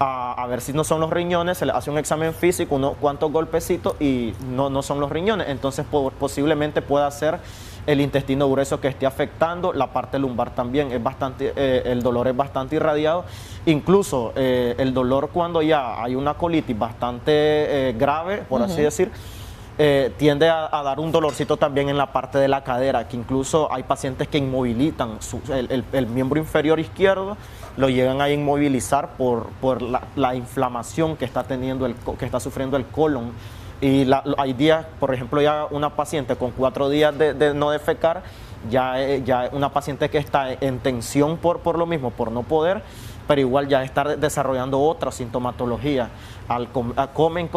a ver si no son los riñones, se le hace un examen físico, unos cuantos golpecitos y no son los riñones. Entonces posiblemente pueda ser el intestino grueso que esté afectando, la parte lumbar también es bastante, el dolor es bastante irradiado, incluso el dolor cuando ya hay una colitis bastante grave, por así decir, tiende a dar un dolorcito también en la parte de la cadera, que incluso hay pacientes que inmovilizan el miembro inferior izquierdo, lo llegan a inmovilizar por la inflamación que está teniendo, que está sufriendo el colon. Y hay días, por ejemplo, ya una paciente con 4 días de no defecar, ya una paciente que está en tensión por lo mismo, por no poder, pero igual ya está desarrollando otra sintomatología.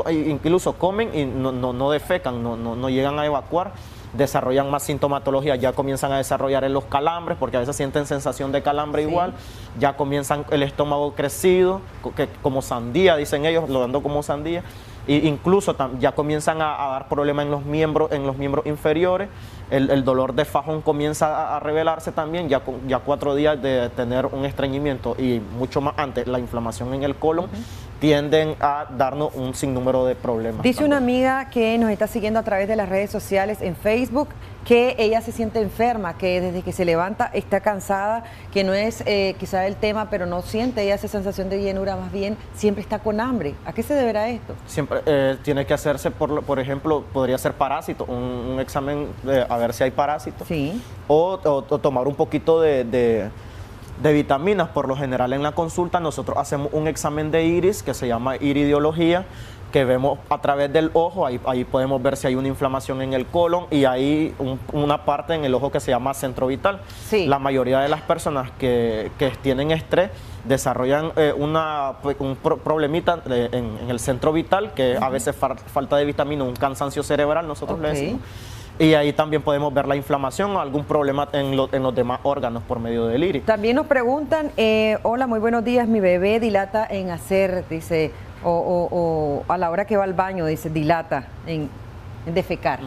Incluso comen y no defecan, no llegan a evacuar, desarrollan más sintomatología, ya comienzan a desarrollar los calambres, porque a veces sienten sensación de calambre igual, ya comienzan el estómago crecido, como sandía, dicen ellos, lo dando como sandía, e incluso ya comienzan a dar problemas en los miembros inferiores, el dolor de fajón comienza a revelarse también, ya 4 días de tener un estreñimiento y mucho más antes, la inflamación en el colon, tienden a darnos un sinnúmero de problemas. Dice también una amiga que nos está siguiendo a través de las redes sociales en Facebook que ella se siente enferma, que desde que se levanta está cansada, que no es quizá el tema, pero no siente ella esa sensación de llenura, más bien siempre está con hambre. ¿A qué se deberá esto? Siempre tiene que hacerse, por ejemplo, podría ser parásito, un examen a ver si hay parásitos, o tomar un poquito de vitaminas. Por lo general en la consulta nosotros hacemos un examen de iris que se llama iridiología, que vemos a través del ojo, ahí podemos ver si hay una inflamación en el colon y hay una parte en el ojo que se llama centro vital. La mayoría de las personas que tienen estrés desarrollan un problemita en el centro vital, que a veces falta de vitamina, un cansancio cerebral, nosotros le decimos. Y ahí también podemos ver la inflamación o algún problema en los demás órganos por medio del iris. También nos preguntan, hola, muy buenos días, mi bebé dilata en hacer, dice, o a la hora que va al baño, dice, dilata en defecar.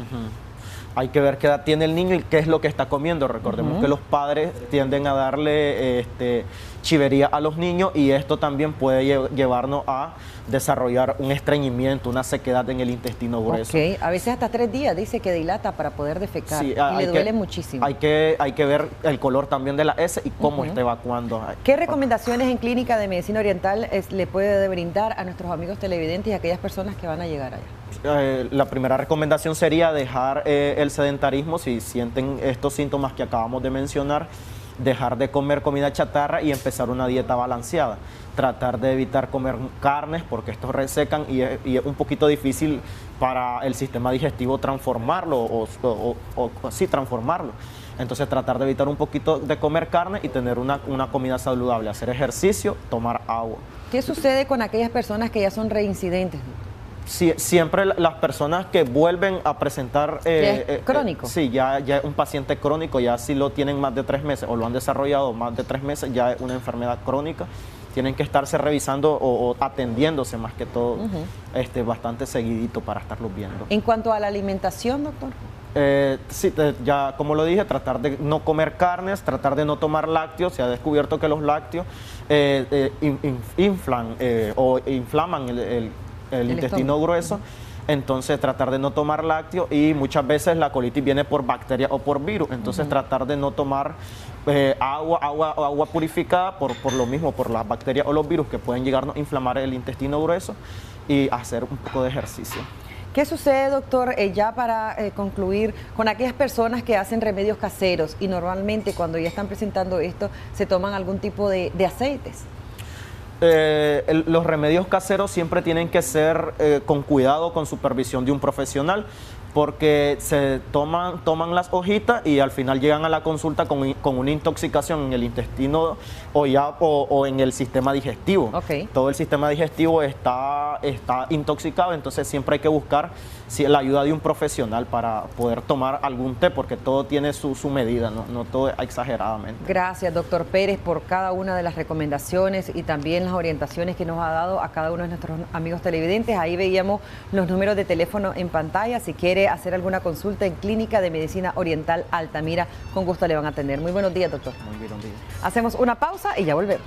Hay que ver qué edad tiene el niño y qué es lo que está comiendo. Recordemos que los padres tienden a darle chivería a los niños y esto también puede llevarnos a desarrollar un estreñimiento, una sequedad en el intestino grueso. A veces hasta 3 días dice que dilata para poder defecar y le duele muchísimo. Hay que ver el color también de la S y cómo está evacuando. ¿Qué recomendaciones en Clínica de Medicina Oriental le puede brindar a nuestros amigos televidentes y a aquellas personas que van a llegar allá? La primera recomendación sería dejar el sedentarismo. Si sienten estos síntomas que acabamos de mencionar, dejar de comer comida chatarra y empezar una dieta balanceada. Tratar de evitar comer carnes porque estos resecan y es un poquito difícil para el sistema digestivo transformarlo transformarlo. Entonces tratar de evitar un poquito de comer carne y tener una comida saludable, hacer ejercicio, tomar agua. ¿Qué sucede con aquellas personas que ya son reincidentes? Siempre las personas que vuelven a presentar... ¿Crónico? Sí, ya es un paciente crónico, ya si lo tienen más de 3 meses o lo han desarrollado más de 3 meses, ya es una enfermedad crónica. Tienen que estarse revisando o atendiéndose más que todo bastante seguidito para estarlos viendo. En cuanto a la alimentación, doctor. Sí, ya como lo dije, tratar de no comer carnes, tratar de no tomar lácteos. Se ha descubierto que los lácteos inflaman el intestino grueso, entonces tratar de no tomar lácteos y muchas veces la colitis viene por bacteria o por virus, entonces tratar de no tomar agua purificada por lo mismo, por las bacterias o los virus que pueden llegarnos a inflamar el intestino grueso y hacer un poco de ejercicio. ¿Qué sucede, doctor, ya para concluir, con aquellas personas que hacen remedios caseros y normalmente cuando ya están presentando esto se toman algún tipo de aceites? Los remedios caseros siempre tienen que ser con cuidado, con supervisión de un profesional, porque se toman las hojitas y al final llegan a la consulta con una intoxicación en el intestino o en el sistema digestivo. Todo el sistema digestivo está intoxicado, entonces siempre hay que buscar la ayuda de un profesional para poder tomar algún té, porque todo tiene su medida, no todo exageradamente. Gracias, doctor Pérez, por cada una de las recomendaciones y también las orientaciones que nos ha dado a cada uno de nuestros amigos televidentes. Ahí veíamos los números de teléfono en pantalla. Si quiere hacer alguna consulta en Clínica de Medicina Oriental Altamira, con gusto le van a atender. Muy buenos días, doctor. Muy buenos días. Hacemos una pausa y ya volvemos.